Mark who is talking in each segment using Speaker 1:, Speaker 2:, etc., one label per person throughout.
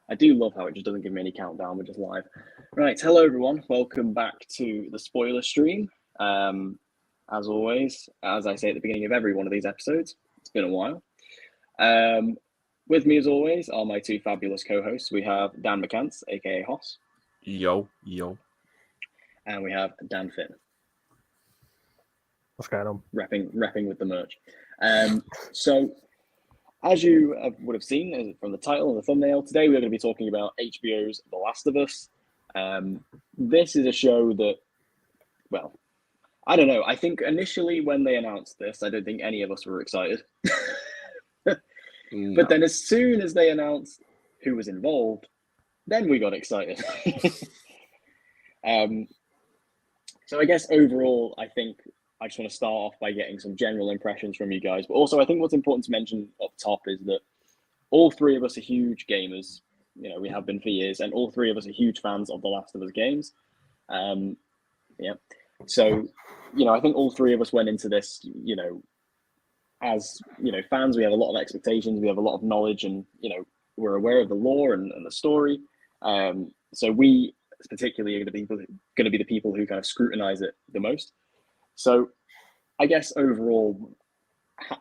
Speaker 1: I do love how it just doesn't give me any countdown. We're just live. Right. Hello, everyone. Welcome back to the spoiler stream. As always, as I say at the beginning of every one of these episodes, it's been a while. With me, as always, are my two fabulous co-hosts. We have Dan McCants, aka Hoss.
Speaker 2: Yo.
Speaker 1: And we have Dan Finn.
Speaker 3: What's going on?
Speaker 1: Repping with the merch. So, as you would have seen from the title and the thumbnail, today we're going to be talking about HBO's The Last of Us. This is a show that, well, I don't know. I think initially when they announced this, I don't think any of us were excited.
Speaker 2: No.
Speaker 1: But then as soon as they announced who was involved, then we got excited. So I guess overall, I think I just want to start off by getting some general impressions from you guys. But also, I think what's important to mention up top is that all three of us are huge gamers. You know, we have been for years, and all three of us are huge fans of The Last of Us games. So, I think all three of us went into this, as, fans. We have a lot of expectations. We have a lot of knowledge, and, we're aware of the lore and the story. So we particularly are going to be the people who kind of scrutinize it the most. So I guess overall,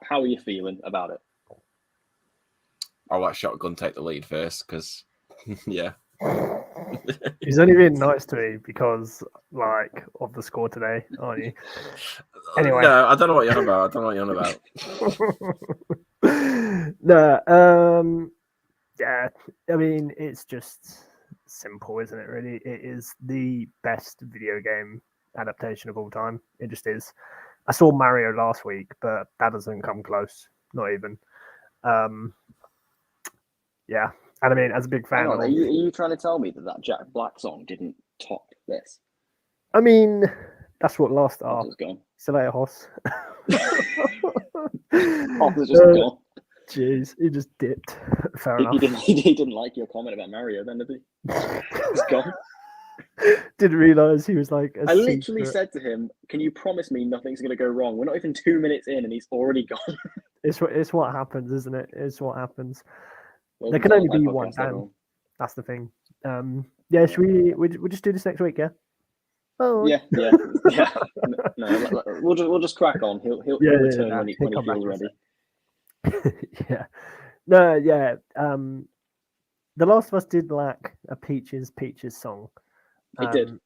Speaker 1: how are you feeling about it?
Speaker 2: I'll let Shotgun take the lead first, because, yeah.
Speaker 3: He's only being nice to me because, of the score today, aren't you? Anyway.
Speaker 2: No, I don't know what you're on about.
Speaker 3: No, yeah, I mean, it's just simple, isn't it, really? It is the best video game adaptation of all time. It just is. I saw Mario last week, but that doesn't come close. Not even. Yeah. And I mean, as a big fan
Speaker 1: are you trying to tell me that Jack Black song didn't top this?
Speaker 3: I mean, that's what lost our...
Speaker 1: gone.
Speaker 3: See you later, Hoss.
Speaker 1: Hoss is just gone.
Speaker 3: Jeez, he just dipped. Fair enough.
Speaker 1: He didn't like your comment about Mario then, did he? He's gone.
Speaker 3: Didn't realise he was like...
Speaker 1: I literally said to him, can you promise me nothing's going to go wrong? We're not even 2 minutes in and he's already gone.
Speaker 3: It's what happens, isn't it? It's what happens.
Speaker 1: Well,
Speaker 3: there can only be one Dan. That's the thing. Yeah, should we just do this next week, yeah? Oh.
Speaker 1: Yeah. No, we'll just crack on. He'll return when he feels ready.
Speaker 3: Yeah. No, yeah. The Last of Us did lack a Peaches song.
Speaker 1: It did.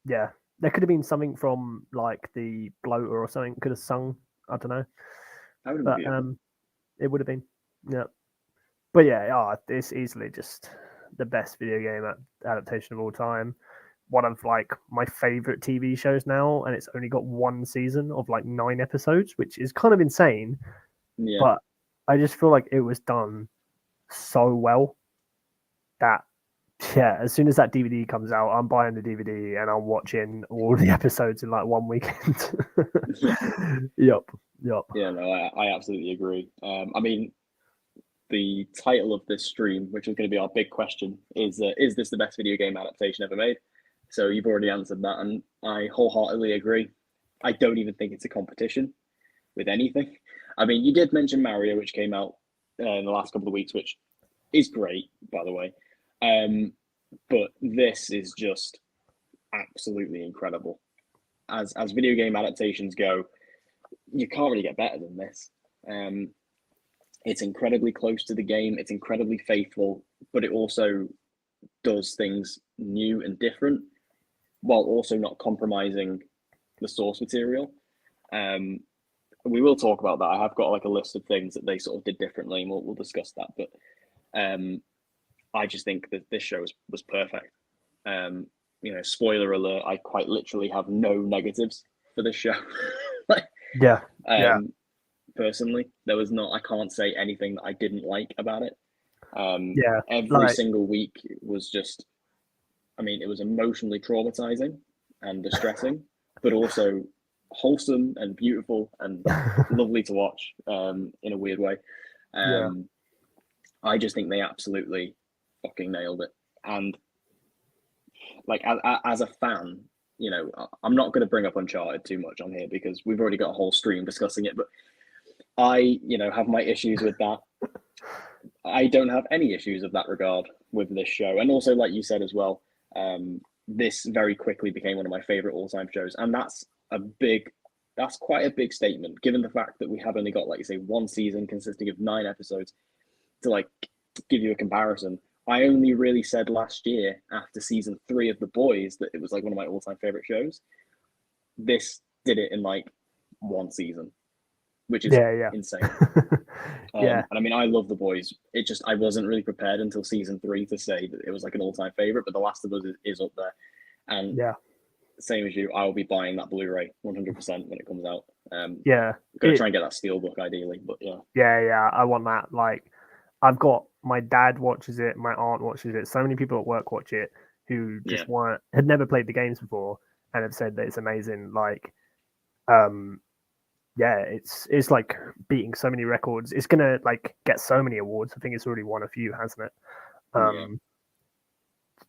Speaker 3: Yeah. There could have been something from the bloater or something could have sung. I don't know.
Speaker 1: That would have been
Speaker 3: it would have been. Yeah. But yeah, it's easily just the best video game adaptation of all time. One of my favorite TV shows now, and it's only got one season of 9 episodes, which is kind of insane.
Speaker 1: Yeah.
Speaker 3: But I just feel like it was done so well that as soon as that DVD comes out, I'm buying the DVD and I'm watching all the episodes in one weekend. Yep.
Speaker 1: Yeah, no, I absolutely agree. I mean, the title of this stream, which is going to be our big question, is this the best video game adaptation ever made? So you've already answered that, and I wholeheartedly agree. I don't even think it's a competition with anything. I mean, you did mention Mario, which came out in the last couple of weeks, which is great, by the way. But this is just absolutely incredible. As video game adaptations go, you can't really get better than this. It's incredibly close to the game. It's incredibly faithful, but it also does things new and different, while also not compromising the source material. We will talk about that. I have got a list of things that they sort of did differently, and we'll discuss that. But I just think that this show was perfect. Spoiler alert, I quite literally have no negatives for this show. Personally, there was not. I can't say anything that I didn't like about it. Every single week was just. I mean, it was emotionally traumatizing and distressing, but also wholesome and beautiful and lovely to watch in a weird way. I just think they absolutely fucking nailed it. And as a fan, I'm not going to bring up Uncharted too much on here because we've already got a whole stream discussing it, but I have my issues with that. I don't have any issues of that regard with this show. And also, like you said as well, this very quickly became one of my favorite all-time shows. And that's quite a big statement, given the fact that we have only got, like you say, one season consisting of 9 episodes. To like give you a comparison, I only really said last year after season 3 of The Boys that it was like one of my all-time favorite shows. This did it in like one season, which is insane. And I mean, I love The Boys. It just, I wasn't really prepared until season 3 to say that it was like an all-time favorite, but The Last of Us is up there. And same as you, I will be buying that Blu-ray 100% when it comes out. Gonna try and get that Steelbook ideally, but
Speaker 3: I want that. Like, I've got my dad watches it, my aunt watches it. So many people at work watch it who just had never played the games before and have said that it's amazing. Like, it's like beating so many records. It's gonna like get so many awards. I think it's already won a few, hasn't it?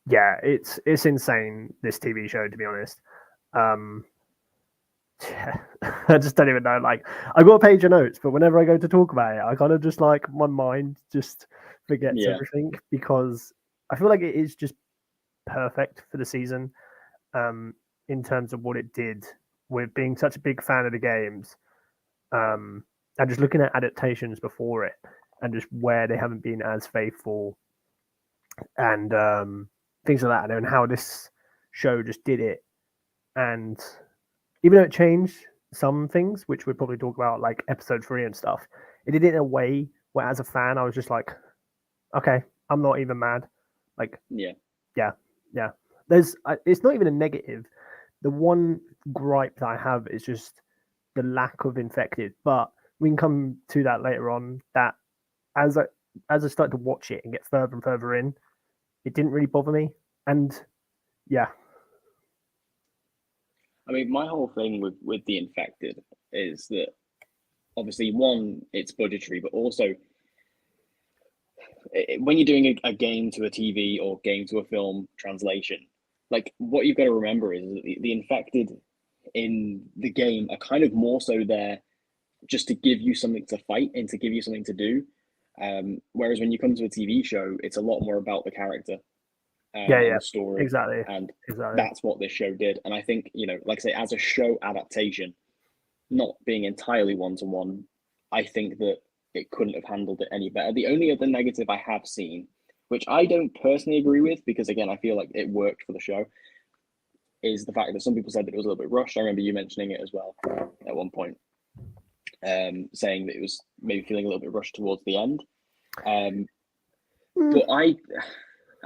Speaker 3: It's insane, this TV show, to be honest. I just don't even know. Like, I got a page of notes, but whenever I go to talk about it, I kind of just like my mind just forgets everything, because I feel like it is just perfect for the season, in terms of what it did with being such a big fan of the games, and just looking at adaptations before it and just where they haven't been as faithful and things like that, and how this show just did it. And even though it changed some things, which we'll probably talk about, like episode 3 and stuff, it did it in a way where, as a fan, I was just like, okay, I'm not even mad. Like, there's it's not even a negative. The one gripe that I have is just the lack of infected, but we can come to that later on. That as I started to watch it and get further and further in, it didn't really bother me. And
Speaker 1: I mean, my whole thing with the infected is that obviously, one, it's budgetary, but also when you're doing a game to a TV or game to a film translation, like what you've got to remember is that the infected in the game are kind of more so there just to give you something to fight and to give you something to do. Whereas when you come to a TV show, it's a lot more about the character. And the story.
Speaker 3: Exactly.
Speaker 1: And that's what this show did. And I think, like I say, as a show adaptation, not being entirely one-to-one, I think that it couldn't have handled it any better. The only other negative I have seen, which I don't personally agree with, because again, I feel like it worked for the show, is the fact that some people said that it was a little bit rushed. I remember you mentioning it as well at one point, saying that it was maybe feeling a little bit rushed towards the end. But I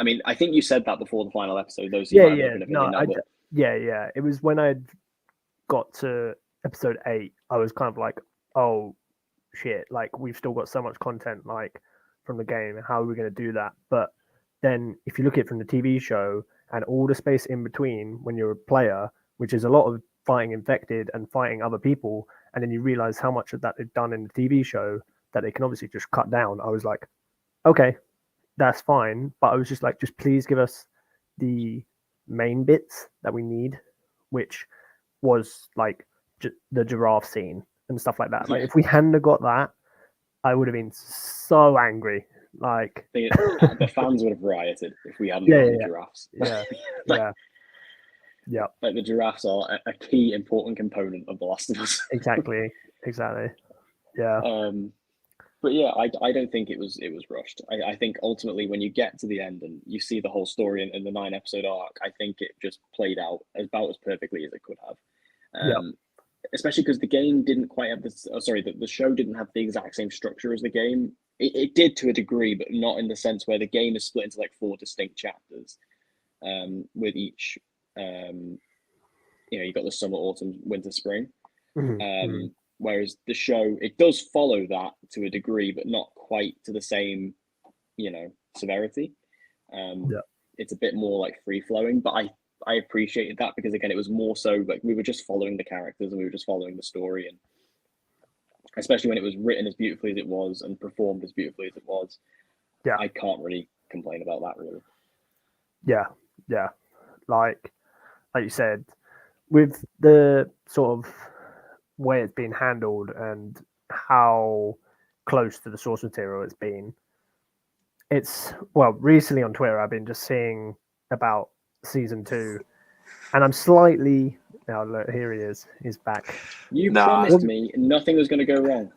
Speaker 1: mean, I think you said that before the final episode. Those
Speaker 3: It was when I got to episode 8, I was kind of like, oh shit, like we've still got so much content like from the game. How are we going to do that? But then if you look at it from the TV show and all the space in between when you're a player, which is a lot of fighting infected and fighting other people, and then you realize how much of that they've done in the TV show that they can obviously just cut down. I was like, okay, that's fine, but I was just like, just please give us the main bits that we need, which was like the giraffe scene and stuff like that. Like, if we hadn't have got that, I would have been so angry. Like,
Speaker 1: the fans would have rioted if we hadn't got the giraffes. Like the giraffes are a key important component of The Last of Us.
Speaker 3: Exactly. Yeah.
Speaker 1: But yeah, I don't think it was rushed. I think ultimately when you get to the end and you see the whole story in the 9-episode arc, I think it just played out about as perfectly as it could have. Especially because the game didn't quite have the show didn't have the exact same structure as the game. It did to a degree, but not in the sense where the game is split into like 4 distinct chapters, with each, you got the summer, autumn, winter, spring. Whereas the show, it does follow that to a degree, but not quite to the same, severity. It's a bit more like free flowing, but I appreciated that because again, it was more so like we were just following the characters and we were just following the story, and especially when it was written as beautifully as it was and performed as beautifully as it was. I can't really complain about that, really.
Speaker 3: Like you said, with the sort of way it's been handled and how close to the source material it's been, it's recently on Twitter I've been just seeing about season 2, and I'm slightly look, here he is. He's back.
Speaker 1: You promised me nothing was going to go wrong.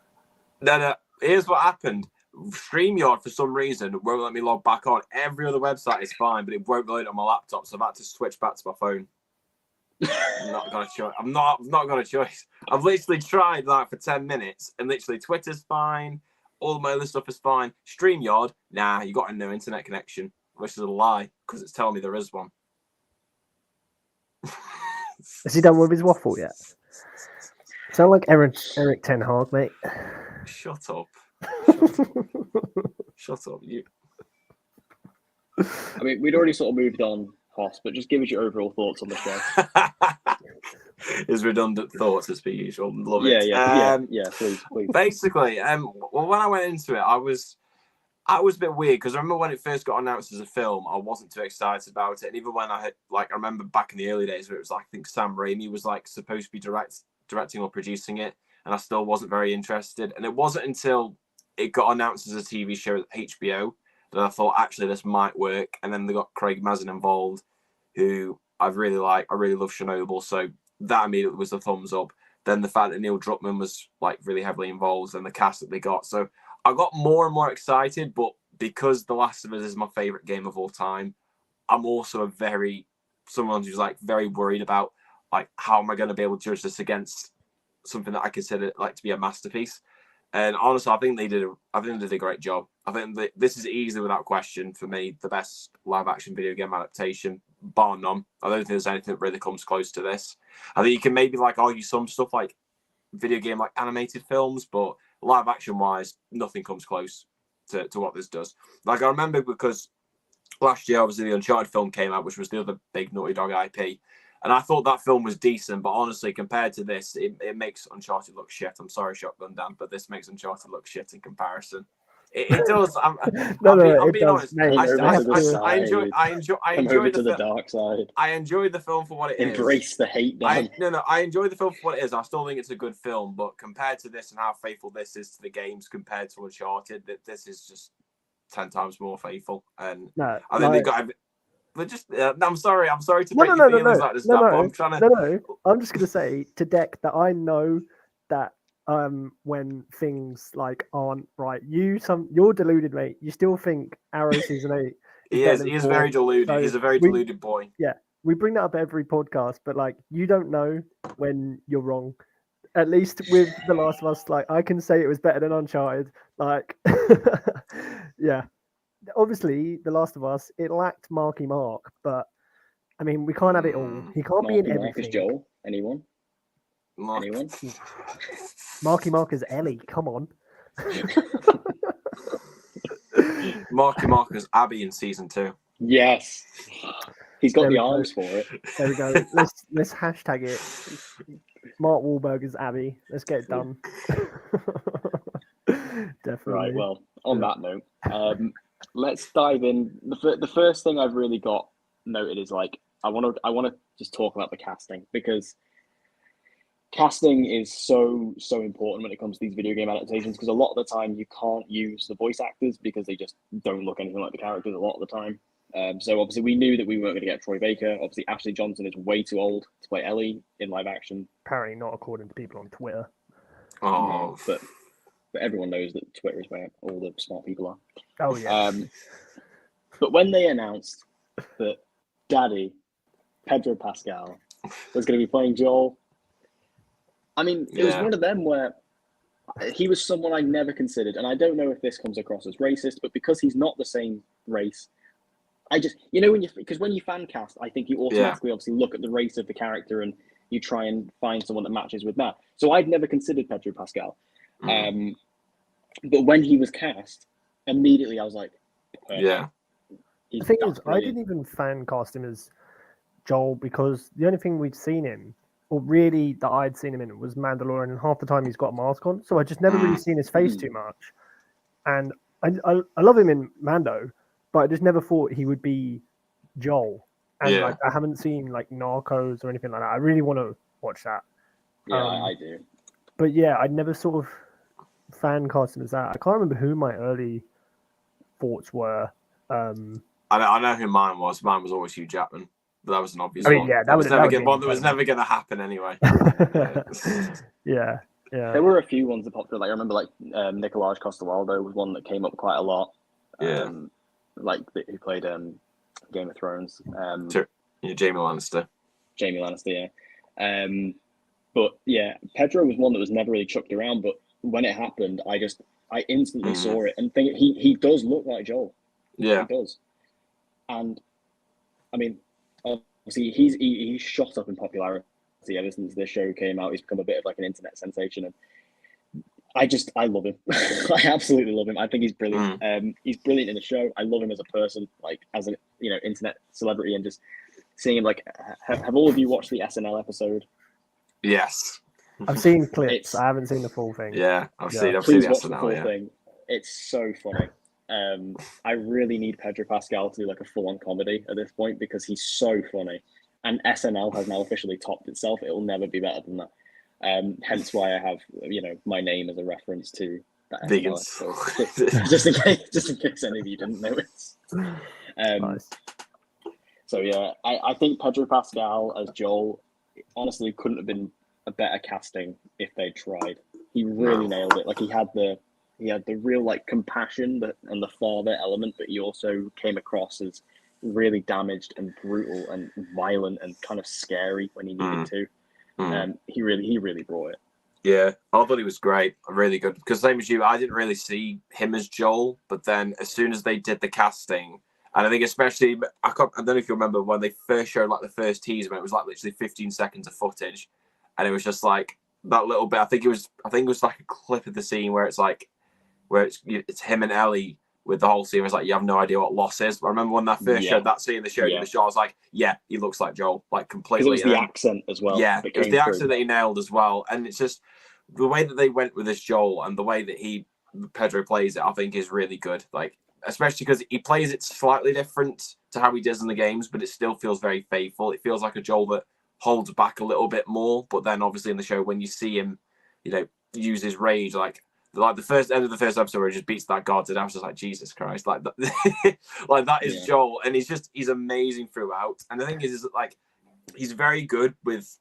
Speaker 2: No. Here's what happened. StreamYard, for some reason, won't let me log back on. Every other website is fine, but it won't load on my laptop, so I've had to switch back to my phone. I'm not got a choice. I've not got a choice. I've literally tried like for 10 minutes, and literally Twitter's fine. All my other stuff is fine. StreamYard, nah, you got a no internet connection, which is a lie because it's telling me there is one.
Speaker 3: Has he done with his waffle yet? Sound like Eric Ten Hag, mate.
Speaker 2: Shut up. Shut up. You.
Speaker 1: I mean, we'd already sort of moved on, Hoss, but just give us your overall thoughts on the show.
Speaker 2: His redundant thoughts, as per usual. Love it.
Speaker 1: Yeah, please.
Speaker 2: Basically, well, when I went into it, I was a bit weird because I remember when it first got announced as a film, I wasn't too excited about it. And even when I remember back in the early days where it was like, I think Sam Raimi was like supposed to be directing or producing it, and I still wasn't very interested. And it wasn't until it got announced as a TV show at HBO that I thought, actually, this might work. And then they got Craig Mazin involved, who I really like. I really love Chernobyl, so that immediately was the thumbs up. Then the fact that Neil Druckmann was like really heavily involved, and the cast that they got. So I got more and more excited, but because The Last of Us is my favorite game of all time, I'm also someone who's like very worried about like how am I going to be able to judge this against something that I consider like to be a masterpiece. And honestly, I think they did a great job. I think this is easily, without question, for me, the best live action video game adaptation, bar none. I don't think there's anything that really comes close to this. I think you can maybe like argue some stuff like video game like animated films, but live action wise, nothing comes close to what this does. Like I remember because last year, obviously, the Uncharted film came out, which was the other big Naughty Dog IP. And I thought that film was decent, but honestly, compared to this, it makes Uncharted look shit. I'm sorry, Shotgun Dan, but this makes Uncharted look shit in comparison. It does. I'm being honest. I enjoy
Speaker 1: the dark side.
Speaker 2: I enjoyed the film for what it is.
Speaker 1: Embrace the hate, Dan.
Speaker 2: I enjoy the film for what it is. I still think it's a good film, but compared to this and how faithful this is to the games compared to Uncharted, that this is just 10 times more faithful. And I think they got. But just, I'm sorry to break your feelings like this, but I'm trying to.
Speaker 3: No. I'm just gonna say to Deck that I know that when things like aren't right, you're deluded, mate. You still think Arrow season 8.
Speaker 2: He is very deluded. So he's a very deluded boy.
Speaker 3: Yeah, we bring that up every podcast, but like you don't know when you're wrong. At least with The Last of Us, like I can say it was better than Uncharted. Like, yeah. Obviously, The Last of Us, it lacked Marky Mark, but I mean, we can't have it all. He can't be in everything.
Speaker 1: Mark is Joel. Anyone?
Speaker 3: Marky Mark is Ellie. Come on.
Speaker 2: Marky Mark is Abby in season 2.
Speaker 1: Yes. He's got the arms for it.
Speaker 3: There we go. Let's hashtag it. Mark Wahlberg is Abby. Let's get it done. Definitely.
Speaker 1: Right. Well, on that note, let's dive in. The first thing I've really got noted is like I want to just talk about the casting, because casting is so important when it comes to these video game adaptations, because a lot of the time you can't use the voice actors because they just don't look anything like the characters a lot of the time. So obviously we knew that we weren't going to get Troy Baker. Obviously Ashley Johnson is way too old to play Ellie in live action.
Speaker 3: Apparently not, according to people on Twitter.
Speaker 2: Oh,
Speaker 1: but everyone knows that Twitter is where all the smart people are.
Speaker 3: Oh yeah.
Speaker 1: But when they announced that Daddy Pedro Pascal was going to be playing Joel, I mean, it was one of them where he was someone I never considered, and I don't know if this comes across as racist, but because he's not the same race, I just, when you fan cast, I think you automatically obviously look at the race of the character and you try and find someone that matches with that. So I'd never considered Pedro Pascal. But when he was cast, immediately I was like,
Speaker 3: The thing is, I didn't even fan cast him as Joel, because the only thing we'd seen him, or really that I'd seen him in, was Mandalorian, and half the time he's got a mask on, so I just never really seen his face too much. And I love him in Mando, but I just never thought he would be Joel. And like I haven't seen like Narcos or anything like that. I really want to watch that.
Speaker 1: Yeah, I do.
Speaker 3: But yeah, I'd never sort of fan cast him as that. I can't remember who my early thoughts were.
Speaker 2: I know who mine was. Mine was always Hugh Jackman, but that was an obvious
Speaker 3: I mean,
Speaker 2: one.
Speaker 3: yeah,
Speaker 2: that was never
Speaker 3: incredible.
Speaker 2: going to happen anyway.
Speaker 3: Yeah.
Speaker 1: There were a few ones that popped up. Like I remember, Nicolaj Coster-Waldau was one that came up quite a lot.
Speaker 2: Yeah.
Speaker 1: Who played Game of Thrones.
Speaker 2: Jamie Lannister.
Speaker 1: Jamie Lannister, yeah. But yeah, Pedro was one that was never really chucked around. But when it happened, I instantly saw it and think he does look like Joel.
Speaker 2: Yeah,
Speaker 1: he does. And I mean, obviously he's shot up in popularity ever since this show came out. He's become a bit of like an internet sensation, and I love him. I absolutely love him. I think he's brilliant. He's brilliant in the show. I love him as a person, like as an internet celebrity, and just seeing him. Like, have all of you watched the SNL episode?
Speaker 2: Yes.
Speaker 3: I've seen clips. I haven't seen the full thing.
Speaker 2: Yeah, I've seen the
Speaker 1: watch
Speaker 2: SNL,
Speaker 1: the full thing. It's so funny. I really need Pedro Pascal to do like a full-on comedy at this point because he's so funny. And SNL has now officially topped itself. It will never be better than that. Hence why I have my name as a reference to that
Speaker 2: Vegans.
Speaker 1: just in case any of you didn't notice.
Speaker 3: Nice.
Speaker 1: So yeah, I think Pedro Pascal as Joel honestly couldn't have been a better casting if they tried. He really nailed it. Like he had the real like compassion and the father element, but he also came across as really damaged and brutal and violent and kind of scary when he needed to. He really brought it. Yeah,
Speaker 2: I thought he was great, really good. Because same as you, I didn't really see him as Joel, but then as soon as they did the casting, and I think especially I don't know if you remember when they first showed like the first teaser, when it was like literally 15 seconds of footage, and it was just like that little bit. I think it was like a clip of the scene where it's him and Ellie with the whole scene. It's like you have no idea what loss is. But I remember when that first showed that scene, the show, I was like, yeah, he looks like Joel, like completely.
Speaker 1: Because it was the accent as well.
Speaker 2: Yeah, it was the accent that he nailed as well, and it's just the way that they went with this Joel and the way that Pedro plays it. I think is really good. Like especially because he plays it slightly different to how he does in the games, but it still feels very faithful. It feels like a Joel that holds back a little bit more, but then obviously in the show when you see him, use his rage like the end of the first episode where he just beats that guard to death. I was just like, Jesus Christ, like that, like that is Joel, and he's amazing throughout. And the thing is that like he's very good with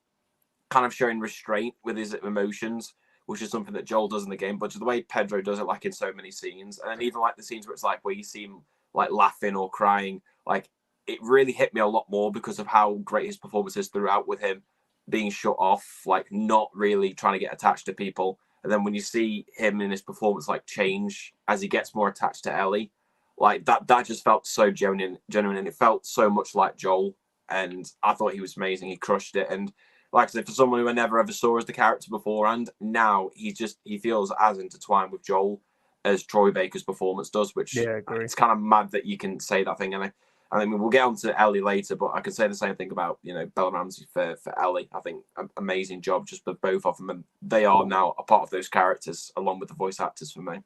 Speaker 2: kind of showing restraint with his emotions, which is something that Joel does in the game, but the way Pedro does it, like in so many scenes, and then even like the scenes where it's like where you see him like laughing or crying, like it really hit me a lot more because of how great his performance is throughout, with him being shut off, like not really trying to get attached to people. And then when you see him in his performance like change as he gets more attached to Ellie, like that just felt so genuine, and it felt so much like Joel. And I thought he was amazing. He crushed it. And like I said, for someone who I never ever saw as the character beforehand, now he feels as intertwined with Joel as Troy Baker's performance does, which it's kind of mad that you can say that thing. And I mean, we'll get on to Ellie later, but I can say the same thing about, Bella Ramsey for Ellie. I think amazing job just for both of them. And they are now a part of those characters along with the voice actors for me.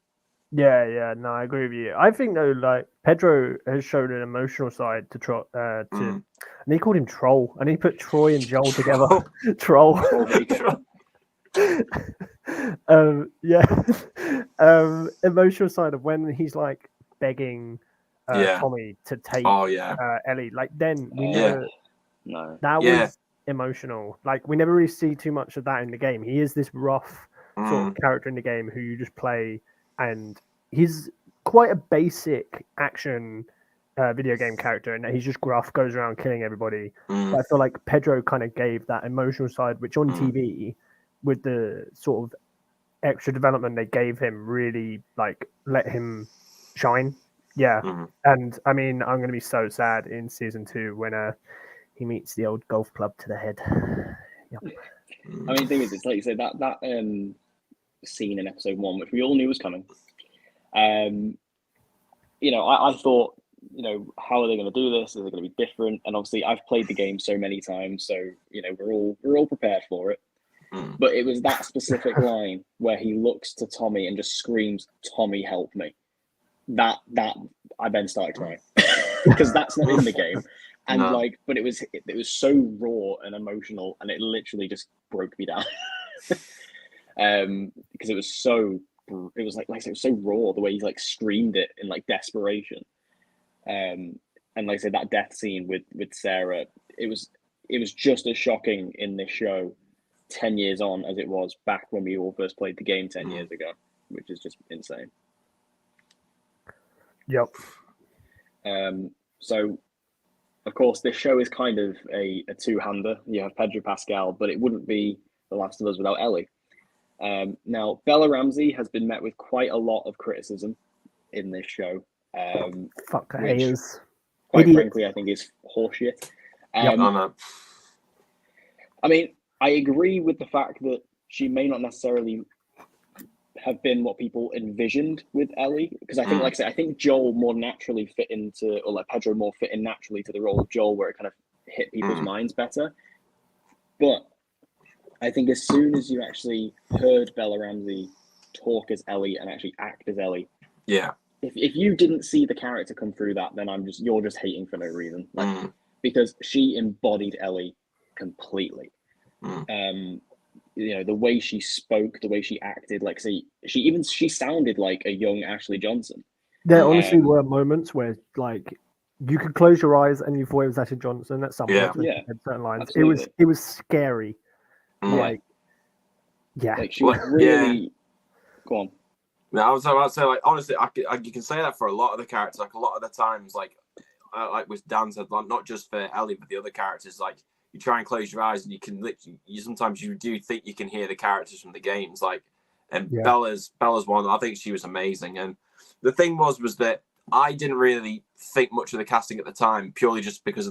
Speaker 3: Yeah, no, I agree with you. I think though, like Pedro has shown an emotional side to and he called him Troll, and he put Troy and Joel together. Troll. Emotional side of when he's like begging Tommy to take Ellie. Like then we never.
Speaker 1: No.
Speaker 3: That was emotional. Like we never really see too much of that in the game. He is this rough sort of character in the game who you just play, and he's quite a basic action video game character, and he's just gruff, goes around killing everybody. But I feel like Pedro kind of gave that emotional side, which on TV, with the sort of extra development they gave him, really like let him shine. And I mean, I'm going to be so sad in season 2 when he meets the old golf club to the head.
Speaker 1: I mean, the thing is, it's like you said, that scene in episode 1, which we all knew was coming. I thought, how are they going to do this? Is it going to be different? And obviously, I've played the game so many times, so we're all prepared for it. But it was that specific line where he looks to Tommy and just screams, "Tommy, help me!" That I then started crying because that's not in the game, and but it was so raw and emotional, and it literally just broke me down because it was so it was like it was so raw the way he like screamed it in like desperation. And like I said, that death scene with Sarah, it was just as shocking in this show 10 years on as it was back when we all first played the game 10 years ago, which is just insane.
Speaker 3: Yep.
Speaker 1: So of course this show is kind of a two-hander. You have Pedro Pascal, but it wouldn't be The Last of Us without Ellie. Now Bella Ramsey has been met with quite a lot of criticism in this show.
Speaker 3: Fuck the
Speaker 1: which,
Speaker 3: haters.
Speaker 1: quite
Speaker 3: Idiot.
Speaker 1: frankly, I think is horseshit.
Speaker 3: Yep.
Speaker 1: I mean, I agree with the fact that she may not necessarily have been what people envisioned with Ellie, because I think, like I said, I think Joel more naturally fit into, or like Pedro more fit in naturally to the role of Joel, where it kind of hit people's minds better. But I think as soon as you actually heard Bella Ramsey talk as Ellie and actually act as Ellie,
Speaker 2: yeah,
Speaker 1: if you didn't see the character come through that, then you're just hating for no reason, like because she embodied Ellie completely. You know, the way she spoke, the way she acted, like she sounded like a young Ashley Johnson.
Speaker 3: There honestly were moments where like you could close your eyes and you thought it was Ashley Johnson at some points when she said certain lines.
Speaker 1: Absolutely.
Speaker 3: It was scary. Like
Speaker 1: like she was really go on.
Speaker 2: No, I was about to say, like, honestly, you can say that for a lot of the characters. Like, a lot of the times, like with Dan said, like, not just for Ellie, but the other characters, like, you try and close your eyes and you can literally, sometimes you do think you can hear the characters from the games. Like, and Bella's one, I think she was amazing. And the thing was that I didn't really think much of the casting at the time, purely just because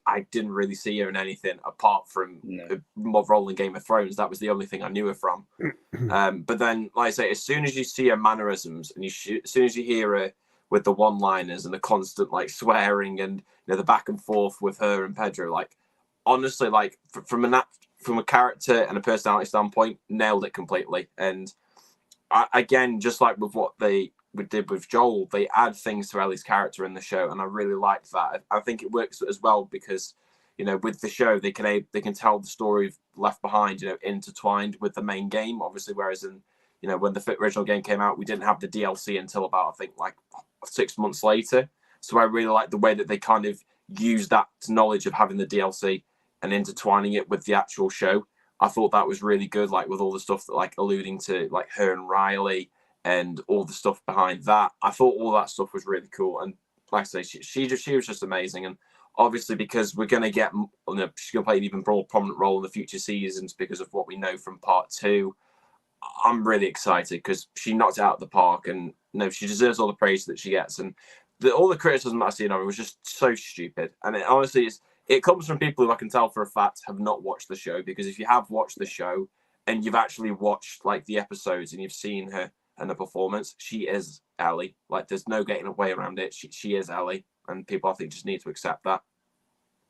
Speaker 2: I didn't really see her in anything apart from a role in Game of Thrones. That was the only thing I knew her from. But then, like I say, as soon as you see her mannerisms and as soon as you hear her with the one-liners and the constant like swearing and the back and forth with her and Pedro, like honestly, like from a character and a personality standpoint, nailed it completely. And again, just like with what they did with Joel, they add things to Ellie's character in the show, and I really liked that. I think it works as well because with the show they can tell the story left behind, intertwined with the main game, obviously. Whereas in when the original game came out, we didn't have the DLC until about I think like 6 months later. So I really like the way that they kind of use that knowledge of having the DLC and intertwining it with the actual show. I thought that was really good, like with all the stuff that like alluding to like her and Riley and all the stuff behind that. I thought all that stuff was really cool. And like I say, she was just amazing. And obviously because we're going to get, she's going to play an even more prominent role in the future seasons because of what we know from part 2. I'm really excited because she knocked it out of the park, and she deserves all the praise that she gets. And all the criticism I've seen of her was just so stupid. And it honestly it comes from people who I can tell for a fact have not watched the show, because if you have watched the show and you've actually watched like the episodes and you've seen her and the performance, she is Ellie. Like there's no getting away around it. She is Ellie, and people I think just need to accept that.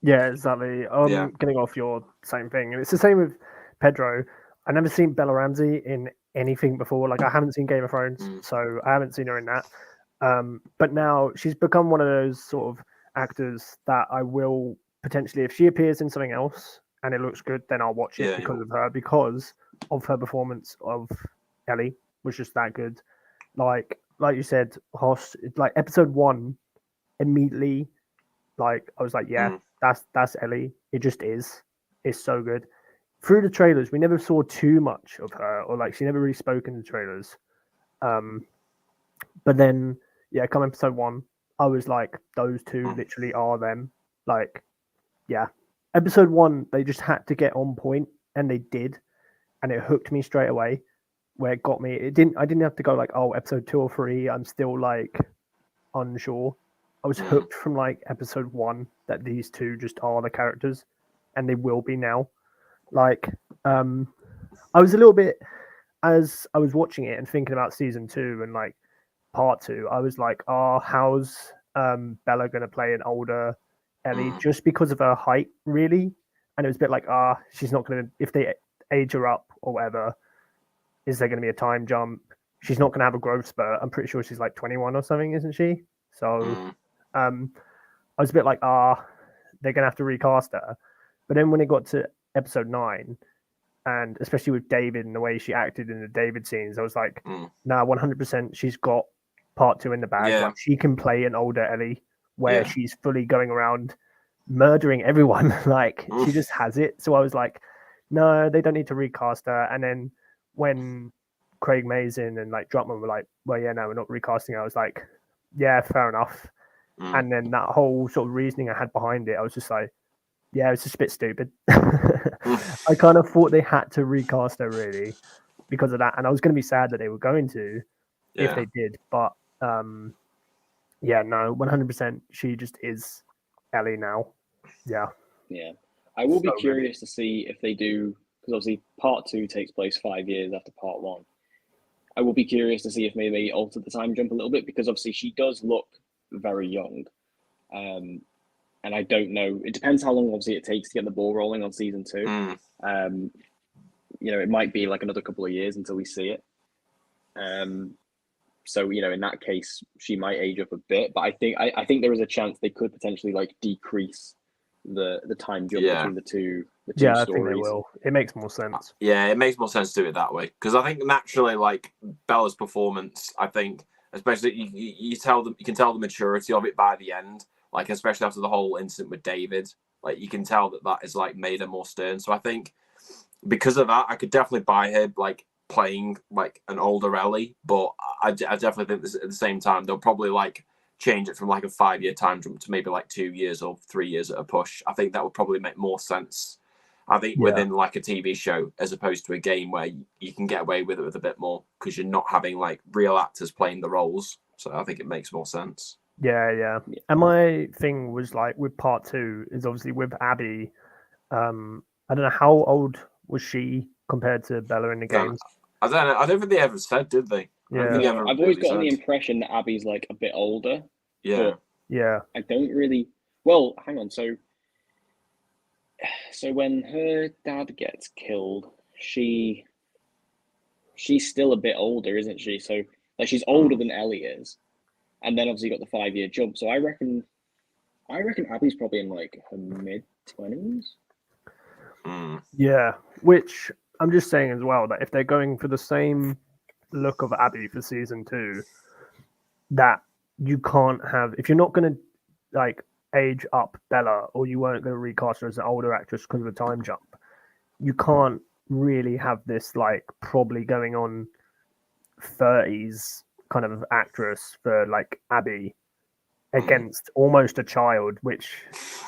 Speaker 3: Yeah, exactly. Getting off your same thing, and it's the same with Pedro. I never seen Bella Ramsey in anything before. Like I haven't seen Game of Thrones, so I haven't seen her in that. But now she's become one of those sort of actors that I will potentially, if she appears in something else and it looks good, then I'll watch it because of her, because of her performance of Ellie was just that good. Like you said, Hoss, like episode 1, immediately, like I was like, yeah, that's Ellie. It just is. It's so good. Through the trailers, we never saw too much of her, or like she never really spoke in the trailers. But then, come episode 1, I was like, those two literally are them. Like, yeah. Episode 1, they just had to get on point, and they did, and it hooked me straight away. Where it got me, I didn't have to go like, oh, episode 2 or 3, I'm still like unsure. I was hooked from like episode 1 that these two just are the characters, and they will be now. Like, I was a little bit, as I was watching it and thinking about season 2 and like part 2, I was like, how's Bella going to play an older Ellie, just because of her height, really? And it was a bit like, she's not going to, if they age her up or whatever, is there going to be a time jump? She's not going to have a growth spurt. I'm pretty sure she's like 21 or something, isn't she? So I was a bit like, they're going to have to recast her. But then when it got to episode 9, and especially with David and the way she acted in the David scenes, I was like,
Speaker 2: Mm.
Speaker 3: nah, 100%, she's got part 2 in the bag.
Speaker 2: Yeah.
Speaker 3: Like, she can play an older Ellie where
Speaker 2: Yeah.
Speaker 3: she's fully going around murdering everyone. Like, she just has it. So I was like, no, they don't need to recast her. And then when Craig Mazin and like Druckmann were like, well, yeah, no, we're not recasting her, I was like, yeah, fair enough.
Speaker 2: Mm.
Speaker 3: And then that whole sort of reasoning I had behind it, I was just like, yeah, it's just a bit stupid. I kind of thought they had to recast her really because of that, and I was going to be sad that they were going to if they did. But yeah, no, 100%, she just is Ellie now. Yeah,
Speaker 1: Yeah, I will be
Speaker 3: So
Speaker 1: curious to see if they do, because obviously part 2 takes place 5 years after part 1. I will be curious to see if maybe they alter the time jump a little bit, because obviously she does look very young. And I don't know. It depends how long obviously it takes to get the ball rolling on season 2.
Speaker 2: Mm.
Speaker 1: You know, it might be like another couple of years until we see it. So you know, in that case, she might age up a bit. But I think there is a chance they could potentially like decrease the time jump between the two
Speaker 3: yeah, I
Speaker 1: stories.
Speaker 3: think they will. It makes more sense.
Speaker 2: Yeah, it makes more sense to do it that way, because I think naturally, like Bella's performance, I think, especially you can tell the maturity of it by the end, like especially after the whole incident with David, like you can tell that is like made her more stern. So I think because of that, I could definitely buy her like playing like an older Ellie, but I definitely think this, at the same time they'll probably like change it from like a 5-year time jump to maybe like 2 years or 3 years at a push. I think that would probably make more sense. I think within like a TV show, as opposed to a game where you can get away with it with a bit more because you're not having like real actors playing the roles. So I think it makes more sense.
Speaker 3: Yeah. And my thing was like with part 2 is obviously with Abby. I don't know how old was she compared to Bella in the games.
Speaker 2: I don't know. I don't think they ever said, did they?
Speaker 3: Yeah.
Speaker 1: No, I've always gotten the impression that Abby's like a bit older.
Speaker 2: Yeah.
Speaker 3: Yeah.
Speaker 1: I don't really. Well, hang on. So when her dad gets killed, she's still a bit older, isn't she? So like she's older than Ellie is, and then obviously you got the 5-year jump. So I reckon Abby's probably in like her mid-20s.
Speaker 3: Yeah, which I'm just saying as well that if they're going for the same look of Abby for season 2, that you can't have, if you're not going to like age up Bella, or you weren't going to recast her as an older actress because of a time jump, you can't really have this like probably going on 30s kind of actress for like Abby against almost a child, which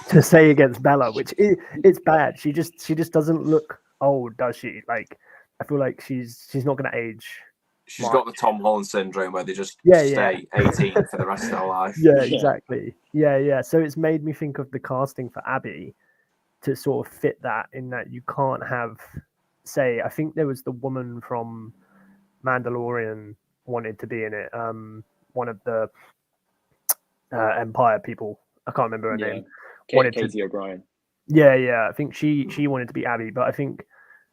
Speaker 3: to say against Bella, which it's bad. She just doesn't look old, does she? Like I feel like she's not going to age.
Speaker 2: She's got the Tom Holland syndrome where they just stay 18 for the rest of their life.
Speaker 3: Yeah, exactly. Yeah. So it's made me think of the casting for Abby to sort of fit that, in that you can't have, say, I think there was the woman from Mandalorian wanted to be in it. One of the Empire people, I can't remember her name.
Speaker 1: Katie O'Brien.
Speaker 3: Yeah. I think she wanted to be Abby, but I think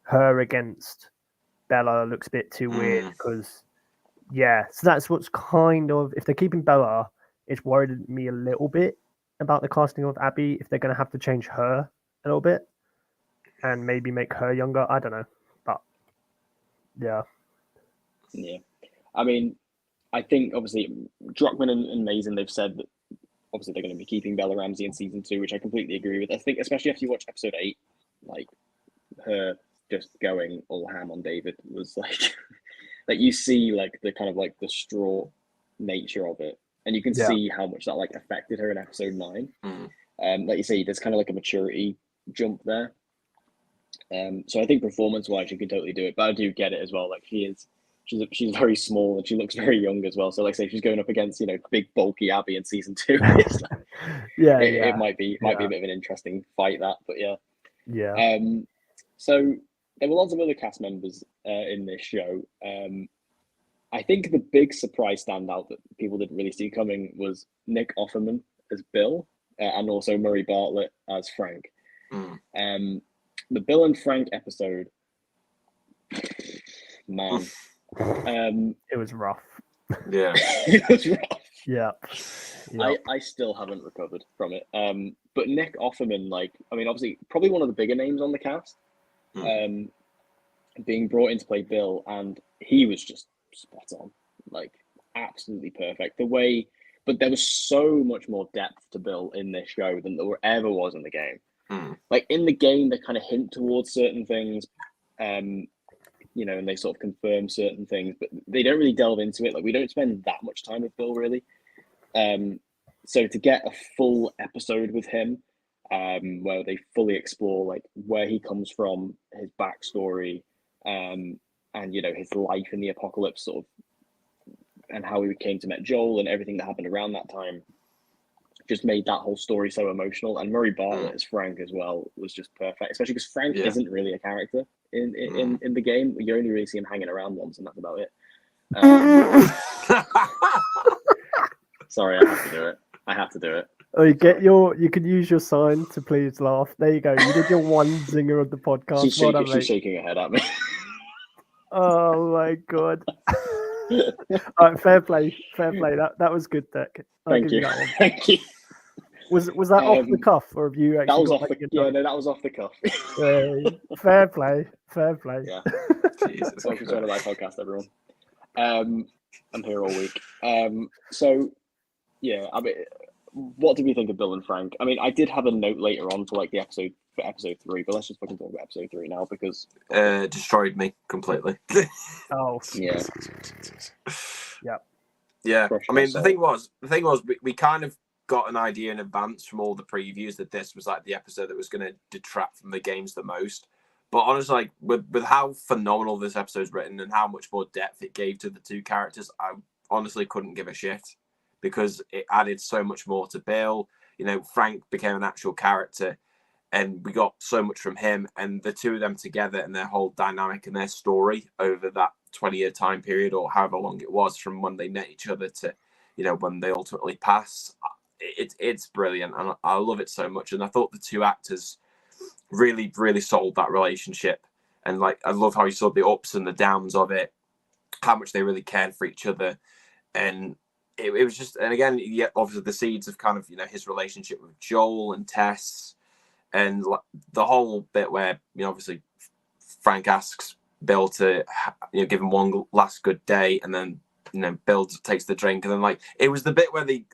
Speaker 3: her against Bella looks a bit too weird because, so that's what's kind of, if they're keeping Bella, it's worried me a little bit about the casting of Abby, if they're going to have to change her a little bit and maybe make her younger. I don't know, but yeah.
Speaker 1: I mean, I think obviously Druckmann and Mazin, they've said that obviously they're going to be keeping Bella Ramsey in season 2, which I completely agree with. I think especially after you watch episode 8, like her just going all ham on David was like like you see like the kind of like the straw nature of it, and you can see how much that like affected her in episode 9. Like you say, there's kind of like a maturity jump there. So I think performance-wise, she could totally do it, but I do get it as well. Like she's very small and she looks very young as well. So like say she's going up against big bulky Abby in season 2. It's like, it might be a bit of an interesting fight, that, but yeah. So there were lots of other cast members in this show. I think the big surprise standout that people didn't really see coming was Nick Offerman as Bill, and also Murray Bartlett as Frank. The Bill and Frank episode, man,
Speaker 3: it was rough.
Speaker 2: Yeah,
Speaker 1: it was rough.
Speaker 3: Yeah.
Speaker 1: I still haven't recovered from it. But Nick Offerman, like, I mean, obviously, probably one of the bigger names on the cast. being brought in to play Bill, and he was just spot on, like absolutely perfect. But there was so much more depth to Bill in this show than there ever was in the game. Like in the game, they kind of hint towards certain things, and they sort of confirm certain things, but they don't really delve into it. Like we don't spend that much time with Bill really. So to get a full episode with him, where they fully explore like where he comes from, his backstory, and his life in the apocalypse, sort of, and how he came to meet Joel and everything that happened around that time, just made that whole story so emotional. And Murray Bartlett as Frank as well was just perfect, especially because Frank isn't really a character in the game. You only really see him hanging around once, and that's about it. Sorry, I have to do it.
Speaker 3: Oh, you could use your sign to please laugh. There you go. You did your one zinger of the podcast.
Speaker 1: She's shaking her head at me.
Speaker 3: Oh my god. All right, fair play. That was good, Dick.
Speaker 1: Thank you. Thank you.
Speaker 3: Was that off the cuff, or have you actually?
Speaker 1: That was off the cuff.
Speaker 3: Fair play.
Speaker 1: Yeah. Jesus, it's welcome to one of my podcast, everyone. I'm here all week. So yeah, I mean, what did we think of Bill and Frank? I mean, I did have a note later on for like episode 3, but let's just fucking talk about episode 3 now because
Speaker 2: destroyed me completely.
Speaker 3: Oh
Speaker 1: yeah.
Speaker 2: Yeah. I mean, the thing was, we kind of got an idea in advance from all the previews that this was like the episode that was going to detract from the games the most. But honestly, like, with how phenomenal this episode's written and how much more depth it gave to the two characters, I honestly couldn't give a shit because it added so much more to Bill. Frank became an actual character, and we got so much from him, and the two of them together and their whole dynamic and their story over that 20-year time period, or however long it was from when they met each other to, when they ultimately passed. It's brilliant, and I love it so much. And I thought the two actors really, really sold that relationship. And like, I love how you saw the ups and the downs of it, how much they really cared for each other. And it was just, and again, obviously the seeds of kind of, his relationship with Joel and Tess, and the whole bit where, obviously Frank asks Bill to, give him one last good day, and then, Bill takes the drink, and then like, it was the bit where he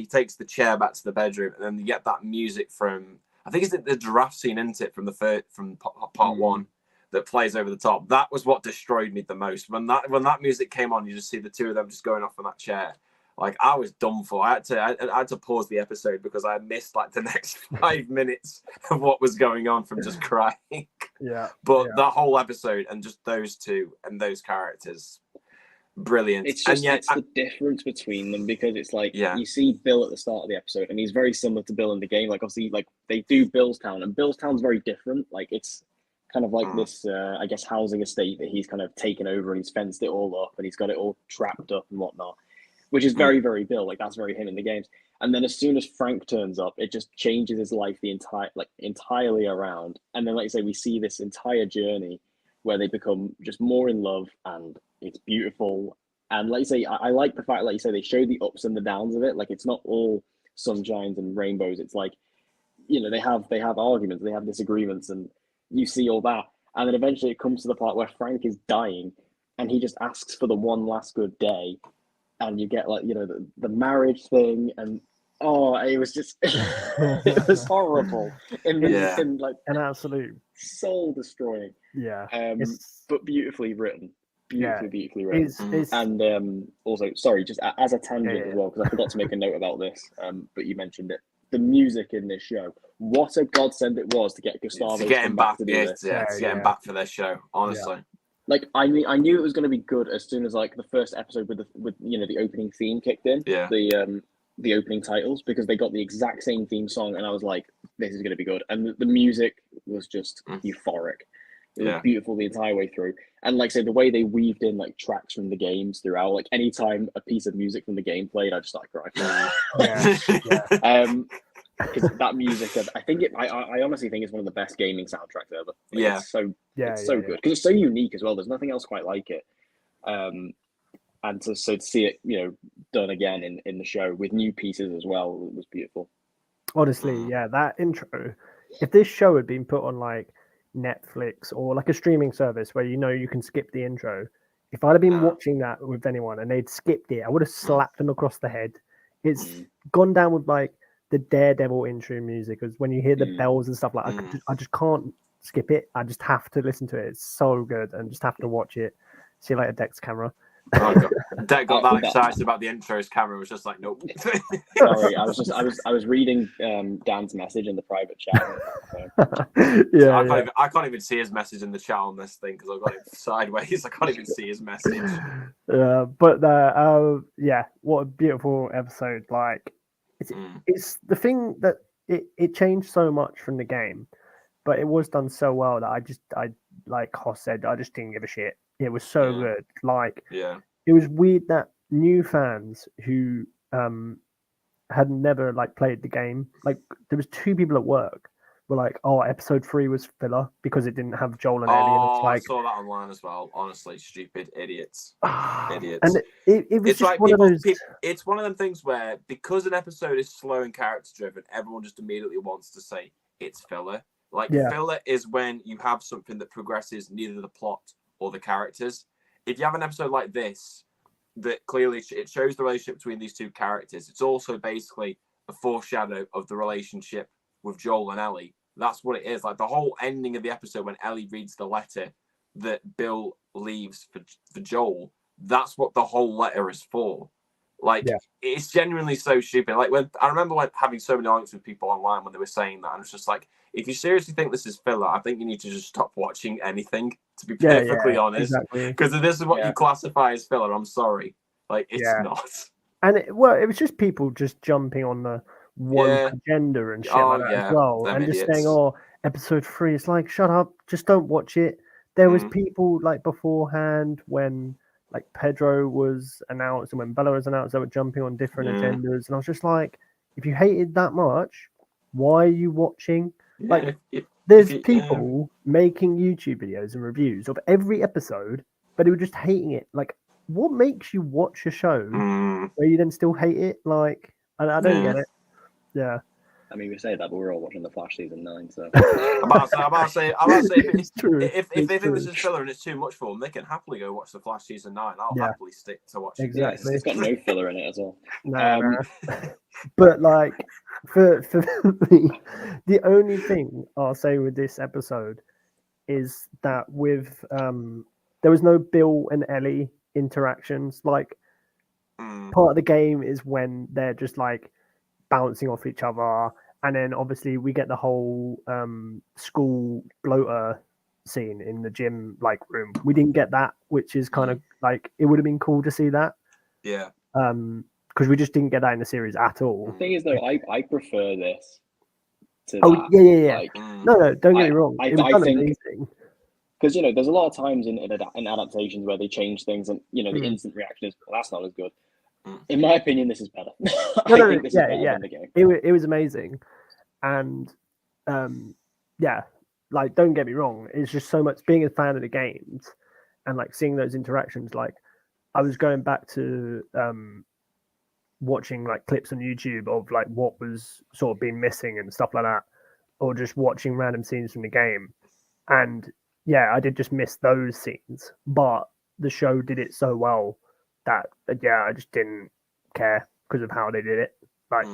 Speaker 2: takes the chair back to the bedroom, and then you get that music from, I think it's the giraffe scene, isn't it, from part 1 that plays over the top. That was what destroyed me the most. When that music came on, you just see the two of them just going off on that chair. Like, I was done for. I had to pause the episode because I missed like the next 5 minutes of what was going on from just crying.
Speaker 3: Yeah.
Speaker 2: But that whole episode and just those two and those characters, brilliant.
Speaker 1: It's just it's the difference between them, because it's like you see Bill at the start of the episode and he's very similar to Bill in the game. Like, obviously, like they do Billstown, and Billstown's very different. Like, it's kind of like this, I guess, housing estate that he's kind of taken over, and he's fenced it all up and he's got it all trapped up and whatnot, which is very, very Bill. Like, that's very him in the games. And then as soon as Frank turns up, it just changes his life entirely around. And then, like you say, we see this entire journey where they become just more in love, and it's beautiful. And like you say, I like the fact, like you say, they show the ups and the downs of it. Like, it's not all sunshines and rainbows. It's like, they have arguments, they have disagreements, and you see all that. And then eventually it comes to the part where Frank is dying and he just asks for the one last good day. And you get like, the marriage thing, and it was just it was horrible in like
Speaker 3: an absolute
Speaker 1: soul destroying.
Speaker 3: Yeah.
Speaker 1: But beautifully written. Beautifully written.
Speaker 3: It's...
Speaker 1: And also, sorry, just as a tangent as well, because I forgot to make a note about this, but you mentioned it. The music in this show, what a godsend it was to get Gustavo
Speaker 2: to get him back
Speaker 1: to do this.
Speaker 2: To get him back for their show, honestly.
Speaker 1: Yeah. Like, I knew it was going to be good as soon as like the first episode with the opening theme kicked in.
Speaker 2: Yeah.
Speaker 1: The opening titles, because they got the exact same theme song, and I was like, this is going to be good. And the music was just euphoric. It was beautiful the entire way through. And like I said, the way they weaved in like tracks from the games throughout, like anytime a piece of music from the game played, I just started crying. Because that music, I honestly think it's one of the best gaming soundtracks ever. Like, it's so good because it's so unique as well. There's nothing else quite like it. And to see it, done again in the show with new pieces as well, was beautiful.
Speaker 3: Honestly, that intro. If this show had been put on like Netflix or like a streaming service where you can skip the intro. If I'd have been watching that with anyone and they'd skipped it, I would have slapped them across the head. It's gone down with like the Daredevil intro music, because when you hear the bells and stuff, like I just can't skip it. I just have to listen to it. It's so good, and just have to watch it. See you later, Dex camera.
Speaker 2: Oh, Deck got that excited about the intros. Camera was just like, nope.
Speaker 1: Sorry, I was reading Dan's message in the private chat.
Speaker 2: I can't even see his message in the chat on this thing because I've got it sideways. I can't even see his message.
Speaker 3: But what a beautiful episode! Like, it's the thing that it changed so much from the game, but it was done so well that I like Hoss said, I just didn't give a shit. It was so good. Like, it was weird that new fans who had never like played the game, like there was 2 people at work were like, "Oh, episode 3 was filler because it didn't have Joel and Ellie." And it's like,
Speaker 2: I saw that online as well. Honestly, stupid idiots, idiots.
Speaker 3: And it was
Speaker 2: it's
Speaker 3: just
Speaker 2: like
Speaker 3: one of those.
Speaker 2: It's one of them things where because an episode is slow and character driven, everyone just immediately wants to say it's filler. Like filler is when you have something that progresses neither the plot or the characters. If you have an episode like this that clearly it shows the relationship between these 2 characters, it's also basically a foreshadow of the relationship with Joel and Ellie. That's what it is. Like the whole ending of the episode when Ellie reads the letter that Bill leaves for Joel, that's what the whole letter is for. Like it's genuinely so stupid. Like when I remember having so many arguments with people online when they were saying that, and it's just like, if you seriously think this is filler, I think you need to just stop watching anything, to be perfectly honest. Because if this is what you classify as filler, I'm sorry. Like, it's not.
Speaker 3: And it was just people just jumping on the woke agenda and shit like that as well. And idiots. Just saying, oh, episode 3, it's like, shut up, just don't watch it. There was people like beforehand when like Pedro was announced and when Bella was announced, they were jumping on different agendas. And I was just like, if you hated that much, why are you watching? Like, there's people making YouTube videos and reviews of every episode, but they were just hating it. Like, what makes you watch a show where you then still hate it? Like, I don't get it. Yeah.
Speaker 1: I mean, we say that, but we're all watching The Flash season 9, so.
Speaker 2: I'm about to say, if they think this is filler and it's too much for them, they can happily go watch The Flash season 9. I'll happily stick to watching.
Speaker 3: Exactly.
Speaker 1: It's got no filler in it as well.
Speaker 3: No. But like, for me, the only thing I'll say with this episode is that with there was no Bill and Ellie interactions. Like, part of the game is when they're just like bouncing off each other, and then obviously we get the whole school bloater scene in the gym like room. We didn't get that, which is kind of like, it would have been cool to see that. Because we just didn't get that in the series at all.
Speaker 1: The thing is, though, I prefer this to
Speaker 3: that.
Speaker 1: Yeah.
Speaker 3: Like, no, don't get me wrong.
Speaker 1: I think amazing. Because, there's a lot of times in adaptations where they change things and, the instant reaction is, well, that's not as good. In my opinion, this is better. I think this is better than the game.
Speaker 3: It was amazing. And, like, don't get me wrong. It's just so much, being a fan of the games and, like, seeing those interactions. Like, I was going back to watching, like, clips on YouTube of, like, what was sort of being missing and stuff like that. Or just watching random scenes from the game. And, I did just miss those scenes. But the show did it so well that I just didn't care because of how they did it. Like,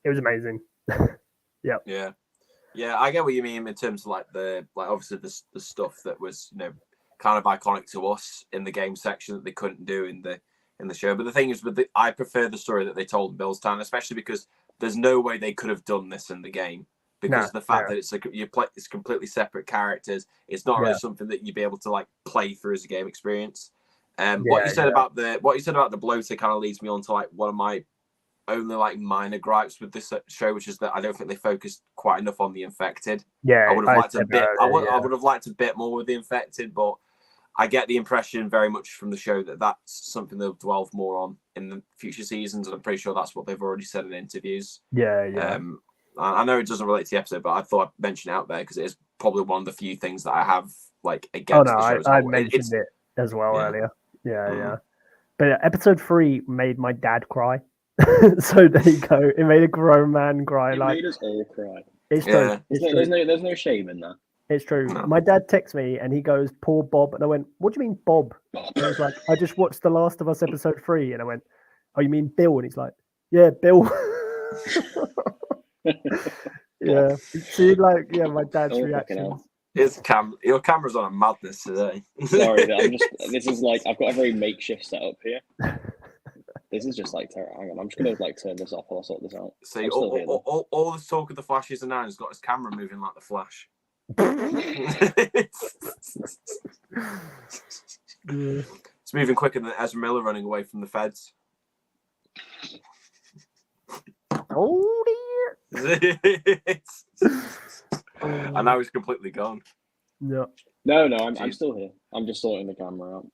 Speaker 3: it was amazing.
Speaker 2: I get what you mean in terms of like obviously the stuff that was kind of iconic to us in the game section that they couldn't do in the show. But the thing is, I prefer the story that they told in Bill's Town, especially because there's no way they could have done this in the game. Because of the fact that it's completely separate characters, it's not really something that you'd be able to like play through as a game experience. What you said about the bloater kind of leads me on to like one of my only like minor gripes with this show, which is that I don't think they focused quite enough on the infected. I would have liked I would have liked a bit more with the infected, but I get the impression very much from the show that that's something they'll delve more on in the future seasons, and I'm pretty sure that's what they've already said in interviews. I know it doesn't relate to the episode, but I thought I'd mention it out there because it is probably one of the few things that I have like against the show.
Speaker 3: I mentioned it as well earlier. But episode 3 made my dad cry. So there you go. It made a grown man cry.
Speaker 1: It made us all cry.
Speaker 3: It's
Speaker 1: there's no shame in that.
Speaker 3: It's true.
Speaker 2: No.
Speaker 3: My dad texts me and he goes, "Poor Bob," and I went, "What do you mean, Bob?" And he's like, "I just watched The Last of Us episode 3," and I went, "Oh, you mean Bill?" And he's like, "Yeah, Bill." Yeah. See, like, yeah, my dad's reactions.
Speaker 2: Your camera's on a madness today.
Speaker 1: Sorry, this is like, I've got a very makeshift setup here. This is just like terrible. Hang on, I'm just gonna like turn this off while I sort this out.
Speaker 2: See, all this talk of the Flash is now has got his camera moving like the Flash. It's moving quicker than Ezra Miller running away from the feds.
Speaker 3: Oh dear.
Speaker 2: And now he's completely gone.
Speaker 3: No.
Speaker 1: No, I'm still here. I'm just sorting the camera out.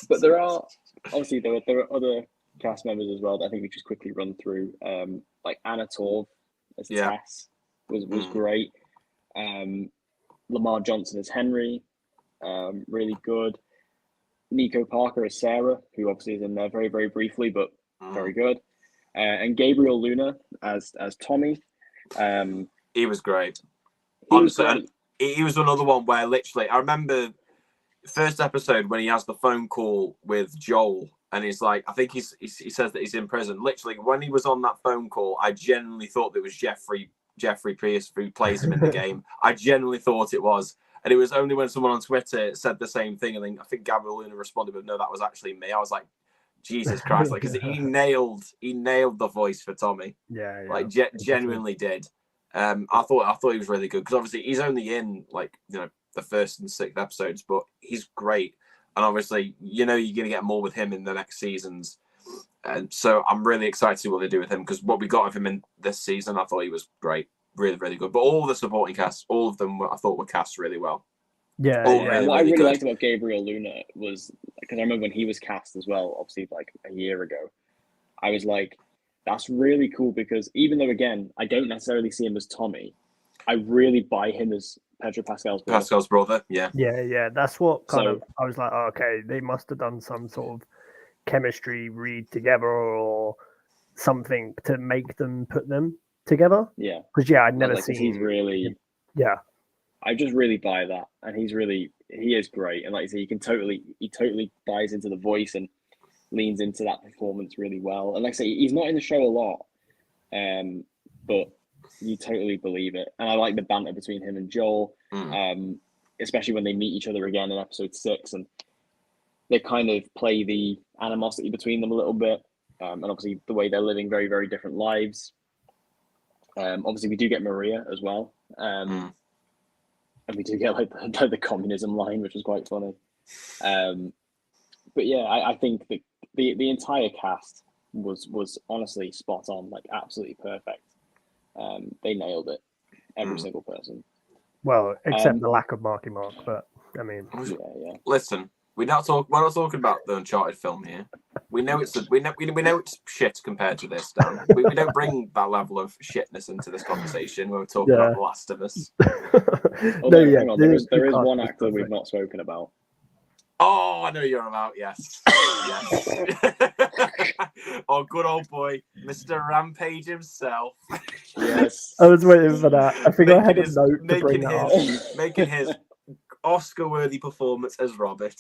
Speaker 1: But there are obviously there are other cast members as well that I think we just quickly run through. Like Anna Torv as Tess was great. Lamar Johnson as Henry, really good. Nico Parker as Sarah, who obviously is in there very, very briefly, but very good. And Gabriel Luna as Tommy.
Speaker 2: He was great. Honestly, he was another one where literally, I remember first episode when he has the phone call with Joel, and he's like, I think he says that he's in prison. Literally, when he was on that phone call, I genuinely thought it was Jeffrey Pierce who plays him in the game. I genuinely thought it was. And it was only when someone on Twitter said the same thing, and then I think Gabriel Luna responded, but no, that was actually me. I was like, Jesus Christ, like, because he nailed the voice for Tommy.
Speaker 3: Yeah.
Speaker 2: Like genuinely did. I thought he was really good, because obviously he's only in like, you know, the first and sixth episodes, but he's great. And obviously, you know, you're gonna get more with him in the next seasons. And so I'm really excited to see what they do with him, because what we got of him in this season, I thought he was great. Really, really good. But all the supporting cast, all of them, I thought were cast really well.
Speaker 3: Yeah.
Speaker 1: Really, what I really liked about Gabriel Luna was, because I remember when he was cast as well, obviously like a year ago, I was like, that's really cool, because even though, again, I don't necessarily see him as Tommy, I really buy him as Pedro Pascal's brother.
Speaker 2: Yeah.
Speaker 3: Yeah. That's what I was like, oh, okay, they must have done some sort of chemistry read together or something to make them put them together.
Speaker 1: Yeah.
Speaker 3: Because I'd never seen.
Speaker 1: He's really.
Speaker 3: Yeah.
Speaker 1: I just really buy that, and he is great, and like I say, he totally buys into the voice and leans into that performance really well. And like I say, he's not in the show a lot, but you totally believe it. And I like the banter between him and Joel, especially when they meet each other again in episode 6, and they kind of play the animosity between them a little bit, and obviously the way they're living very, very different lives. Obviously, we do get Maria as well. And we do get like the communism line, which was quite funny. But yeah, I think the entire cast was honestly spot on, like absolutely perfect. They nailed it, every single person.
Speaker 3: Well, except the lack of Marky Mark, but I mean,
Speaker 1: yeah.
Speaker 2: Listen, we're not talking about the Uncharted film here. We know it's shit compared to this, Dan. We don't bring that level of shitness into this conversation when we're talking about The Last of Us.
Speaker 1: Hang on, there is one actor we've not spoken about.
Speaker 2: Oh, I know you're about. Yes. Oh, good old boy, Mr. Rampage himself.
Speaker 1: Yes.
Speaker 3: I was waiting for that. I think I had a note to bring that up.
Speaker 2: Making his Oscar-worthy performance as Robert.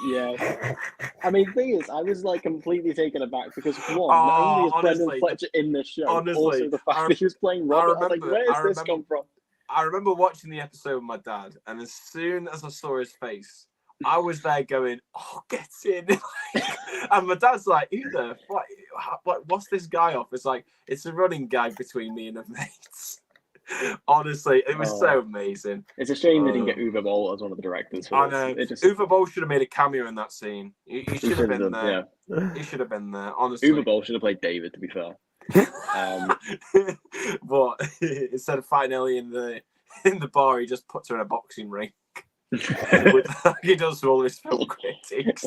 Speaker 1: Yeah. I mean, the thing is, I was like completely taken aback, because not only is Brendan Fletcher in this show, also the fact that he was playing Robert. I was like, where has this come from?
Speaker 2: I remember watching the episode with my dad, and as soon as I saw his face, I was there going, "Oh, get in!" And my dad's like, "Who the what's this guy off?" It's like, it's a running gag between me and the mates. Honestly, it was so amazing.
Speaker 1: It's a shame they didn't get Uwe Boll as one of the directors.
Speaker 2: I know. Uwe Boll should have made a cameo in that scene. He should have been there.
Speaker 1: Yeah.
Speaker 2: He should have been there. Honestly,
Speaker 1: Uwe Boll should have played David, to be fair.
Speaker 2: But instead of fighting Ellie in the bar, he just puts her in a boxing ring. He does all his film critics.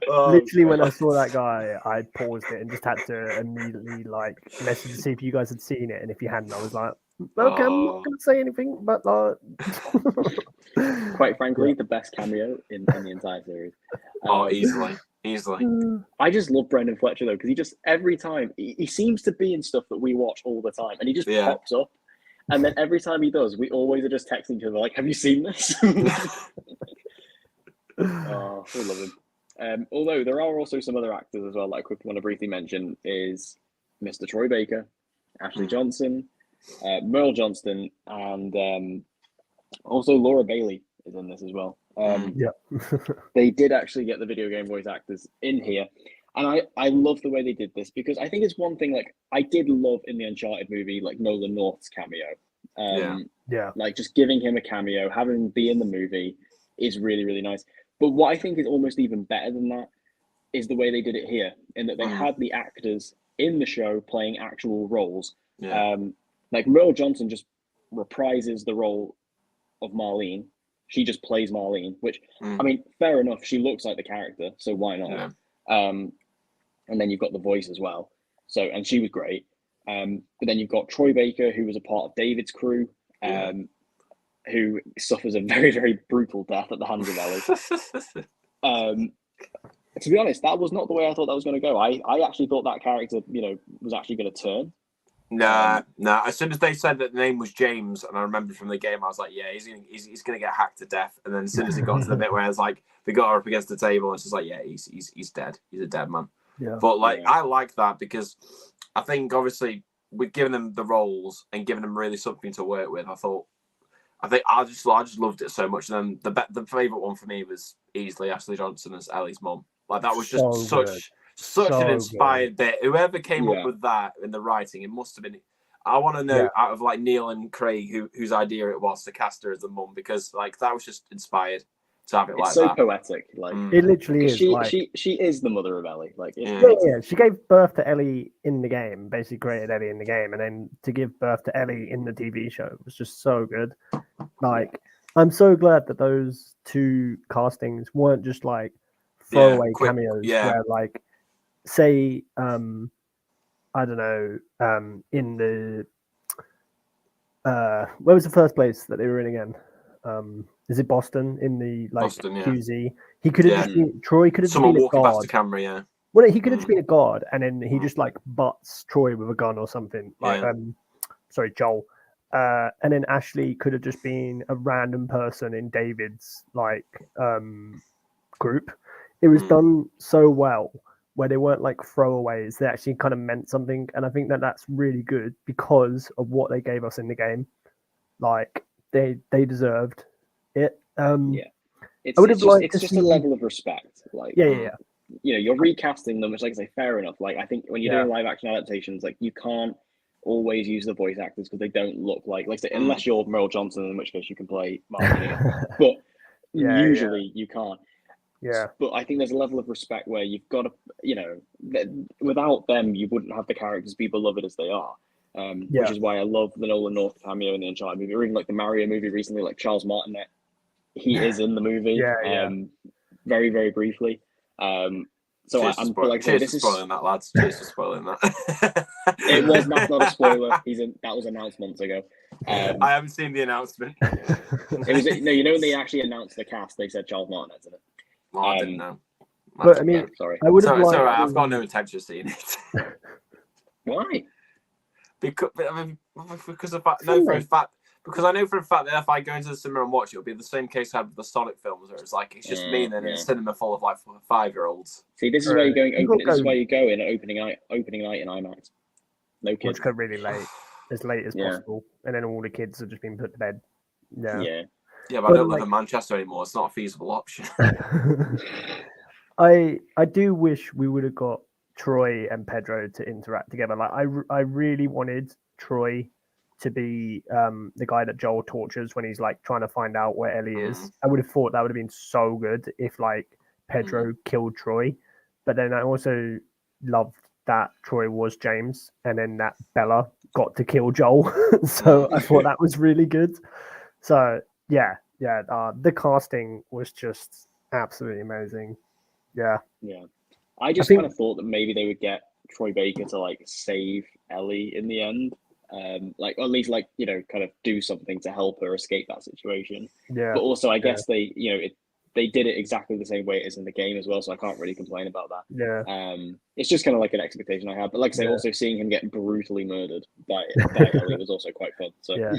Speaker 3: Literally, when I saw that guy, I paused it and just had to immediately like message to see if you guys had seen it, and if you hadn't, I was like, okay, I'm not going to say anything, but
Speaker 1: quite frankly, the best cameo in the entire series.
Speaker 2: Easily.
Speaker 1: I just love Brendan Fletcher though, because he just every time he seems to be in stuff that we watch all the time, and he just pops up. And then every time he does, we always are just texting each other like, "Have you seen this?" Oh, we love him. Although there are also some other actors as well that I quickly want to briefly mention is Mr. Troy Baker, Ashley Johnson, Merle Johnston, and also Laura Bailey is in this as well.
Speaker 3: Yeah.
Speaker 1: They did actually get the video game voice actors in here. And I love the way they did this because I think it's one thing like I did love in the Uncharted movie, like Nolan North's cameo.
Speaker 3: Yeah.
Speaker 1: Like just giving him a cameo, having him be in the movie is really, really nice. But what I think is almost even better than that is the way they did it here, in that they had the actors in the show playing actual roles.
Speaker 2: Yeah.
Speaker 1: Like Merle Johnson just reprises the role of Marlene. She just plays Marlene, which I mean, fair enough. She looks like the character, so why not?
Speaker 2: Yeah.
Speaker 1: And then you've got the voice as well. So, and she was great. But then you've got Troy Baker, who was a part of David's crew, who suffers a very, very brutal death at the hands of Ellie. To be honest, that was not the way I thought that was going to go. I actually thought that character, was actually going to turn.
Speaker 2: Nah. As soon as they said that the name was James, and I remember from the game, I was like, yeah, he's gonna get hacked to death. And then as soon as it got to the bit where I was like, they got her up against the table, and it's just like, yeah, he's dead. He's a dead man.
Speaker 3: Yeah.
Speaker 2: But I like that because I think obviously we've given them the roles and given them really something to work with. I just loved it so much. And then the favorite one for me was easily Ashley Johnson as Ellie's mum. Like that was just such an inspired bit. Whoever came up with that in the writing, it must have been. I want to know out of like Neil and Craig whose idea it was to cast her as the mum, because like that was just inspired to have it like
Speaker 1: so
Speaker 2: that.
Speaker 1: Poetic, like
Speaker 3: it literally is.
Speaker 1: She is the mother of Ellie. Like
Speaker 3: she gave birth to Ellie in the game, basically created Ellie in the game, and then to give birth to Ellie in the TV show was just so good. Like I'm so glad that those two castings weren't just like throwaway cameos where like say I don't know in the where was the first place that they were in again? Is it Boston in the like
Speaker 2: Boston,
Speaker 3: QZ? He could have just been Troy could have just been a
Speaker 2: walking
Speaker 3: guard.
Speaker 2: past the camera,
Speaker 3: Well, he could have just been a guard, and then he just like butts Troy with a gun or something. Like sorry, Joel. And then Ashley could have just been a random person in David's like group. It was done so well where they weren't like throwaways. They actually kind of meant something, and I think that that's really good because of what they gave us in the game. Like they deserved it.
Speaker 1: It's just a level of respect. Like
Speaker 3: yeah.
Speaker 1: You're recasting them, which, like I say, fair enough. Like I think when you're doing live action adaptations, like you can't always use the voice actors because they don't look like say, unless you're Merle Johnson, in which case you can play Martin. But usually you can't.
Speaker 3: Yeah.
Speaker 1: But I think there's a level of respect where you've got to, without them, you wouldn't have the characters be beloved as they are. Which is why I love the Nolan North cameo in the Uncharted movie, or even like the Mario movie recently, like Charles Martinet. He is in the movie, very, very briefly. So I'm like,
Speaker 2: this is spoiling that, lads. Cheers for spoiling that.
Speaker 1: It was not a spoiler. That was announced months ago.
Speaker 2: I haven't seen the announcement.
Speaker 1: It was when they actually announced the cast, they said Charles Martinet's in it.
Speaker 2: Well, I didn't know.
Speaker 3: But I mean,
Speaker 1: sorry.
Speaker 3: I would have
Speaker 2: liked. Sorry, I've got no intention of seeing it.
Speaker 1: Why?
Speaker 2: Because I know for a fact that if I go into the cinema and watch it, it'll be the same case I had with the Sonic films, where it's like it's just me and then it's a cinema full of like 5-year-olds.
Speaker 1: See, this is where you're going. This is where you go in opening night in IMAX. No kids.
Speaker 3: Which go really late as possible, and then all the kids have just been put to bed.
Speaker 2: Yeah, but I don't live in Manchester anymore. It's not a feasible option.
Speaker 3: I do wish we would have got Troy and Pedro to interact together. Like I really wanted Troy to be the guy that Joel tortures when he's like trying to find out where Ellie is. I would have thought that would have been so good if like Pedro killed Troy. But then I also loved that Troy was James, and then that Bella got to kill Joel. So I thought that was really good. So the casting was just absolutely amazing. Yeah.
Speaker 1: I kind of thought that maybe they would get Troy Baker to like save Ellie in the end, or at least kind of do something to help her escape that situation. But also, I guess they, they did it exactly the same way it is in the game as well, so I can't really complain about that.
Speaker 3: Yeah.
Speaker 1: It's just kind of like an expectation I have. But like I say,
Speaker 3: Yeah.
Speaker 1: also seeing him get brutally murdered by Ellie was also quite fun. So
Speaker 3: Yeah.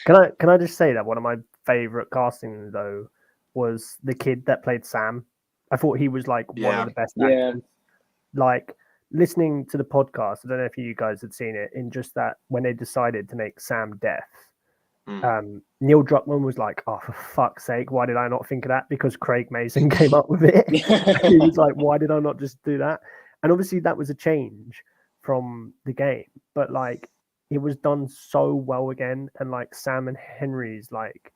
Speaker 3: Can I just say that one of my favorite castings though was the kid that played Sam. I thought he was like one of the best actors. Like listening to the podcast, I don't know if you guys had seen it, in just that when they decided to make Sam deaf, Neil Druckmann was like, "Oh, for fuck's sake, why did I not think of that?" Because Craig Mason came up with it. He was like, "Why did I not just do that?" And obviously that was a change from the game, but like it was done so well again, and like Sam and Henry's like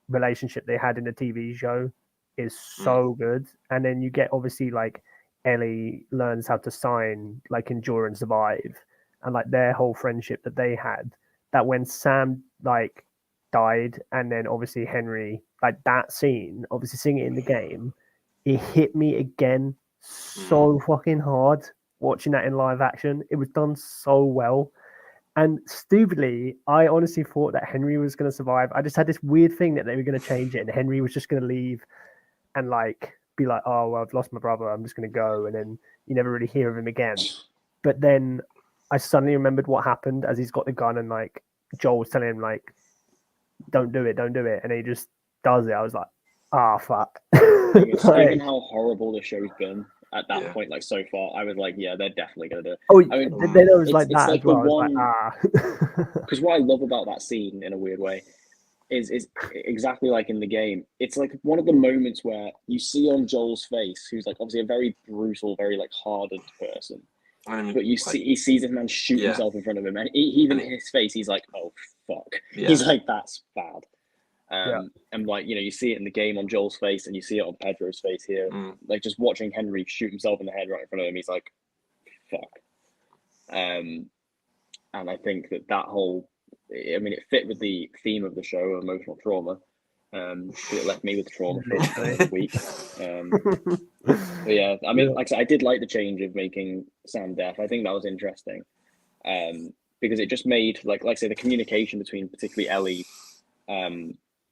Speaker 3: relationship they had in the TV show is so good. And then you get obviously like Ellie learns how to sign, like Endure and Survive, and like their whole friendship that they had. That when Sam like died, and then obviously Henry, like that scene, obviously seeing it in the game, it hit me again so fucking hard watching that in live action. It was done so well. And stupidly, I honestly thought that Henry was going to survive. I just had this weird thing that they were going to change it, and Henry was just going to leave and like be like, "Oh well, I've lost my brother. I'm just going to go," and then you never really hear of him again. But then I suddenly remembered what happened as he's got the gun, and like Joel was telling him like, "Don't do it, don't do it," and he just does it. I was like, "Ah, fuck."
Speaker 1: Given how horrible the show's been at that point, like so far, I was like, yeah, they're definitely gonna do it.
Speaker 3: Oh, I mean, then it was like that as well. I was like,
Speaker 1: because what I love about that scene in a weird way is exactly like in the game. It's like one of the moments where you see on Joel's face, who's like obviously a very brutal, very like hardened person, but you see he sees this man shoot himself in front of him, and even in his face, he's like, "Oh fuck!" He's like, "That's bad." And like, you know, you see it in the game on Joel's face, and you see it on Pedro's face here. Like just watching Henry shoot himself in the head right in front of him, he's like, "Fuck." And I think that whole, I mean, it fit with the theme of the show, emotional trauma. It left me with trauma for a week. But yeah, I mean, like I said, I did like the change of making Sam deaf. I think that was interesting, because it just made like I say, the communication between particularly Ellie,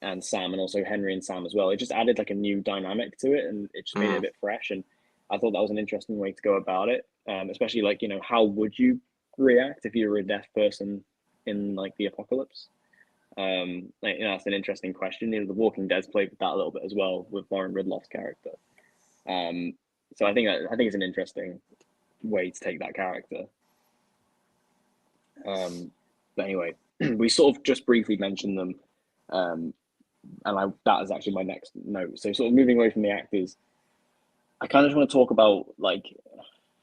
Speaker 1: and Sam, and also Henry and Sam as well. It just added like a new dynamic to it, and it just made it a bit fresh. And I thought that was an interesting way to go about it, especially like, you know, how would you react if you were a deaf person in like the apocalypse? Like, you know, that's an interesting question. You know, The Walking Dead's played with that a little bit as well with Lauren Ridloff's character. So I think it's an interesting way to take that character. But anyway, we sort of just briefly mentioned them. And that is actually my next note. So sort of moving away from the actors, I kind of just want to talk about like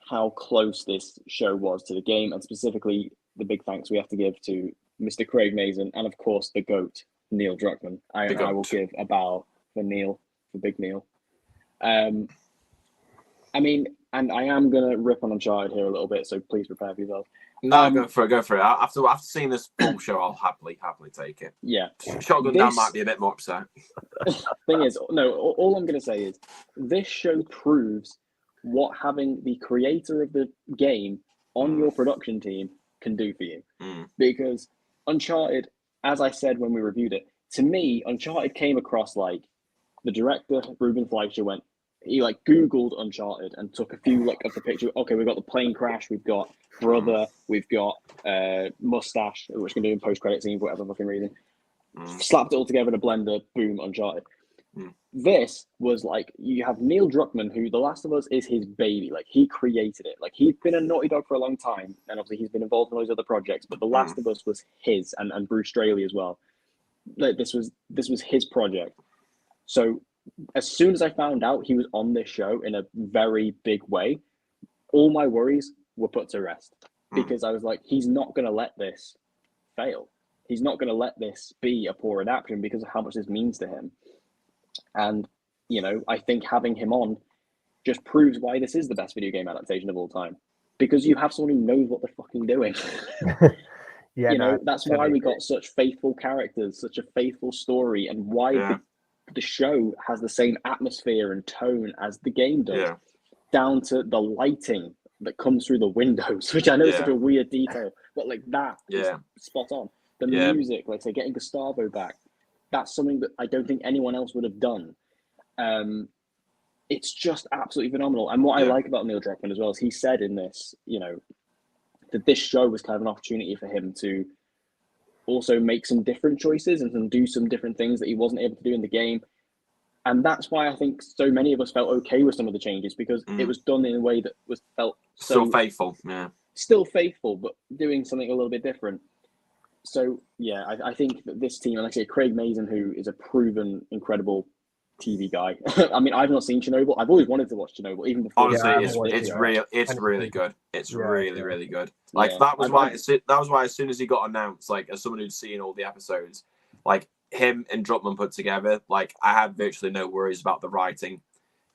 Speaker 1: how close this show was to the game, and specifically the big thanks we have to give to Mr. Craig Mazin and of course the GOAT, Neil Druckmann. I will give a bow for Neil, for Big Neil. I mean, and I am gonna rip on Uncharted here a little bit, so please prepare for yourself.
Speaker 2: No, go for it. After seeing this full show, I'll happily take it.
Speaker 1: Yeah,
Speaker 2: Shotgun Dan might be a bit more upset.
Speaker 1: Thing is, no, all I'm gonna say is this show proves what having the creator of the game on your production team can do for you. Because Uncharted, as I said when we reviewed it, to me, Uncharted came across like the director, Ruben Fleischer, he like Googled Uncharted and took a few like of the picture. Okay, we've got the plane crash, we've got Brother, we've got Mustache, which can do in post-credit scene for whatever fucking reason. Slapped it all together in a blender, boom, Uncharted. This was like, you have Neil Druckmann, who The Last of Us is his baby. Like, he created it. Like, he'd been a Naughty Dog for a long time, and obviously he's been involved in all these other projects, but The Last of Us was his, and Bruce Straley as well. Like, this was his project. So as soon as I found out he was on this show in a very big way, all my worries were put to rest, because I was like, he's not going to let this fail. He's not going to let this be a poor adaptation because of how much this means to him. And, you know, I think having him on just proves why this is the best video game adaptation of all time, because you have someone who knows what they're fucking doing.
Speaker 3: Yeah,
Speaker 1: you know, that's why we got such faithful characters, such a faithful story, and why the show has the same atmosphere and tone as the game does, down to the lighting that comes through the windows, which I know is such a weird detail, but like that is spot on. The music, like say, getting Gustavo back, that's something that I don't think anyone else would have done. It's just absolutely phenomenal. And what I
Speaker 2: Yeah.
Speaker 1: like about Neil Druckmann as well is he said in this, that this show was kind of an opportunity for him to also make some different choices and do some different things that he wasn't able to do in the game. And that's why I think so many of us felt okay with some of the changes, because it was done in a way that was felt
Speaker 2: so faithful. Yeah.
Speaker 1: Still faithful, but doing something a little bit different. So, yeah, I think that this team, and like I say, Craig Mazin, who is a proven, incredible TV guy. I mean, I've not seen Chernobyl. I've always wanted to watch Chernobyl, even before.
Speaker 2: Honestly,
Speaker 3: Yeah,
Speaker 2: it's really good. It's
Speaker 3: Yeah,
Speaker 2: really good. Like
Speaker 1: Yeah.
Speaker 2: that was why as soon as he got announced, like as someone who'd seen all the episodes, like him and Druckmann put together, like I had virtually no worries about the writing,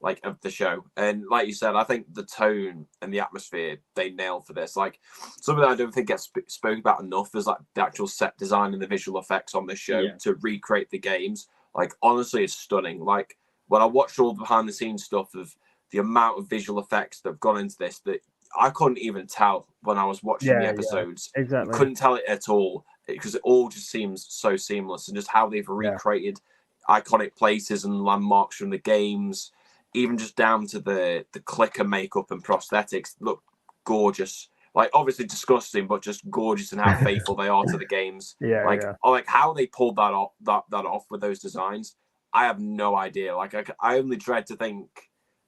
Speaker 2: like of the show. And like you said, I think the tone and the atmosphere they nailed for this. Like something that I don't think gets spoken about enough is like the actual set design and the visual effects on this show to recreate the games. Like honestly, it's stunning. Like when I watched all the behind the scenes stuff of the amount of visual effects that have gone into this, that I couldn't even tell when I was watching the episodes.
Speaker 3: Exactly.
Speaker 2: You couldn't tell it at all because it all just seems so seamless, and just how they've recreated iconic places and landmarks from the games, even just down to the clicker makeup and prosthetics, look gorgeous. Like obviously disgusting, but just gorgeous in how faithful they are to the games. Like how they pulled that off with those designs. I have no idea. Like I only dread to think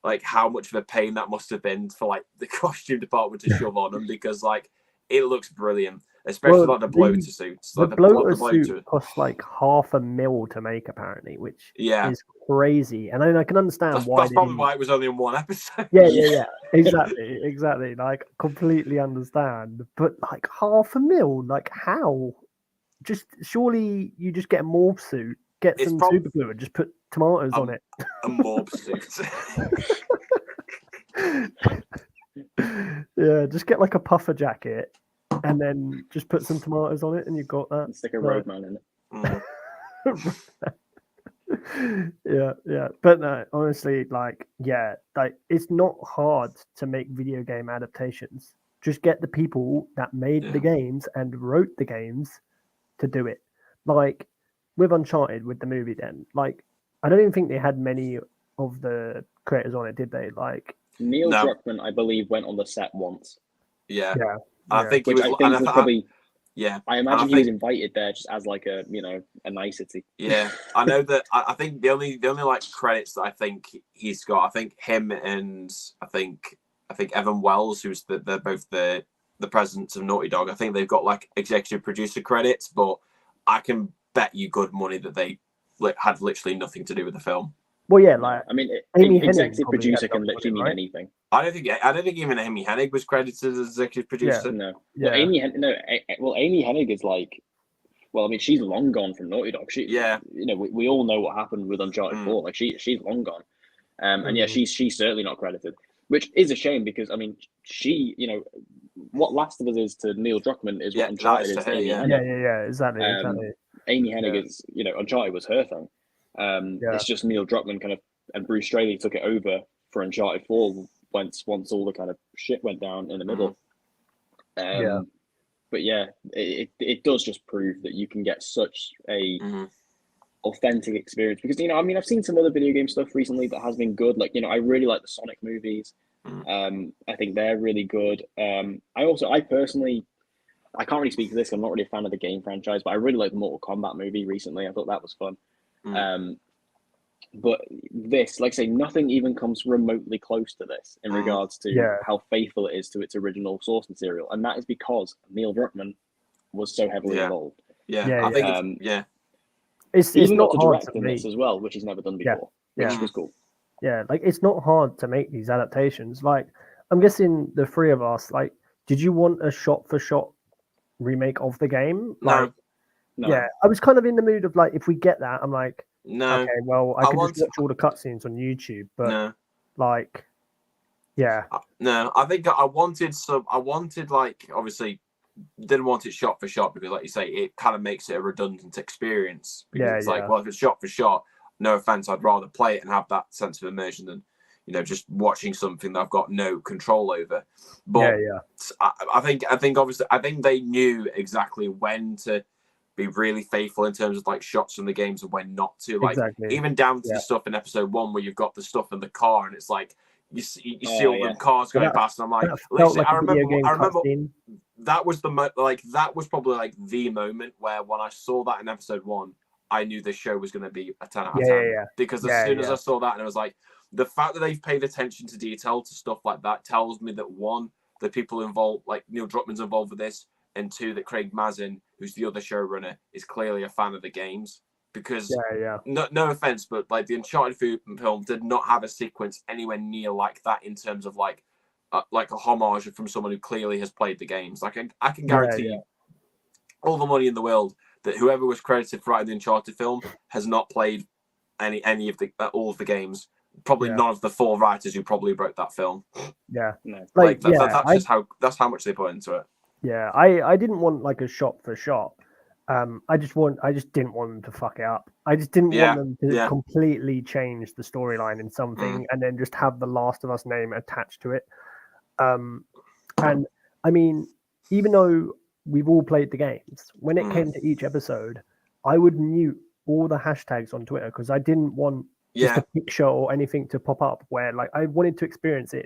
Speaker 2: like how much of a pain that must have been for like the costume department to shove on them, because like it looks brilliant, especially like the bloater suits.
Speaker 3: The
Speaker 2: Like
Speaker 3: bloater suit costs like $500,000 to make apparently, which is crazy. And I can understand
Speaker 2: that's probably why it was only in one episode.
Speaker 3: Yeah. Exactly. Like completely understand. But like $500,000, like how? Just surely you just get a morph suit, get some super glue, and just put tomatoes on it.
Speaker 2: A morph suit.
Speaker 3: Yeah, just get like a puffer jacket and then just put some tomatoes on it, and you've got that.
Speaker 1: And stick a roadman in
Speaker 3: it. Yeah. But no, honestly, like it's not hard to make video game adaptations. Just get the people that made the games and wrote the games to do it. Like with Uncharted, with the movie, then like I don't even think they had many of the creators on it, did they? Like
Speaker 1: Neil Druckmann, I believe, went on the set once.
Speaker 2: Yeah. I think
Speaker 1: which
Speaker 2: was
Speaker 1: probably.
Speaker 2: Yeah,
Speaker 1: I imagine he was invited there just as like a nicety.
Speaker 2: Yeah, I know that. I think the only like credits that I think he's got, I think him and I think Evan Wells, who's they're both the presidents of Naughty Dog. I think they've got like executive producer credits, but I can bet you good money that they had literally nothing to do with the film.
Speaker 3: Well, yeah, like
Speaker 1: I mean,
Speaker 3: Amy
Speaker 1: executive producer can literally mean anything.
Speaker 2: I don't think even Amy Hennig was credited as executive producer.
Speaker 1: No. Well, Amy Hennig is like, well, I mean, she's long gone from Naughty Dog. We all know what happened with Uncharted 4. Like she's long gone, and she's certainly not credited, which is a shame because I mean, she, what Last of Us is to Neil Druckmann is what Uncharted is to Amy Hennig.
Speaker 3: Yeah, exactly.
Speaker 1: Amy Hennig is, Uncharted was her thing. It's just Neil Druckmann kind of and Bruce Straley took it over for Uncharted 4 once all the kind of shit went down in the middle. But yeah, it does just prove that you can get such a authentic experience because I've seen some other video game stuff recently that has been good. Like I really like the Sonic movies. I think they're really good. I personally, I can't really speak to this. I'm not really a fan of the game franchise, but I really like the Mortal Kombat movie recently. I thought that was fun. But this, like I say, nothing even comes remotely close to this in regards to how faithful it is to its original source material, and that is because Neil Druckmann was so heavily involved.
Speaker 2: I think
Speaker 3: it's
Speaker 1: even
Speaker 3: not
Speaker 1: got to
Speaker 3: hard
Speaker 1: direct
Speaker 3: to
Speaker 1: in
Speaker 3: make
Speaker 1: this as well, which he's never done before, which was cool.
Speaker 3: Yeah, like it's not hard to make these adaptations. Like I'm guessing the three of us, like, did you want a shot-for-shot remake of the game? Like,
Speaker 2: No.
Speaker 3: Yeah, I was kind of in the mood of like, if we get that, I'm like,
Speaker 2: no.
Speaker 3: Okay, well, I could just watch all the cutscenes on YouTube, but like, yeah.
Speaker 2: No, I think I wanted like, obviously, didn't want it shot for shot because, like you say, it kind of makes it a redundant experience. Because it's like, well, if it's shot for shot, no offense, I'd rather play it and have that sense of immersion than, just watching something that I've got no control over. But I think obviously, I think they knew exactly when to be really faithful in terms of like shots from the games and when not to. Like
Speaker 3: Exactly.
Speaker 2: even down to
Speaker 3: Yeah.
Speaker 2: the stuff in episode 1 where you've got the stuff in the car and it's like you see
Speaker 1: Oh,
Speaker 2: all
Speaker 1: yeah.
Speaker 2: the cars going
Speaker 3: That-
Speaker 2: past, and I'm like,
Speaker 3: That felt
Speaker 2: literally,
Speaker 3: like
Speaker 2: I
Speaker 3: a video
Speaker 2: remember,
Speaker 3: game cutscene.
Speaker 2: that was that was probably like the moment where when I saw that in episode 1, I knew this show was going to be a 10 out of 10.
Speaker 3: Yeah.
Speaker 2: Because as
Speaker 3: Yeah,
Speaker 2: soon as
Speaker 3: yeah.
Speaker 2: I saw that, and it was like, the fact that they've paid attention to detail to stuff like that tells me that one, the people involved, like Neil Druckmann's involved with this, and two, that Craig Mazin, who's the other showrunner, is clearly a fan of the games. Because
Speaker 3: Yeah.
Speaker 2: no offense, but like the Uncharted film did not have a sequence anywhere near like that in terms of like a homage from someone who clearly has played the games. Like I can guarantee all the money in the world that whoever was credited for writing the Uncharted film has not played any of the all of the games. Probably none of the 4 writers who probably wrote that film.
Speaker 3: Yeah.
Speaker 1: No.
Speaker 3: Like,
Speaker 2: that's how much they put into it.
Speaker 3: Yeah, I didn't want like a shot for shot. I just didn't want them to fuck it up. I just didn't want them to completely change the storyline in something and then just have the Last of Us name attached to it. And I mean, even though we've all played the games, when it came to each episode, I would mute all the hashtags on Twitter because I didn't want just a picture or anything to pop up where like I wanted to experience it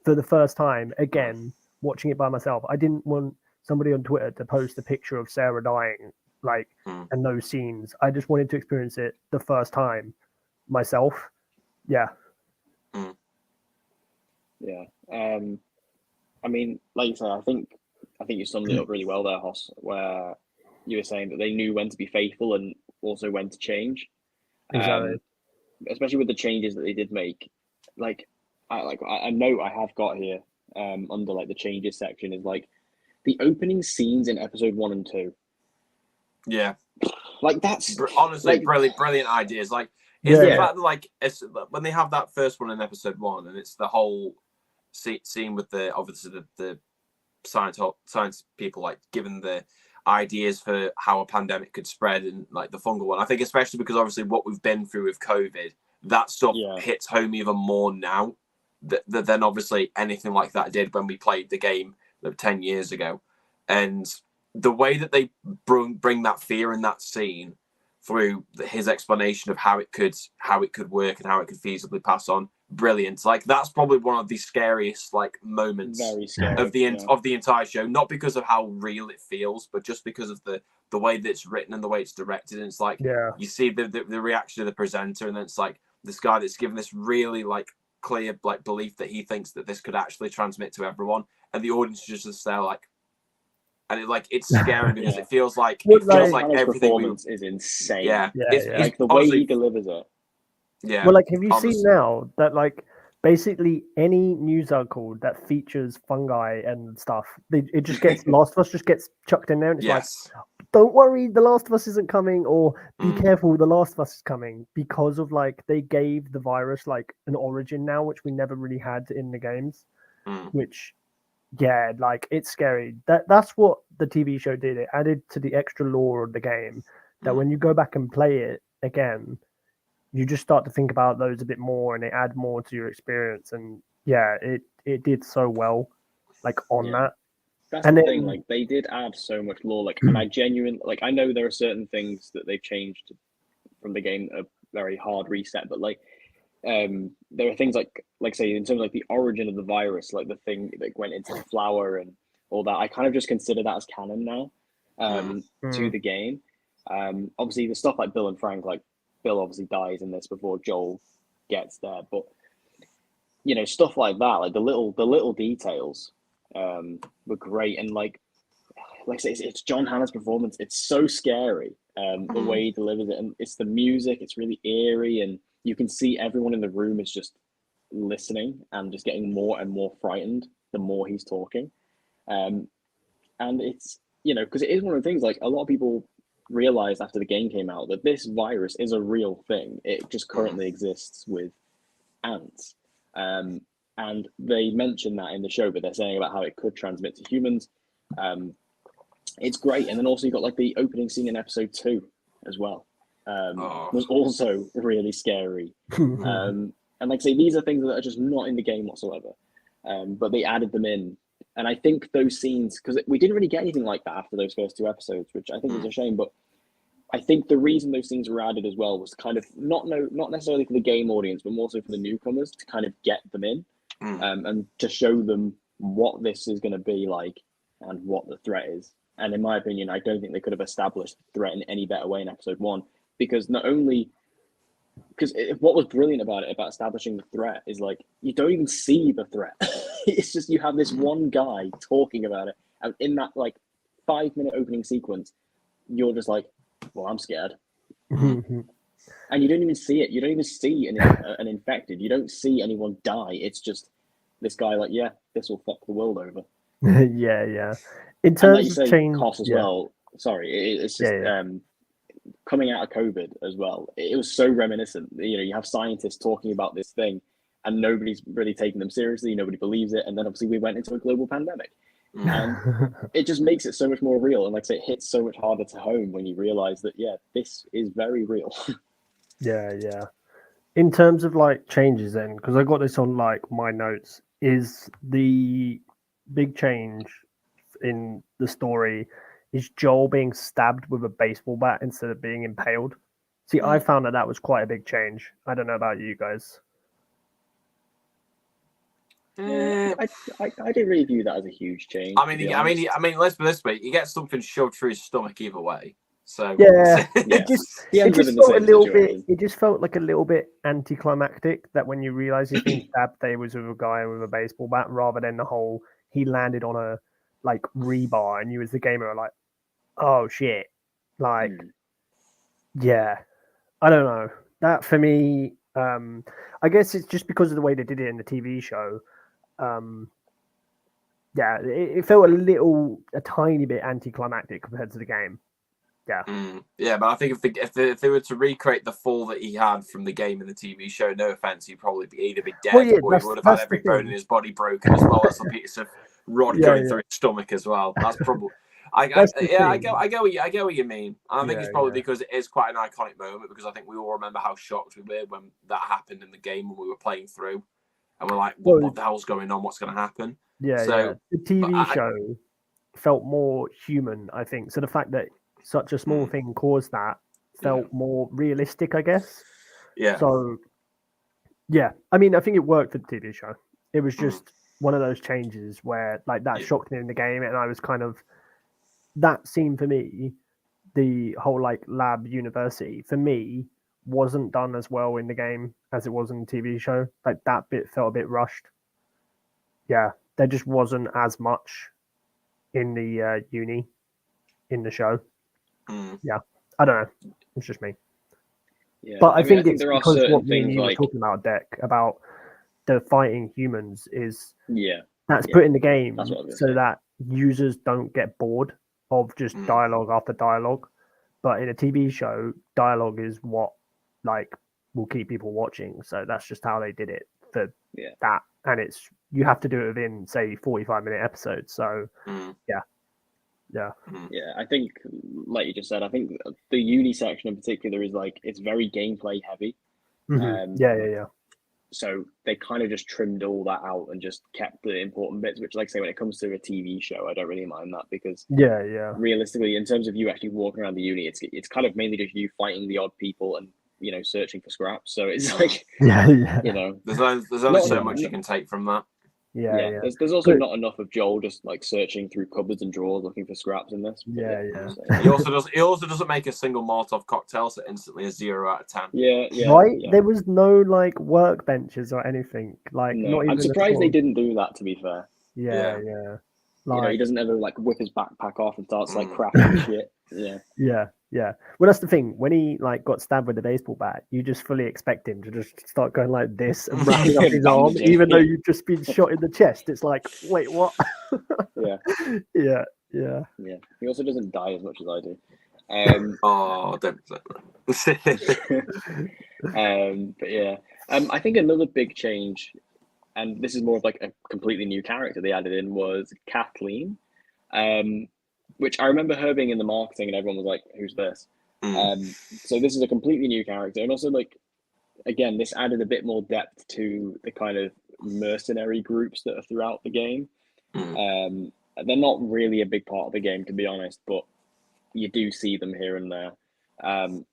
Speaker 3: for the first time again, watching it by myself. I didn't want somebody on Twitter to post a picture of Sarah dying, like, and those scenes. I just wanted to experience it the first time myself. Yeah.
Speaker 1: Yeah. I mean, like you said, I think you summed it up really well there, Hoss, where you were saying that they knew when to be faithful and also when to change.
Speaker 3: Exactly.
Speaker 1: Especially with the changes that they did make. Like a note I have got here under like the changes section is like the opening scenes in episode 1 and 2.
Speaker 2: Yeah.
Speaker 1: Like that's
Speaker 2: honestly
Speaker 1: like,
Speaker 2: brilliant ideas. Like is the fact that like it's, when they have that first one in episode 1 and it's the whole scene with the obviously the science people like giving the ideas for how a pandemic could spread and like the fungal one. I think especially because obviously what we've been through with COVID, that stuff hits home even more now than obviously anything like that did when we played the game 10 years ago. And the way that they bring that fear in that scene through his explanation of how it could work and how it could feasibly pass on, brilliant. Like that's probably one of the scariest like moments of the entire show, not because of how real it feels, but just because of the way that it's written and the way it's directed. And it's like you see the reaction of the presenter, and then it's like this guy that's given this really like clear like belief that he thinks that this could actually transmit to everyone, and the audience is just there like, and it's scary because it feels like everything
Speaker 1: performance is insane.
Speaker 2: It's
Speaker 1: like the way he delivers it.
Speaker 2: Yeah.
Speaker 3: Well, like, have you seen now that like basically any news article that features fungi and stuff, it just gets Last of Us just gets chucked in there, and it's like, don't worry, The Last of Us isn't coming, or be careful, The Last of Us is coming, because of like they gave the virus like an origin now, which we never really had in the games, which. Yeah, like it's scary. That's what the TV show did. It added to the extra lore of the game that when you go back and play it again, you just start to think about those a bit more, and it add more to your experience. And yeah, it did so well, like on that.
Speaker 1: That's the thing. Like they did add so much lore. Like, and I know there are certain things that they've changed from the game that are very hard reset, but like. There are things like say in terms of like the origin of the virus, like the thing that went into the flower and all that. I kind of just consider that as canon now to the game. Obviously, the stuff like Bill and Frank, like Bill obviously dies in this before Joel gets there, but you know stuff like that, like the little details were great, and like I say, it's John Hanna's performance. It's so scary the way he delivers it, and it's the music. It's really eerie, and you can see everyone in the room is just listening and just getting more and more frightened the more he's talking. And it's, because it is one of the things, like a lot of people realized after the game came out that this virus is a real thing. It just currently exists with ants. And they mention that in the show, but they're saying about how it could transmit to humans. It's great. And then also you got like the opening scene in episode 2 as well. Was also really scary. And like I say, these are things that are just not in the game whatsoever. But they added them in And I think those scenes, because we didn't really get anything like that after those first 2 episodes, which I think is a shame. But I think the reason those scenes were added as well was kind of not necessarily for the game audience, but more so for the newcomers to kind of get them in, and to show them what this is going to be like and what the threat is. And in my opinion, I don't think they could have established the threat in any better way in episode 1, because what was brilliant about it, about establishing the threat, is like you don't even see the threat. It's just you have this one guy talking about it, and in that like 5-minute opening sequence, you're just like, well, I'm scared. And you don't even see it. You don't even see an infected. You don't see anyone die. It's just this guy like, yeah, this will fuck the world over.
Speaker 3: Yeah. In terms of change,
Speaker 1: cost as well. Sorry, it's just coming out of COVID as well. It was so reminiscent. You have scientists talking about this thing, and nobody's really taking them seriously. Nobody believes it, and then obviously we went into a global pandemic. And it just makes it so much more real, and like I say, it hits so much harder to home when you realize that this is very real.
Speaker 3: Yeah. In terms of like changes, then, because I got this on like my notes, is the big change in the story is Joel being stabbed with a baseball bat instead of being impaled. See, I found that was quite a big change. I don't know about you guys.
Speaker 1: I didn't really view that as a huge change.
Speaker 2: I mean, let's be this way: you get something shoved through his stomach either way. So
Speaker 3: it just felt a little bit. It just felt like a little bit anticlimactic that when you realize he's been stabbed, they was with a guy with a baseball bat, rather than the whole he landed on a like rebar, and you as the gamer are like, oh shit, like yeah, I don't know. That for me, I guess it's just because of the way they did it in the TV show. It felt a tiny bit anticlimactic compared to the game.
Speaker 2: Yeah, but I think if they were to recreate the fall that he had from the game in the TV show, no offense, he'd probably either be dead or he would have had every bone in his body broken, as well as a piece of rod going through his stomach as well. That's probably. I get what you mean. I think it's probably because it is quite an iconic moment, because I think we all remember how shocked we were when that happened in the game when we were playing through, and we're like, what the hell's going on? What's going to happen? The
Speaker 3: TV show felt more human, I think. So the fact that such a small thing caused that felt more realistic, I guess.
Speaker 2: Yeah.
Speaker 3: So, yeah. I mean, I think it worked for the TV show. It was just one of those changes where, like, that shocked me in the game, and I was kind of... That scene for me, the whole, like, lab university, for me, wasn't done as well in the game as it was in the TV show. Like, that bit felt a bit rushed. Yeah. There just wasn't as much in the uni in the show. Yeah, I don't know. It's just me.
Speaker 1: Yeah,
Speaker 3: but I think it's
Speaker 1: there are
Speaker 3: because
Speaker 1: certain
Speaker 3: what me and
Speaker 1: things
Speaker 3: you were
Speaker 1: like
Speaker 3: talking about, Deck, about the fighting humans is that's
Speaker 1: Yeah.
Speaker 3: put in the game
Speaker 1: That's what I was
Speaker 3: so
Speaker 1: gonna say.
Speaker 3: that users don't get bored of just dialogue after dialogue. But in a TV show, dialogue is what like will keep people watching. So that's just how they did it for that. And it's you have to do it within, say, 45-minute episodes. So yeah.
Speaker 1: I think, like you just said, I think the uni section in particular is like it's very gameplay heavy.
Speaker 3: Yeah.
Speaker 1: So they kind of just trimmed all that out and just kept the important bits. Which, like I say, when it comes to a TV show, I don't really mind that, because realistically, in terms of you actually walking around the uni, it's kind of mainly just you fighting the odd people and searching for scraps. So it's like
Speaker 2: there's only so much you can take from that.
Speaker 3: Yeah.
Speaker 1: There's also not enough of Joel just like searching through cupboards and drawers looking for scraps in this.
Speaker 2: He also doesn't make a single Molotov cocktail, so instantly a 0 out of 10.
Speaker 3: Right? There was no like workbenches or anything. Like not even.
Speaker 1: I'm surprised they didn't do that, to be fair.
Speaker 3: Yeah.
Speaker 1: Like, he doesn't ever like whip his backpack off and starts like crafting shit.
Speaker 3: Yeah. Well, that's the thing. When he like got stabbed with a baseball bat, you just fully expect him to just start going like this and wrapping up his arm, even though you've just been shot in the chest. It's like, wait, what? Yeah.
Speaker 1: He also doesn't die as much as I do.
Speaker 2: Don't say that.
Speaker 1: But yeah, I think another big change, and this is more of like a completely new character they added in, was Kathleen. Which I remember her being in the marketing and everyone was like, who's this? So this is a completely new character. And also, like, again, this added a bit more depth to the kind of mercenary groups that are throughout the game. They're not really a big part of the game, to be honest, but you do see them here and there. And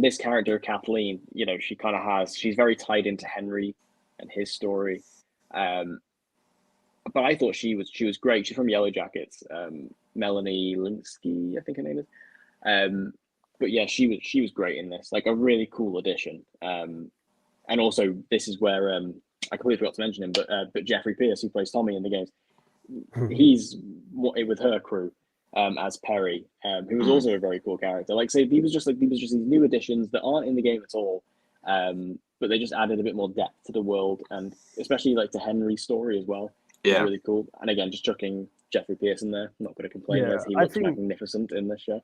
Speaker 1: this character, Kathleen, she kind of she's very tied into Henry and his story. But I thought she was great. She's from Yellow Jackets, Melanie Linsky, I think her name is. But yeah, she was great in this, like a really cool addition. And also this is where I completely forgot to mention him, but Jeffrey Pierce, who plays Tommy in the games, he's with her crew as Perry, who was also a very cool character. Like, say, these just these new additions that aren't in the game at all, but they just added a bit more depth to the world, and especially like to Henry's story as well.
Speaker 2: Yeah,
Speaker 1: really cool. And again, just chucking Jeffrey Pierce in there, I'm not going to complain.
Speaker 3: Yeah,
Speaker 1: As he looks magnificent in this show.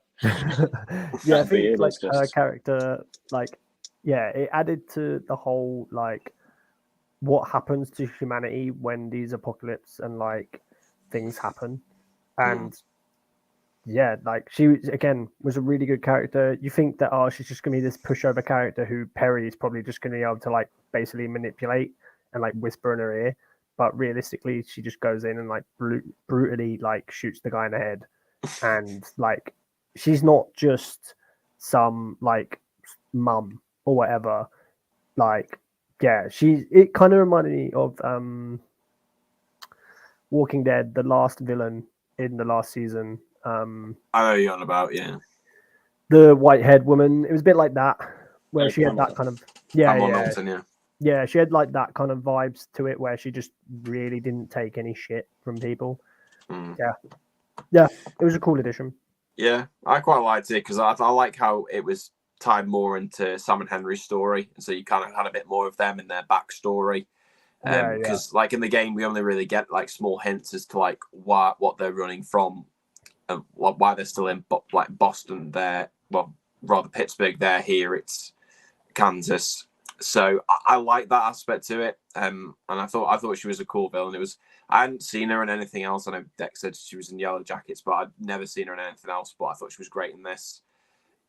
Speaker 3: Yeah, I think like her character, like, yeah, it added to the whole like what happens to humanity when these apocalypse and like things happen, and yeah, like she again was a really good character. You think that she's just gonna be this pushover character who Perry is probably just gonna be able to like basically manipulate and like whisper in her ear, but realistically she just goes in and like brutally like shoots the guy in the head, and like she's not just some like mum or whatever. Like, yeah, it kind of reminded me of Walking Dead, the last villain in the last season.
Speaker 2: I know you're on about, yeah.
Speaker 3: The white-haired woman. It was a bit like that, where she had that kind of yeah, she had like that kind of vibes to it, where she just really didn't take any shit from people. Yeah, it was a cool addition.
Speaker 2: Yeah, I quite liked it because I like how it was tied more into Sam and Henry's story, and so you kind of had a bit more of them in their backstory. Because like in the game, we only really get like small hints as to like what they're running from, and why they're still in like Boston. There, well, rather Pittsburgh. There, here it's Kansas. So I like that aspect to it. And I thought she was a cool villain. I hadn't seen her in anything else. I know Dex said she was in Yellow Jackets, but I'd never seen her in anything else. But I thought she was great in this.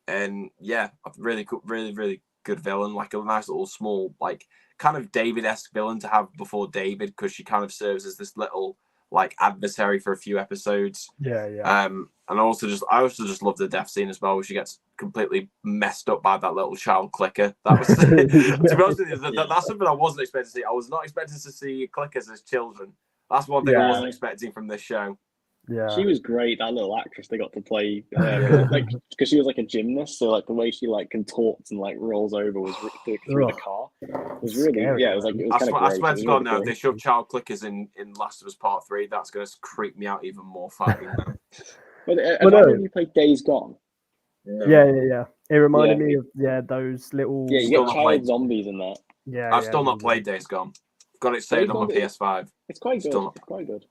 Speaker 2: And yeah, really cool, really good villain. Like a nice little small, like kind of David-esque villain to have before David, because she kind of serves as this little like adversary for a few episodes.
Speaker 3: Yeah.
Speaker 2: And I also just love the death scene as well, where she gets completely messed up by that little child clicker. That was, to be honest with you, that's something I wasn't expecting to see. I was not expecting to see clickers as children. That's one thing I wasn't expecting from this show.
Speaker 3: Yeah,
Speaker 1: she was great. That little actress they got to play, like, because she was like a gymnast, so like the way she like contorts and like rolls over was through the car. It was really scary. Yeah. It was like it was kind of great. I swear to God, now if they shove child clickers in Last of Us Part 3, that's going to creep me out even more. Fucking man. But have you played Days Gone?
Speaker 3: No. Yeah. It reminded me of those little.
Speaker 1: Yeah, you get child zombies in that.
Speaker 3: Yeah,
Speaker 2: I've still not played Days Gone. Got it saved on my PS5.
Speaker 1: It's quite good. It's quite good.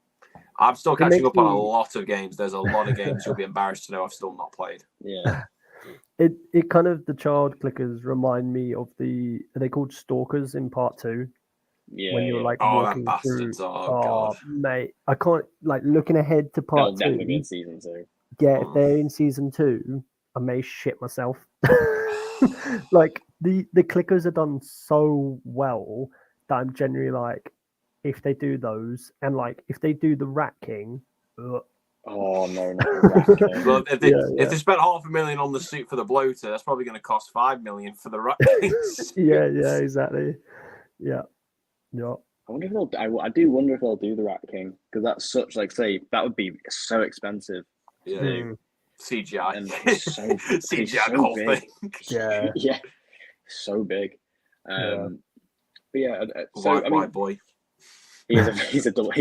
Speaker 2: I'm still catching up on a lot of games. There's a lot of games you'll be embarrassed to know I've still not played.
Speaker 1: Yeah.
Speaker 3: It kind of, the child clickers remind me of are they called stalkers in Part 2?
Speaker 1: Yeah.
Speaker 3: When you're like walking through.
Speaker 2: Oh God,
Speaker 3: mate, I can't, like, looking ahead to Part 2.
Speaker 1: Definitely be in Season 2.
Speaker 3: Yeah, if they're in Season 2, I may shit myself. Like the clickers are done so well that I'm generally like, if they do those, and like if they do the Rat King.
Speaker 1: Oh no!
Speaker 2: Well, if they spent $500,000 on the suit for the bloater, that's probably going to cost $5 million for the Rat King.
Speaker 3: yeah, exactly. Yeah.
Speaker 1: I wonder if I do wonder if they'll do the Rat King, because that's such that would be so expensive.
Speaker 2: Yeah. CGI
Speaker 1: and
Speaker 2: CGI the whole
Speaker 1: big.
Speaker 2: Thing.
Speaker 1: Yeah, so big. But yeah,
Speaker 2: white boy.
Speaker 1: He's total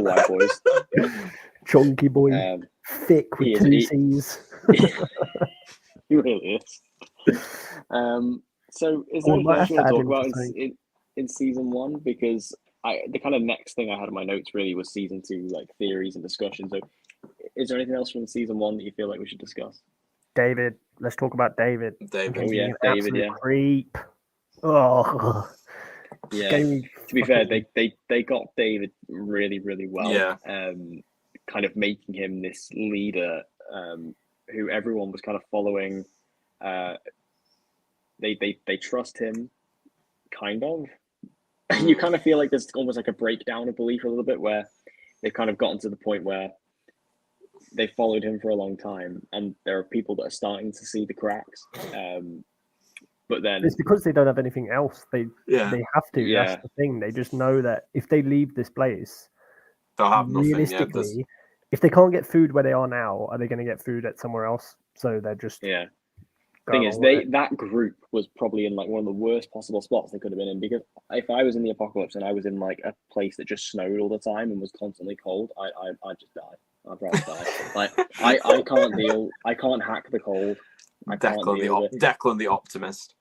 Speaker 1: white boys.
Speaker 3: Chunky boy, thick with two C's.
Speaker 1: He really is. So is there anything else you want to talk about in Season 1? Because the kind of next thing I had in my notes really was Season 2, like theories and discussions. So is there anything else from Season 1 that you feel like we should discuss?
Speaker 3: David. Let's talk about David.
Speaker 1: David,
Speaker 3: creep. Oh.
Speaker 1: Yeah. To be fair, they got David really, really well.
Speaker 2: Yeah.
Speaker 1: Kind of making him this leader who everyone was kind of following. They trust him, kind of. You kind of feel like there's almost like a breakdown of belief a little bit, where they've kind of gotten to the point where they followed him for a long time, and there are people that are starting to see the cracks. But then
Speaker 3: it's because they don't have anything else. They have to.
Speaker 1: Yeah.
Speaker 3: That's the thing. They just know that if they leave this place,
Speaker 2: they'll have nothing.
Speaker 3: realistically, if they can't get food where they are now, are they going to get food at somewhere else? So they're just
Speaker 1: Thing is, that group was probably in like one of the worst possible spots they could have been in, because if I was in the apocalypse and I was in like a place that just snowed all the time and was constantly cold, I'd just die. I'd rather die. Like I can't deal. I can't hack the cold. I can't deal with it.
Speaker 2: Declan the optimist.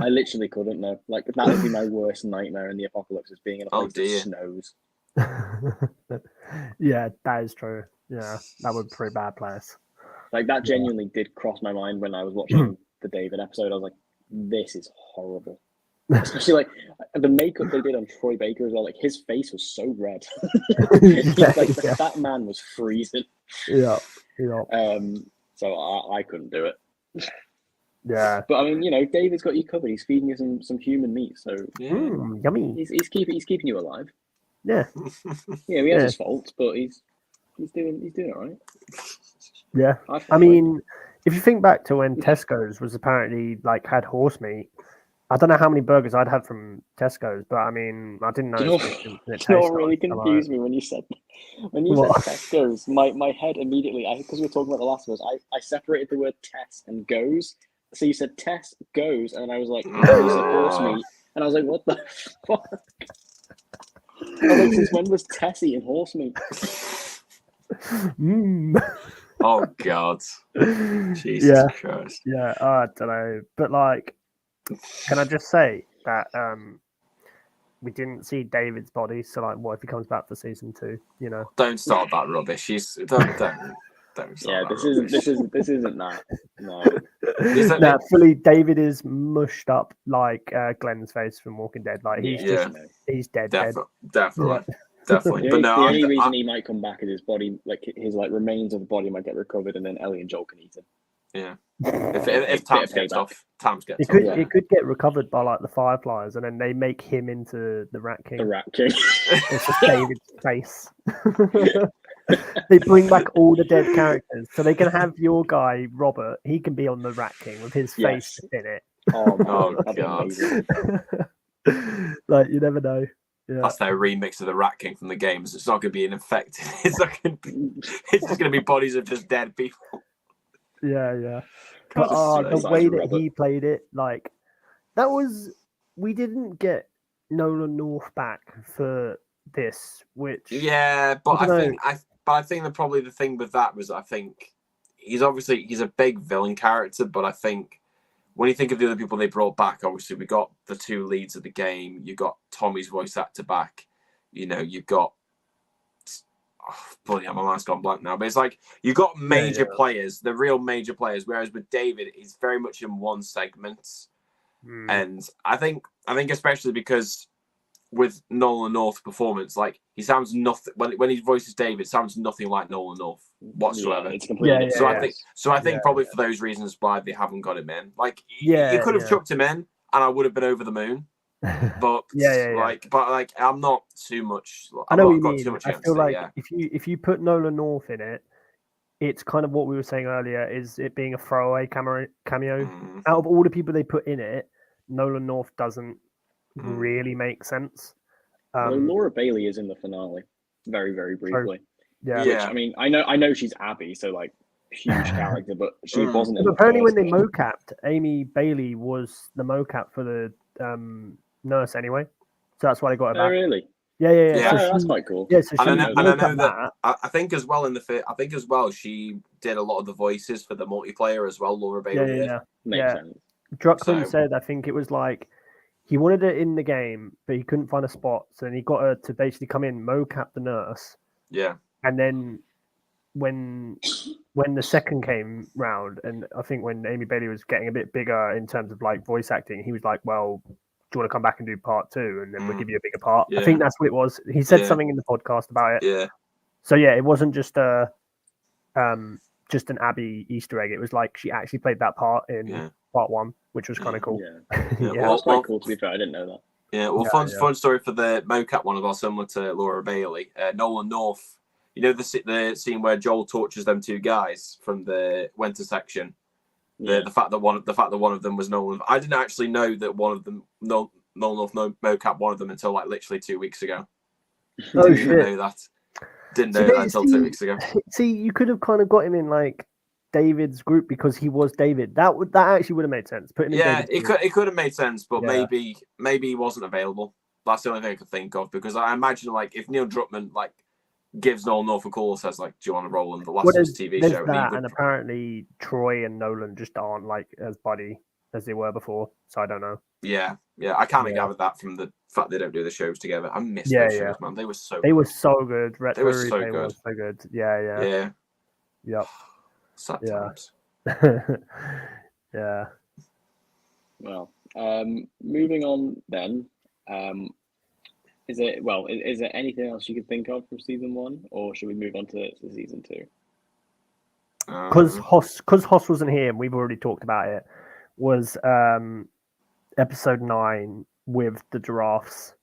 Speaker 1: I literally couldn't know. Like that would be my worst nightmare in the apocalypse, is being in a place that snows.
Speaker 3: Yeah, that is true. Yeah, that would be a pretty bad place.
Speaker 1: Like that genuinely did cross my mind when I was watching the David episode. I was like, this is horrible. Especially like the makeup they did on Troy Baker as well. Like his face was so red. That man was freezing.
Speaker 3: Yeah.
Speaker 1: So I couldn't do it.
Speaker 3: Yeah.
Speaker 1: But I mean, you know, David's got you covered. He's feeding you some human meat, so
Speaker 3: yummy.
Speaker 1: He's keeping you alive.
Speaker 3: Yeah.
Speaker 1: Yeah, he has his faults, but he's doing all right.
Speaker 3: Yeah. I mean, if you think back to when Tesco's was apparently like had horse meat, I don't know how many burgers I'd had from Tesco's, but I mean, I didn't know.
Speaker 1: You know, really confused me when you said Tesco's. My head immediately, because we were talking about the last of us, I separated the word Tess and goes. So you said Tess goes, and I was like, you said horse meat, and I was like, what the fuck? I was like, since when was Tess eating horse meat?
Speaker 2: Oh God, Jesus Christ!
Speaker 3: Yeah, I don't know, but like, can I just say that we didn't see David's body, so like, what if he comes back for season 2? You know,
Speaker 2: don't start that rubbish. Don't start
Speaker 1: this isn't that. No.
Speaker 3: Nah, fully. David is mushed up like Glenn's face from Walking Dead. Like he's dead.
Speaker 2: Definitely.
Speaker 1: The
Speaker 2: But no,
Speaker 1: only reason he might come back is his body, like his like remains of the body might get recovered, and then Ellie and Joel can eat him.
Speaker 2: Yeah. If Tams gets off,
Speaker 3: it could get recovered by like the Fireflies, and then they make him into the Rat King.
Speaker 1: The Rat King.
Speaker 3: It's just David's face. They bring back all the dead characters, so they can have your guy Robert. He can be on the Rat King with his face in it.
Speaker 1: Oh God!
Speaker 3: Like you never know. Yeah.
Speaker 2: That's their remix of the Rat King from the games. It's not going to be an infected. It's just going to be bodies of just dead people.
Speaker 3: Yeah. But the way that he played it, like that was, we didn't get Nolan North back for this, which
Speaker 2: but I think that probably the thing with that was I think he's a big villain character, but I think when you think of the other people they brought back, obviously we got the 2 leads of the game. You got Tommy's voice actor back. You know, you've got bloody hell, my mind's gone blank now. But it's like you got major players, the real major players. Whereas with David, he's very much in one segment, and I think especially because with Nolan North's performance, like he sounds nothing when he voices David, sounds nothing like Nolan North whatsoever.
Speaker 1: It's completely
Speaker 2: different. I think probably for those reasons why they haven't got him in. Like you could have chucked him in, and I would have been over the moon. But I'm not too much.
Speaker 3: I know what you mean. I feel like if you put Nolan North in it, it's kind of what we were saying earlier. Is it being a throwaway cameo? Out of all the people they put in it, Nolan North doesn't really make sense.
Speaker 1: Laura Bailey is in the finale, very very briefly. Which, I mean, I know she's Abby, so like huge character, but she wasn't.
Speaker 3: But apparently, when they mocapped, Amy Bailey was the mocap for the nurse anyway, so that's why they got her back.
Speaker 1: Oh, really?
Speaker 3: Yeah.
Speaker 1: So that's quite cool.
Speaker 3: Yeah, so
Speaker 2: I know that. I think as well she did a lot of the voices for the multiplayer as well. Laura Bailey.
Speaker 3: Yeah.
Speaker 1: Makes sense.
Speaker 3: Druckmann said, I think it was like he wanted it in the game, but he couldn't find a spot, so then he got her to basically come in, mocap the nurse.
Speaker 2: Yeah.
Speaker 3: And then when the second came round, and I think when Amy Bailey was getting a bit bigger in terms of like voice acting, he was like, well, do you want to come back and do part 2? And then we'll give you a bigger part. I think that's what it was. He said something in the podcast about it.
Speaker 2: Yeah.
Speaker 3: So it wasn't just an Abby Easter egg. It was like she actually played that part in part 1, which was kind of cool.
Speaker 1: Yeah. That's quite cool, to be fair. I didn't know that.
Speaker 2: Yeah, well, fun story for the mocap one as well, similar to Laura Bailey. Nolan North, you know the scene where Joel tortures them two guys from the winter section.
Speaker 1: Yeah.
Speaker 2: The fact that one of them was Nolan. I didn't actually know that one of them Nolan North mocap one of them until like literally 2 weeks ago.
Speaker 3: Oh
Speaker 2: Didn't
Speaker 3: shit!
Speaker 2: even know that. Didn't know that until 2 weeks ago.
Speaker 3: See, you could have kind of got him in like David's group because he was David. That actually would have made sense. Putting in
Speaker 2: Yeah,
Speaker 3: David's
Speaker 2: it could have made sense, but maybe he wasn't available. That's the only thing I could think of, because I imagine like if Neil Druckmann like gives Nolan North a call, says like, "Do you want to roll in the Last of Us TV show?"
Speaker 3: And apparently Troy and Nolan just aren't like as buddy as they were before. So I don't know.
Speaker 2: Yeah, I kind of gathered that from the fact they don't do the shows together. I miss those shows, man. They were so
Speaker 3: good. Was so good.
Speaker 2: They were so good.
Speaker 3: Was so good. Yeah. Yep.
Speaker 2: Sad times.
Speaker 3: Yeah.
Speaker 1: Well, moving on then. Is there anything else you could think of from season 1, or should we move on to season 2?
Speaker 3: Because Hoss wasn't here, and we've already talked about it. Was episode 9 with the giraffes?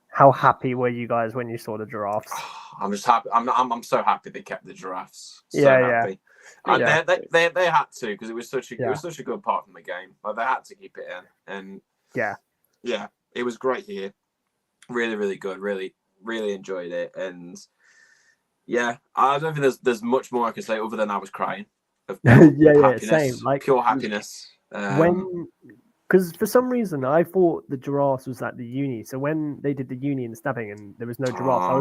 Speaker 3: How happy were you guys when you saw the giraffes?
Speaker 2: I'm just happy. I'm so happy they kept the giraffes. So happy.
Speaker 3: Yeah.
Speaker 2: They had to, because it was such a good part from the game. Like, they had to keep it in, and yeah, it was great here. Really, really good. Really, really enjoyed it, and yeah, I don't think there's much more I can say other than I was crying. Of happiness,
Speaker 3: same. Like
Speaker 2: pure happiness.
Speaker 3: Because for some reason I thought the giraffes was at the uni. So when they did the uni and the stabbing and there was no giraffes, I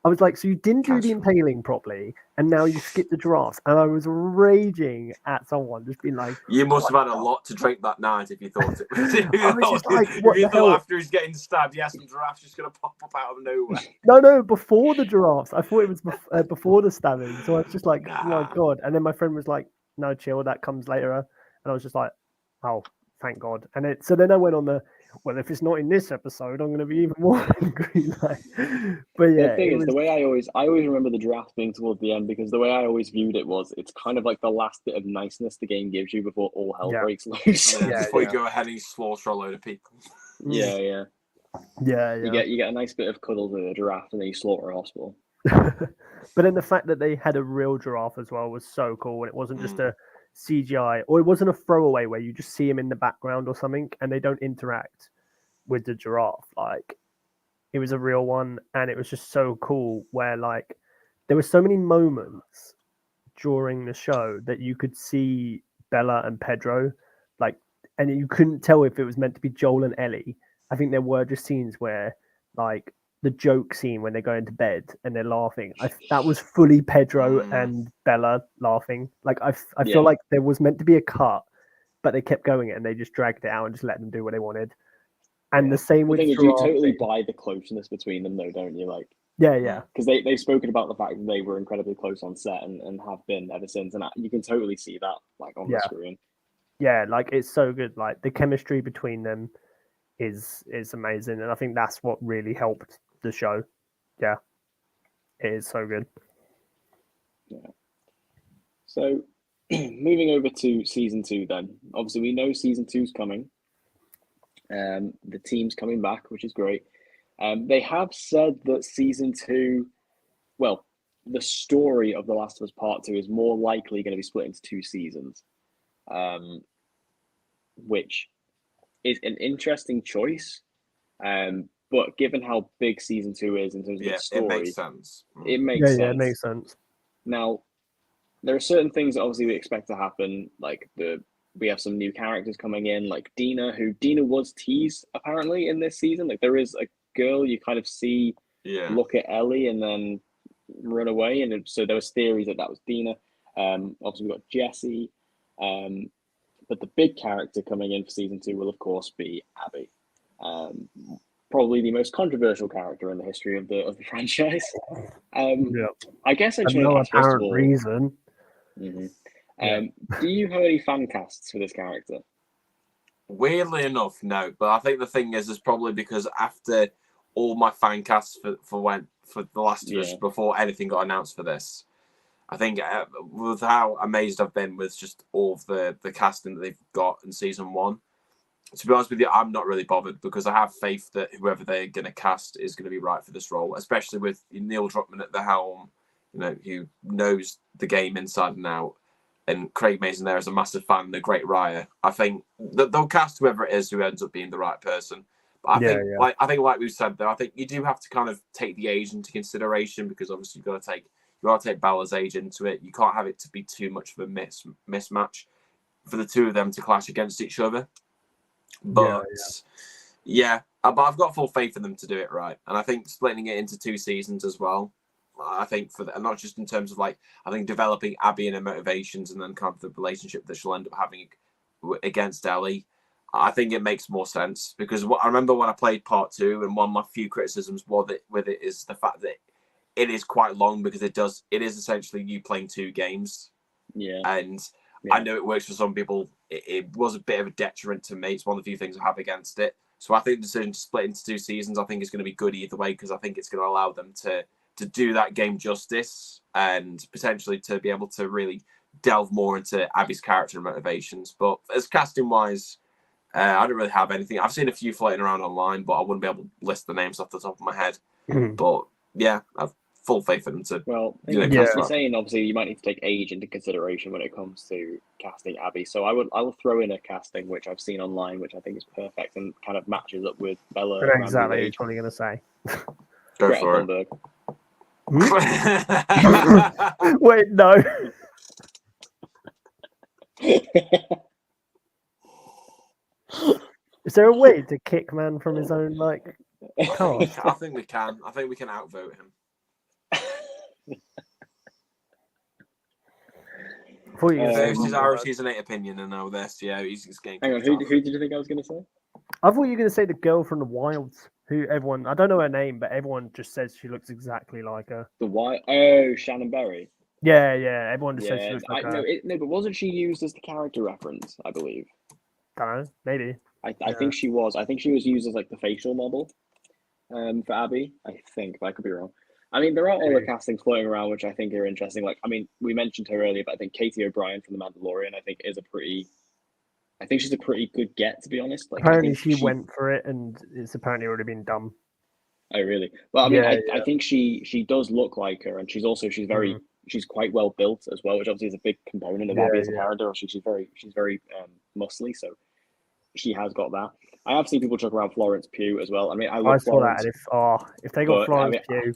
Speaker 3: was like, so you didn't do the impaling properly, and now you skipped the giraffes. And I was raging at someone, just being like,
Speaker 2: "You must have had a lot to drink that night if you thought it."
Speaker 3: I was just like, what the hell?
Speaker 2: After he's getting stabbed, yes, some giraffes just gonna pop up out of nowhere.
Speaker 3: No, before the giraffes. I thought it was before the stabbing. So I was just like, oh my god. And then my friend was like, "No, chill, that comes later." And I was just like, "Oh, thank God." And so then I went on well, if it's not in this episode, I'm going to be even more angry. But yeah,
Speaker 1: the thing is, the way I always remember the draft being towards the end, because the way I always viewed it was, it's kind of like the last bit of niceness the game gives you before all hell breaks loose.
Speaker 2: Before you go ahead and slaughter a load of people.
Speaker 1: Yeah. You get a nice bit of cuddles with a giraffe, and then you slaughter a hospital.
Speaker 3: But then the fact that they had a real giraffe as well was so cool, and it wasn't just a CGI, or it wasn't a throwaway where you just see him in the background or something and they don't interact with the giraffe. Like, it was a real one, and it was just so cool where like there were so many moments during the show that you could see Bella and Pedro, like, and you couldn't tell if it was meant to be Joel and Ellie. I think there were just scenes where, like, the joke scene when they go into bed and they're laughing, that was fully Pedro and Bella laughing. Like, I feel like there was meant to be a cut, but they kept going it and they just dragged it out and just let them do what they wanted. And the same with
Speaker 1: you totally buy the closeness between them, though, don't you? Like,
Speaker 3: yeah,
Speaker 1: because they've spoken about the fact that they were incredibly close on set and have been ever since, and you can totally see that like on the screen.
Speaker 3: Yeah, like, it's so good. Like, the chemistry between them is amazing, and I think that's what really helped the show. Yeah, it is so good.
Speaker 1: Yeah. So moving over to season 2 then. Obviously we know season 2's coming. The team's coming back, which is great. They have said that season 2, well, the story of The Last of Us Part 2 is more likely going to be split into 2 seasons, which is an interesting choice. But given how big season 2 is in terms of the story,
Speaker 2: it makes sense.
Speaker 1: It makes sense.
Speaker 3: Yeah, it makes sense.
Speaker 1: Now, there are certain things that obviously we expect to happen, like we have some new characters coming in, like Dina, who was teased apparently in this season. Like, there is a girl you kind of see look at Ellie and then run away, and so there was theories that was Dina. Obviously we've got Jesse, but the big character coming in for season 2 will of course be Abby. Probably the most controversial character in the history of the franchise. I guess I should ask first of all,
Speaker 3: reason.
Speaker 1: Do you have any fan casts for this character?
Speaker 2: Weirdly enough, no. But I think the thing is probably because after all my fan casts for The Last of Us before anything got announced for this, I think with how amazed I've been with just all of the casting that they've got in season 1, to be honest with you, I'm not really bothered because I have faith that whoever they're going to cast is going to be right for this role, especially with Neil Druckmann at the helm, who knows the game inside and out, and Craig Mazin there is a massive fan, the great Raya. I think that they'll cast whoever it is who ends up being the right person. But I think, like we've said, though, I think you do have to kind of take the age into consideration because obviously you've got to take Bella's age into it. You can't have it to be too much of a mismatch for the two of them to clash against each other. But but I've got full faith in them to do it right, and I think splitting it into 2 seasons as well. I think and not just in terms of I think developing Abby and her motivations, and then kind of the relationship that she'll end up having against Ellie. I think it makes more sense because I remember when I played part 2, and one of my few criticisms with it is the fact that it is quite long because it is essentially you playing 2 games.
Speaker 1: Yeah,
Speaker 2: and. Yeah. I know it works for some people. It was a bit of a detriment to me. It's one of the few things I have against it. So I think the decision to split into 2 seasons, I think is going to be good either way because I think it's going to allow them to do that game justice and potentially to be able to really delve more into Abby's character and motivations. But as casting wise, I don't really have anything. I've seen a few floating around online, but I wouldn't be able to list the names off the top of my head. But yeah, I've full faith in them to.
Speaker 1: You're saying obviously you might need to take age into consideration when it comes to casting Abby. So I will throw in a casting which I've seen online, which I think is perfect and kind of matches up with Bella.
Speaker 3: Exactly, what you're probably going to say.
Speaker 2: Go
Speaker 1: Greta
Speaker 2: for
Speaker 1: Thunberg.
Speaker 3: Wait, no. Is there a way to kick man from his own car?
Speaker 2: I think we can. I think we can outvote him. This is our season 8 opinion, and now this, he's getting.
Speaker 1: Hang on, who did you think I was going to say?
Speaker 3: I thought you were going to say the girl from the Wilds, who everyone, I don't know her name, but everyone just says she looks exactly like her.
Speaker 1: The Wild? Oh, Shannon Berry.
Speaker 3: Yeah, everyone just says she looks like her.
Speaker 1: No, but wasn't she used as the character reference? I believe.
Speaker 3: Don't know, maybe.
Speaker 1: I think she was. I think she was used as the facial model, for Abby. I think, but I could be wrong. I mean, there are other castings floating around which I think are interesting. We mentioned her earlier, but I think Katie O'Brien from The Mandalorian, I think she's a pretty good get, to be honest.
Speaker 3: Apparently she went for it, and it's apparently already been done.
Speaker 1: Oh, really? Well, I think she does look like her, and she's quite well built as well, which obviously is a big component of Abby as a character. She's very muscly, so she has got that. I have seen people talk around Florence Pugh as well. I mean, I love Florence.
Speaker 3: That. If they got Florence Pugh.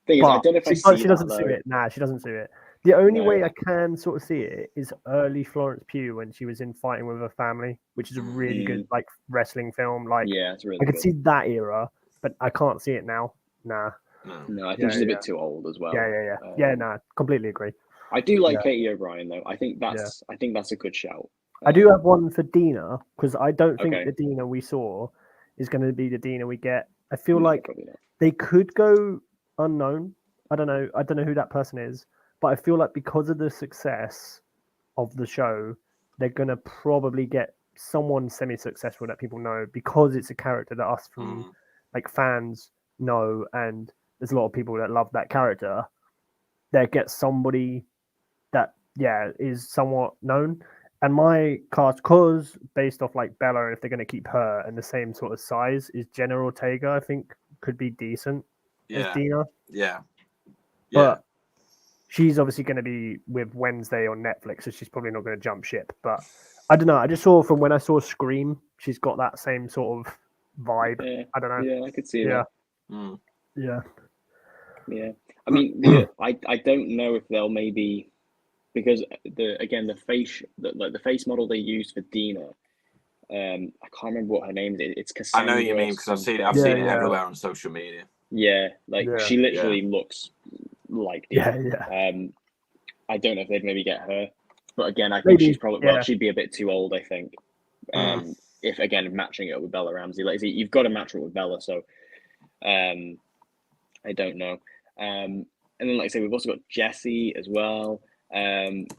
Speaker 1: Thing is, I don't know if
Speaker 3: she doesn't see it. Nah, she doesn't see it. The only way I can sort of see it is early Florence Pugh when she was in Fighting with Her Family, which is a really good wrestling film.
Speaker 1: It's really
Speaker 3: I could see that era, but I can't see it now. Nah.
Speaker 1: No, I think she's a bit too old as well.
Speaker 3: Nah, completely agree.
Speaker 1: I do like Katie O'Brien though. I think that's a good shout.
Speaker 3: I do have one for Dina because I don't think the Dina we saw is going to be the Dina we get. I feel like they could go unknown. I don't know who that person is, but I feel like because of the success of the show, they're going to probably get someone semi-successful that people know because it's a character that us from fans know, and there's a lot of people that love that character. They get somebody that is somewhat known. And my cast, because based off Bella, if they're going to keep her and the same sort of size, is Jenna Ortega. I think could be decent as Dina. But she's obviously going to be with Wednesday on Netflix, so she's probably not going to jump ship. But I don't know. I just saw from when I saw Scream, she's got that same sort of vibe.
Speaker 1: Yeah.
Speaker 3: I don't know.
Speaker 1: Yeah, I could see that.
Speaker 3: Yeah.
Speaker 1: I mean, I don't know if they'll maybe. Because the face model they used for Dina, I can't remember what her name is. It's Cassandra.
Speaker 2: I know what you mean because I've seen it everywhere on social media.
Speaker 1: Yeah, she literally looks like Dina.
Speaker 3: Yeah.
Speaker 1: I don't know if they'd maybe get her, but again, I think she's probably she'd be a bit too old. I think. If matching it up with Bella Ramsey, you've got to match it with Bella, so I don't know. And then, like I say, we've also got Jessie as well.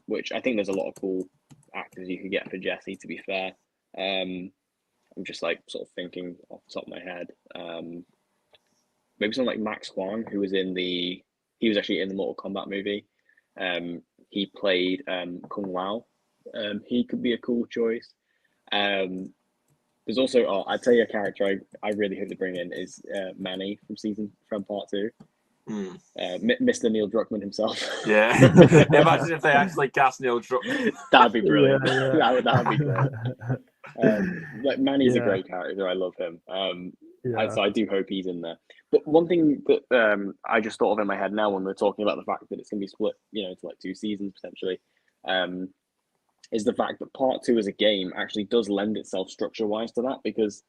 Speaker 1: Which I think there's a lot of cool actors you could get for Jessie, to be fair. I'm just sort of thinking off the top of my head. Maybe someone like Max Huang, he was actually in the Mortal Kombat movie. He played Kung Lao. He could be a cool choice. There's also, I'd tell you a character I really hope to bring in is Manny from part 2. Mr. Neil Druckmann himself.
Speaker 2: Yeah. Imagine if they actually cast Neil Druckmann.
Speaker 1: That'd be brilliant.
Speaker 3: Yeah.
Speaker 1: That'd be great. Like Manny's a great character. I love him. So I do hope he's in there. But one thing that I just thought of in my head now when we're talking about the fact that it's going to be split, into like 2 seasons potentially, is the fact that part 2 as a game actually does lend itself structure-wise to that, because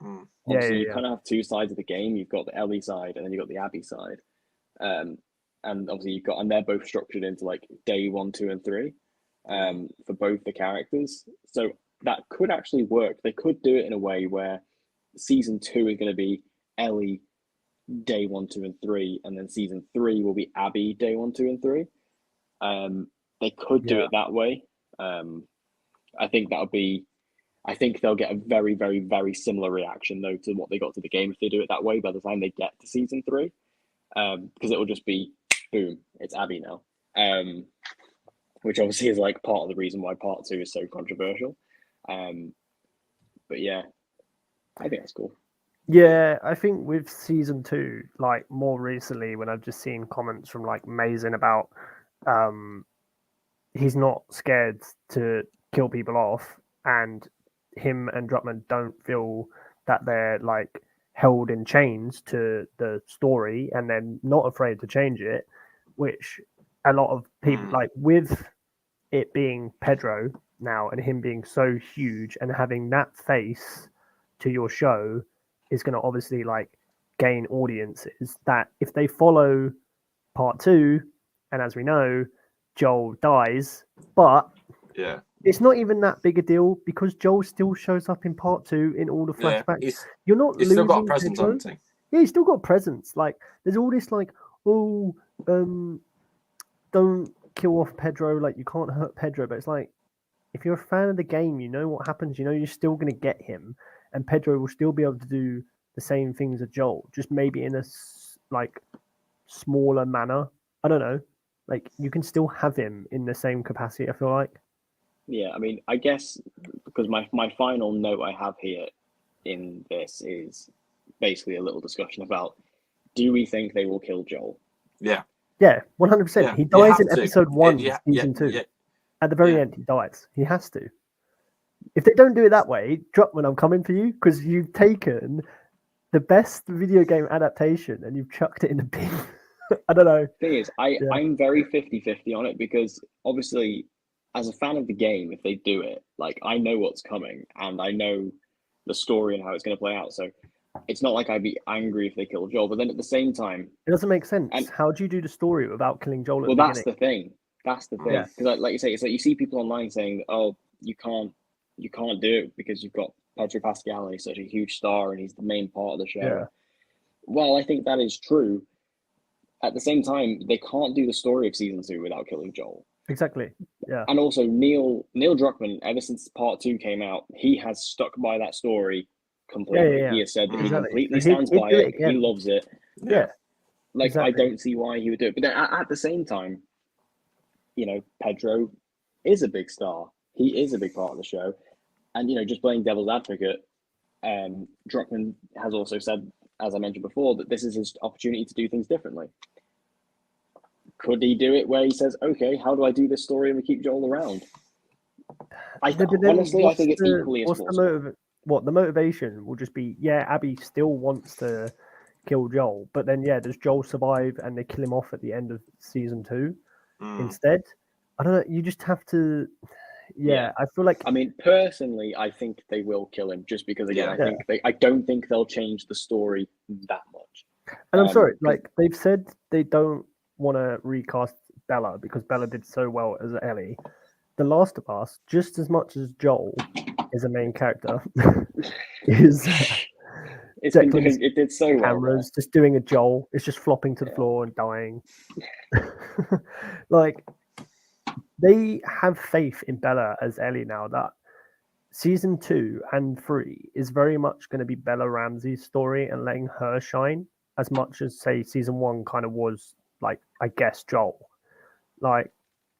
Speaker 1: obviously you kind of have 2 sides of the game. You've got the Ellie side and then you've got the Abby side. And obviously and they're both structured into like day 1, 2, and 3 for both the characters. So that could actually work. They could do it in a way where season 2 is going to be Ellie day 1, 2, and 3, and then season 3 will be Abby day 1, 2, and 3. They could do it that way. I think they'll get a very, very, very similar reaction though to what they got to the game if they do it that way by the time they get to season 3. Because it will just be boom, it's Abby now. Which obviously is like part of the reason why part 2 is so controversial. But yeah, I think that's cool.
Speaker 3: Yeah, I think with season 2, like more recently, when I've just seen comments from like Mason about he's not scared to kill people off, and him and Druckmann don't feel that they're like held in chains to the story, and they're not afraid to change it, which a lot of people like with it being Pedro now and him being so huge and having that face to your show is going to obviously like gain audiences that if they follow part 2, and as we know, Joel dies, but it's not even that big a deal because Joel still shows up in part 2 in all the flashbacks. You're not
Speaker 2: he's
Speaker 3: losing
Speaker 2: still got a presence, hasn't he?
Speaker 3: Yeah, he's still got presence. Like there's all this like, don't kill off Pedro, like you can't hurt Pedro, but it's like if you're a fan of the game, you know what happens, you're still going to get him, and Pedro will still be able to do the same things as Joel, just maybe in a like smaller manner. I don't know. Like you can still have him in the same capacity, I feel like.
Speaker 1: Yeah, I mean, I guess because my final note I have here in this is basically a little discussion about, do we think they will kill Joel?
Speaker 2: Yeah.
Speaker 3: Yeah, 100%.
Speaker 2: Yeah,
Speaker 3: he dies in episode 1, season 2.
Speaker 2: Yeah.
Speaker 3: At the very end, he dies. He has to. If they don't do it that way, Druckmann, I'm coming for you, because you've taken the best video game adaptation and you've chucked it in the bin. I don't know.
Speaker 1: Thing is, I'm very 50-50 on it, because obviously, as a fan of the game, if they do it, like I know what's coming and I know the story and how it's going to play out. So it's not like I'd be angry if they kill Joel, but then at the same time,
Speaker 3: it doesn't make sense. And how do you do the story without killing Joel?
Speaker 1: Well, that's the thing. That's the thing.
Speaker 3: Yeah.
Speaker 1: Because, like you say, it's like you see people online saying, "Oh, you can't do it because you've got Pedro Pascal and he's such a huge star and he's the main part of the show."
Speaker 3: Yeah.
Speaker 1: Well, I think that is true. At the same time, they can't do the story of season 2 without killing Joel.
Speaker 3: Exactly. Yeah.
Speaker 1: And also, Neil Druckmann, ever since part 2 came out, he has stuck by that story completely.
Speaker 3: Yeah.
Speaker 1: He has said that he completely
Speaker 3: So
Speaker 1: stands by it. He loves it.
Speaker 3: Yeah.
Speaker 1: Like, exactly. I don't see why he would do it. But then at the same time, Pedro is a big star. He is a big part of the show. And, just playing devil's advocate, Druckmann has also said, as I mentioned before, that this is his opportunity to do things differently. Could he do it where he says, okay, how do I do this story and we keep Joel around? Honestly, I think it's equally as possible.
Speaker 3: The motivation will just be, Abby still wants to kill Joel, but then, does Joel survive and they kill him off at the end of season 2 instead? I don't know. You just have to... I feel like...
Speaker 1: I mean, personally, I think they will kill him just because, again, I don't think they'll change the story that much.
Speaker 3: And I'm sorry, like, they've said they don't want to recast Bella because Bella did so well as Ellie. The Last of Us, just as much as Joel is a main character,
Speaker 1: it did so well.
Speaker 3: Cameras just doing a Joel. It's just flopping to the floor and dying. Like, they have faith in Bella as Ellie now. That season 2 and 3 is very much going to be Bella Ramsey's story and letting her shine as much as, say, season 1 kind of was, like, I guess, Joel. Like,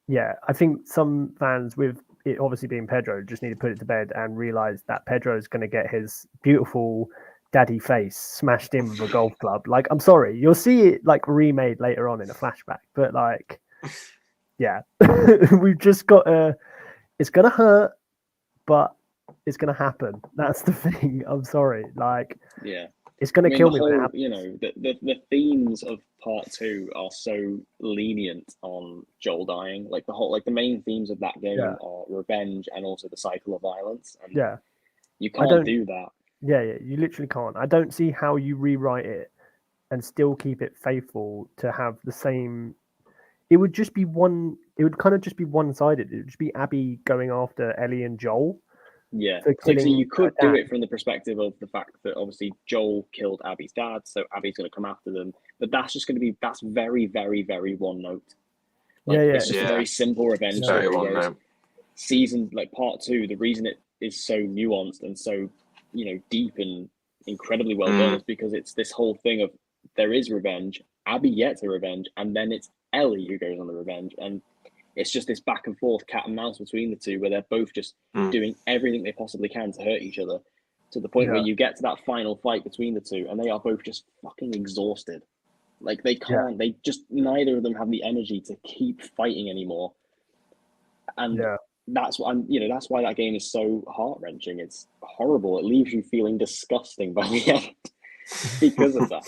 Speaker 3: I think some fans with it obviously being Pedro, just need to put it to bed and realize that Pedro is going to get his beautiful daddy face smashed in with a golf club. Like, I'm sorry, you'll see it like remade later on in a flashback, but like, yeah, we've just got to. It's gonna hurt, but it's gonna happen. That's the thing. I'm sorry, like,
Speaker 1: Yeah.
Speaker 3: it's gonna kill me.
Speaker 1: The
Speaker 3: when it
Speaker 1: whole,
Speaker 3: happens.
Speaker 1: you know, the themes of part 2 are so lenient on Joel dying. Like the main themes of that game
Speaker 3: Yeah.
Speaker 1: are revenge and also the cycle of violence. And
Speaker 3: Yeah,
Speaker 1: you
Speaker 3: I
Speaker 1: can't
Speaker 3: don't.
Speaker 1: do that.
Speaker 3: Yeah, you literally can't. I don't see how you rewrite it and still keep it faithful to have the same. It would just be one. It would kind of just be one-sided. It would just be Abby going after Ellie and Joel
Speaker 1: Yeah.
Speaker 3: for
Speaker 1: Like, so
Speaker 3: killing.
Speaker 1: you could
Speaker 3: her
Speaker 1: do
Speaker 3: dad.
Speaker 1: it from the perspective of the fact that obviously Joel killed Abby's dad, so Abby's going to come after them. But that's just going to be, that's very, very, very one note. Like,
Speaker 3: Yeah.
Speaker 1: it's just a very simple revenge
Speaker 3: Yeah.
Speaker 1: story.
Speaker 2: Very one
Speaker 1: Whereas
Speaker 2: note.
Speaker 1: season, like part 2, the reason it is so nuanced and so, you know, deep and incredibly well done is because it's this whole thing of there is revenge, Abby gets a revenge, and then it's Ellie who goes on the revenge. And it's just this back and forth cat and mouse between the two where they're both just doing everything they possibly can to hurt each other, to the point where you get to that final fight between the two and they are both just fucking exhausted. Like, they can't, they just, neither of them have the energy to keep fighting anymore. And that's what that's why that game is so heart-wrenching. It's horrible. It leaves you feeling disgusting by the end because of that.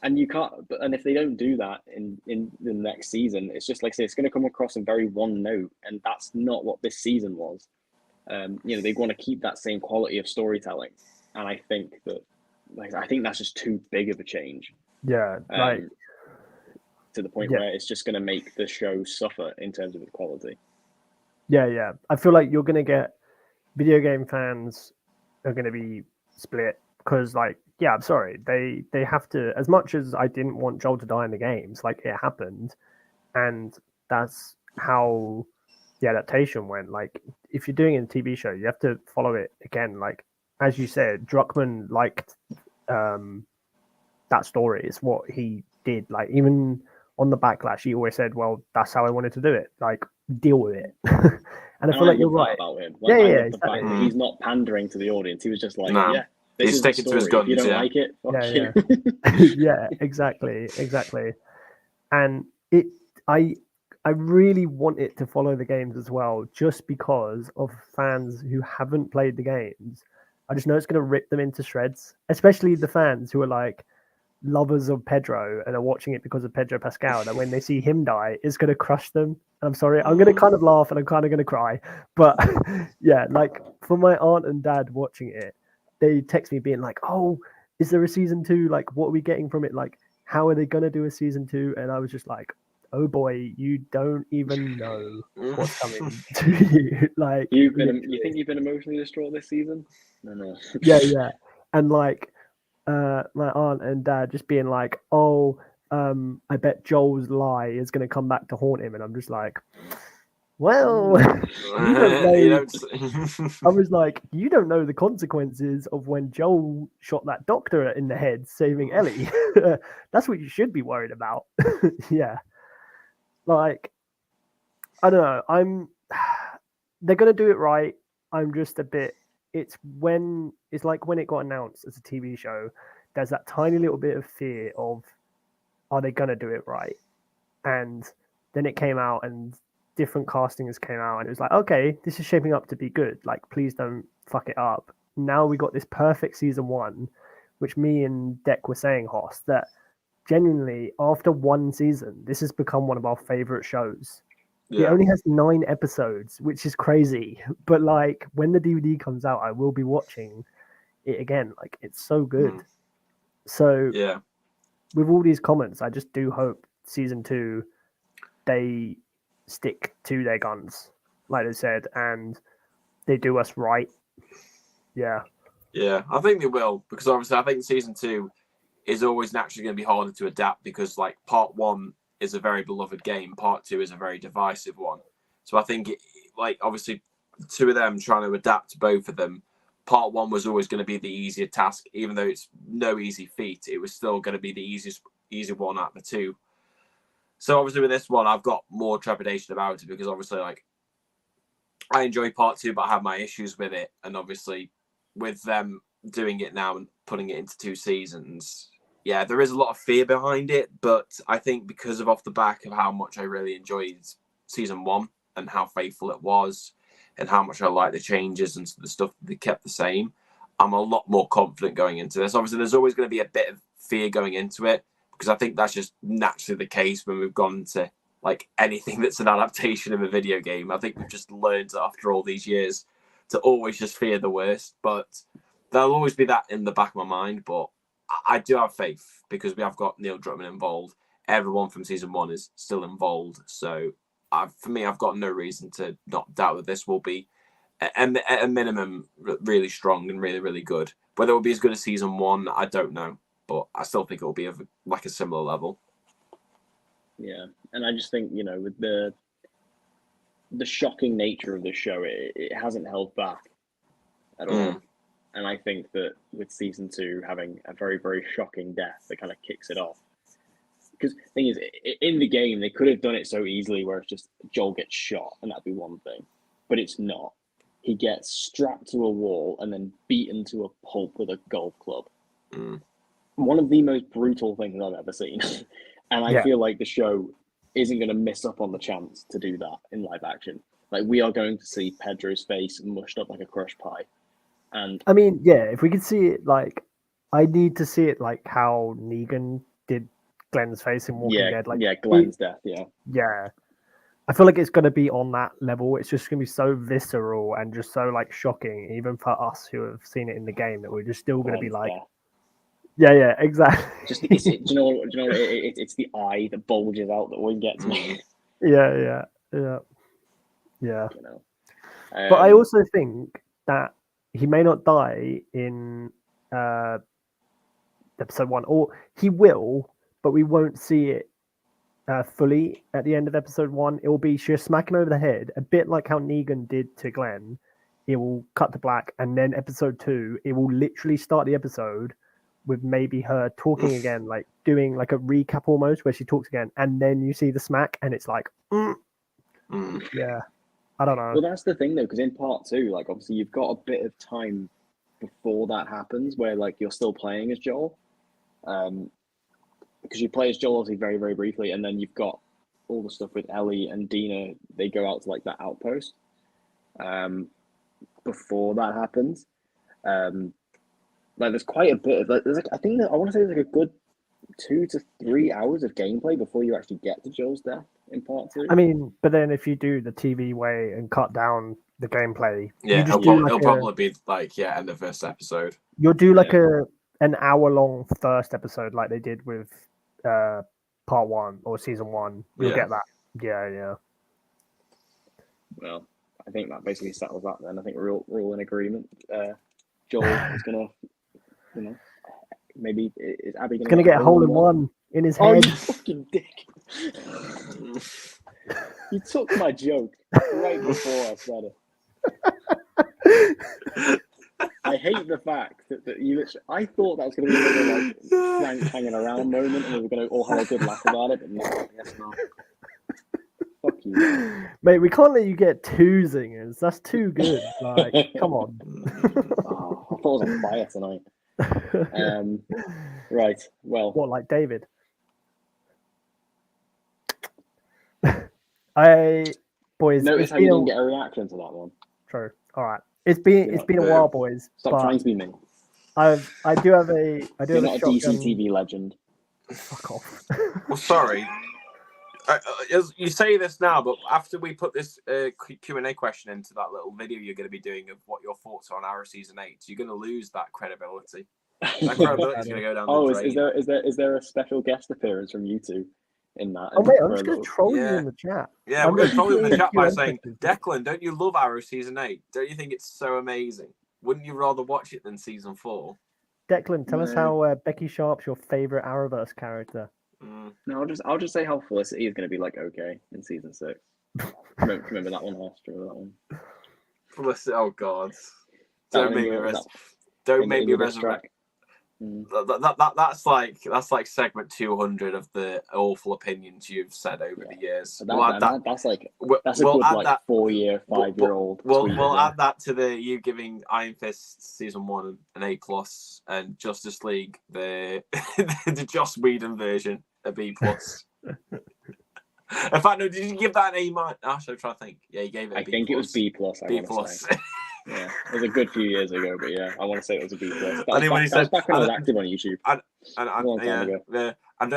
Speaker 1: And you can't, and if they don't do that in the next season, it's just like I say, it's going to come across in very one note, and that's not what this season was. They want to keep that same quality of storytelling, and I think that's just too big of a change.
Speaker 3: Yeah,
Speaker 1: to the point where it's just going to make the show suffer in terms of its quality.
Speaker 3: Yeah. I feel like you're going to get video game fans are going to be split because, like, yeah, I'm sorry, they have to. As much as I didn't want Joel to die in the games, like, it happened, and that's how the adaptation went. Like, if you're doing a TV show, you have to follow it again. Like, as you said, Druckmann liked that story. It's what he did. Like, even on the Backlash, he always said, "Well, that's how I wanted to do it. Like, deal with it." And I feel like you're right
Speaker 1: about him. Like,
Speaker 3: yeah,
Speaker 1: I love
Speaker 3: exactly.
Speaker 1: the fact that he's not pandering to the audience. He was just like,
Speaker 2: No.
Speaker 1: "Yeah, this
Speaker 2: He's
Speaker 1: is the
Speaker 2: sticking
Speaker 1: story.
Speaker 2: to his guns,
Speaker 1: if you don't like it, fuck
Speaker 3: you." Yeah, exactly. And I really want it to follow the games as well, just because of fans who haven't played the games. I just know it's going to rip them into shreds, especially the fans who are like lovers of Pedro and are watching it because of Pedro Pascal. That when they see him die, it's going to crush them. And I'm sorry, I'm going to kind of laugh and I'm kind of going to cry. But yeah, like, for my aunt and dad watching it, they text me being like, "Oh, is there a season 2? Like, what are we getting from it? Like, how are they going to do a season 2?" And I was just like, "Oh boy, you don't even know what's coming to you." Like,
Speaker 1: you think you've been emotionally distraught this season? No.
Speaker 3: Yeah. And like, my aunt and dad just being like, "Oh, I bet Joel's lie is going to come back to haunt him," and I'm just like, "Well, you don't know." I was like, "You don't know the consequences of when Joel shot that doctor in the head, saving Ellie. That's what you should be worried about." Yeah, like, I don't know. They're going to do it right. I'm just a bit. It's like when it got announced as a TV show, there's that tiny little bit of fear of, are they going to do it right? And then it came out and different castings came out and it was like, okay, this is shaping up to be good. Like, please don't fuck it up. Now we got this perfect season 1, which me and Deck were saying, Hoss, that genuinely after one season, this has become one of our favorite shows. It only has 9 episodes, which is crazy. But like, when the DVD comes out, I will be watching it again. Like, it's so good. So with all these comments, I just do hope season 2 they stick to their guns, like I said, and they do us right. Yeah,
Speaker 2: I think they will, because obviously I think season 2 is always naturally going to be harder to adapt because, like, part 1 is a very beloved game, part 2 is a very divisive one. So I think obviously the two of them trying to adapt both of them, part 1 was always going to be the easier task, even though it's no easy feat. It was still going to be the easy one out of the two. So obviously with this one, I've got more trepidation about it because obviously, like, I enjoy part 2, but I have my issues with it. And obviously, with them doing it now and putting it into 2 seasons, yeah, there is a lot of fear behind it. But I think because of off the back of how much I really enjoyed season 1 and how faithful it was, and how much I like the changes and the stuff that they kept the same, I'm a lot more confident going into this. Obviously, there's always going to be a bit of fear going into it, because I think that's just naturally the case when we've gone to like anything that's an adaptation of a video game. I think we've just learned after all these years to always just fear the worst. But there'll always be that in the back of my mind. But I do have faith because we have got Neil Druckmann involved. Everyone from season 1 is still involved. So for me, I've got no reason to not doubt that this will be at a minimum really strong and really, really good. Whether it will be as good as season 1, I don't know. But I still think it will be of like a similar level.
Speaker 1: Yeah, and I just think, with the shocking nature of the show, it hasn't held back at all. And I think that with season 2 having a very, very shocking death that kind of kicks it off. Because the thing is, in the game, they could have done it so easily where it's just Joel gets shot and that'd be one thing. But it's not. He gets strapped to a wall and then beaten to a pulp with a golf club. One of the most brutal things I've ever seen. And I feel like the show isn't going to miss up on the chance to do that in live action. Like, we are going to see Pedro's face mushed up like a crushed pie. And
Speaker 3: I mean, yeah, if we could see it, like, I need to see it like how Negan did Glenn's face in Walking Dead. Like,
Speaker 1: Glenn's death, yeah.
Speaker 3: I feel like it's going to be on that level. It's just going to be so visceral and just so, like, shocking, even for us who have seen it in the game, that we're just still going to be like, yeah, exactly.
Speaker 1: Just, do you know what? It's the eye that bulges out that always gets me.
Speaker 3: Yeah. But I also think that he may not die in episode 1, or he will, but we won't see it fully at the end of episode 1. It will be she'll smack him over the head, a bit like how Negan did to Glenn. It will cut to black, and then episode 2, it will literally start the episode with maybe her talking again, like doing like a recap almost, where she talks again, and then you see the smack, and it's like, yeah, I don't know.
Speaker 1: Well, that's the thing though, because in part 2, like, obviously you've got a bit of time before that happens, where like you're still playing as Joel, because you play as Joel obviously very, very briefly, and then you've got all the stuff with Ellie and Dina. They go out to like that outpost before that happens. Like, there's quite a bit of like, there's like, I think that I want to say there's like a good 2 to 3 hours of gameplay before you actually get to Joel's death in part 2.
Speaker 3: I mean, but then if you do the TV way and cut down the gameplay,
Speaker 2: it'll probably be like in the first episode.
Speaker 3: You'll do like an hour-long first episode, like they did with part 1 or season 1. You'll get that. Yeah.
Speaker 1: Well, I think that basically settles that. Then I think we're all in agreement. Joel is gonna, maybe is Abby
Speaker 3: gonna get a hole in one in his head?
Speaker 1: Oh, you fucking dick! You took my joke right before I said it. I hate the fact that you literally. I thought that was going to be a little like Frank hanging around moment, and we were going to all have a good laugh about it, but no, I guess not. Fuck you,
Speaker 3: mate. We can't let you get 2 zingers. That's too good. Like, come on.
Speaker 1: Oh, I thought I was on fire tonight. Right. Well.
Speaker 3: What, like David? Boys.
Speaker 1: Notice how you didn't get a reaction to that one.
Speaker 3: True. All right. It's been a while, boys.
Speaker 1: Stop trying to be me.
Speaker 3: I do have a.
Speaker 1: You're not a DCTV legend.
Speaker 3: Fuck off.
Speaker 2: Well, sorry. You say this now, but after we put this Q&A question into that little video you're going to be doing of what your thoughts are on Arrow Season 8, you're going to lose that credibility. That credibility is going to go down the drain.
Speaker 1: Is there a special guest appearance from you two in that?
Speaker 3: Oh, mate, I'm just going to troll you in the chat.
Speaker 2: Yeah, we're going to troll you in the chat by saying, Declan, don't you love Arrow Season 8? Don't you think it's so amazing? Wouldn't you rather watch it than Season 4?
Speaker 3: Declan, tell us how Becky Sharp's your favourite Arrowverse character.
Speaker 1: No, I'll just say how Felicity is going to be like okay in Season 6. remember that one, Horst? Remember that one?
Speaker 2: Felicity, oh god! Don't make me resurrect. That's like segment 200 of the awful opinions you've said over the years.
Speaker 1: That's a good 4-year, 5-year-old.
Speaker 2: We'll add that to the you giving Iron Fist season 1 an A+, and Justice League the the Joss Whedon version a B+. In fact, no, did you give that an A-? Actually, I'm trying to think. Yeah, you gave it a B+.
Speaker 1: I think it was B+.
Speaker 2: B+.
Speaker 1: Yeah, it was a good few years ago, but yeah, I want to say it was a B+. That
Speaker 2: was
Speaker 1: back when I was active on YouTube.
Speaker 2: A long time ago. And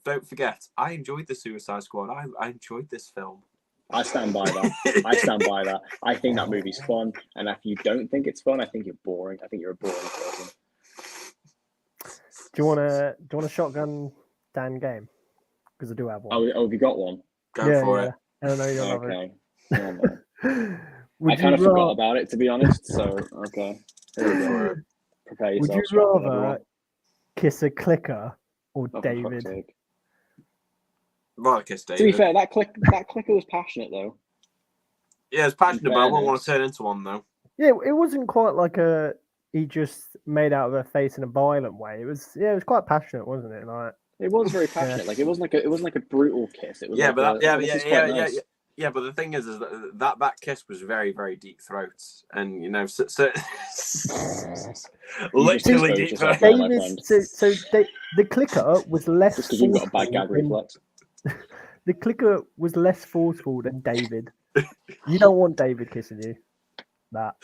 Speaker 2: don't forget, I enjoyed the Suicide Squad. I enjoyed this film.
Speaker 1: I stand by that. I think that movie's fun, and if you don't think it's fun, I think you're boring. I think you're a boring person.
Speaker 3: Do you want a shotgun Dan game? Because I do have one.
Speaker 1: Oh, have you got one?
Speaker 2: Go for it.
Speaker 3: I don't know you don't
Speaker 1: okay.
Speaker 3: have it.
Speaker 1: I kind of forgot about it, to be honest. So okay. Prepare yourself.
Speaker 3: Would you rather kiss a clicker or David?
Speaker 2: Rather kiss David.
Speaker 1: To be fair, that clicker was passionate though.
Speaker 2: Yeah, it's passionate, but I wouldn't want to turn into one though.
Speaker 3: Yeah, it wasn't quite like he just made out of her face in a violent way. It was quite passionate, wasn't it? Like
Speaker 1: it was very passionate. Like it wasn't like a brutal kiss. It was
Speaker 2: but the thing is that kiss was very, very deep throats, and literally deep throats.
Speaker 3: The clicker was less.
Speaker 1: Just because you've got a bad gag reflex.
Speaker 3: The clicker was less forceful than David. You don't want David kissing you. That.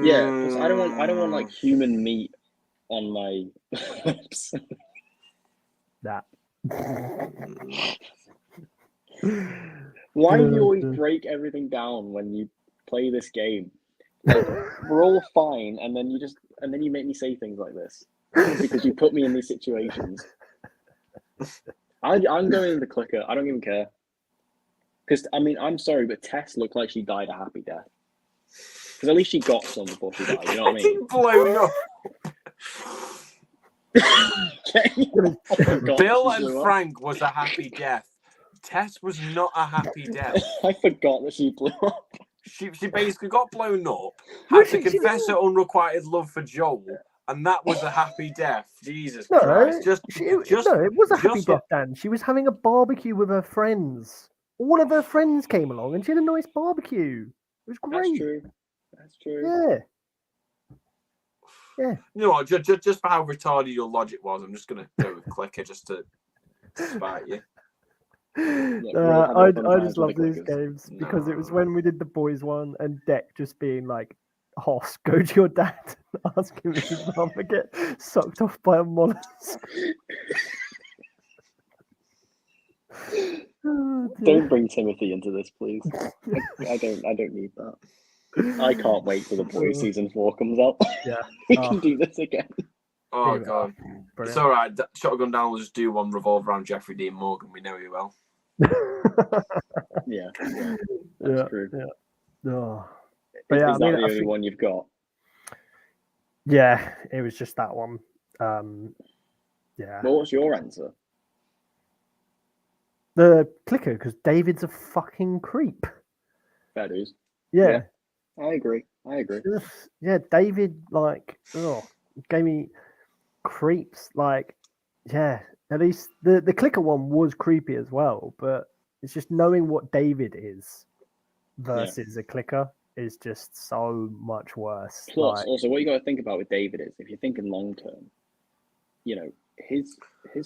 Speaker 1: Yeah, because I don't want like human meat on my lips.
Speaker 3: That.
Speaker 1: Why do you always break everything down when you play this game? Like, we're all fine, and then you make me say things like this because you put me in these situations. I'm going in the clicker. I don't even care. Because I mean, I'm sorry, but Tess looked like she died a happy death. Because at least she got some before she died. You know what I mean?
Speaker 2: Blown up. Bill and Frank was a happy death. Tess was not a happy death.
Speaker 1: I forgot that she blew up.
Speaker 2: She basically got blown up, had to confess her unrequited love for Joel, and that was a happy death. Jesus Christ.
Speaker 3: It was a happy death, Dan. She was having a barbecue with her friends. All of her friends came along and she had a nice barbecue. It was great.
Speaker 1: That's true.
Speaker 3: Yeah.
Speaker 2: You know what? Just for how retarded your logic was, I'm just going to go with clicker just to spite you.
Speaker 3: I just love these games because it was when we did the boys one and Deck just being like, Hoss, go to your dad and ask him if his mum would get sucked off by a mollusk.
Speaker 1: Don't bring Timothy into this, please. I don't need that. I can't wait till the boys season 4 comes out. Yeah, we can do this again.
Speaker 2: Oh god, brilliant. It's all right. Shotgun Down will just do one revolve around Jeffrey Dean Morgan. We know you well.
Speaker 1: Yeah, that's true.
Speaker 3: Yeah. Oh.
Speaker 1: Is that the only one you've got?
Speaker 3: Yeah, it was just that one. Yeah.
Speaker 1: Well, what's your answer?
Speaker 3: The clicker, because David's a fucking creep.
Speaker 1: Fair dues.
Speaker 3: Yeah.
Speaker 1: I agree.
Speaker 3: Yeah, David, gave me creeps. At least the clicker one was creepy as well, but it's just knowing what David is versus a clicker is just so much worse.
Speaker 1: Plus, also, what you got to think about with David is, if you're thinking long term, his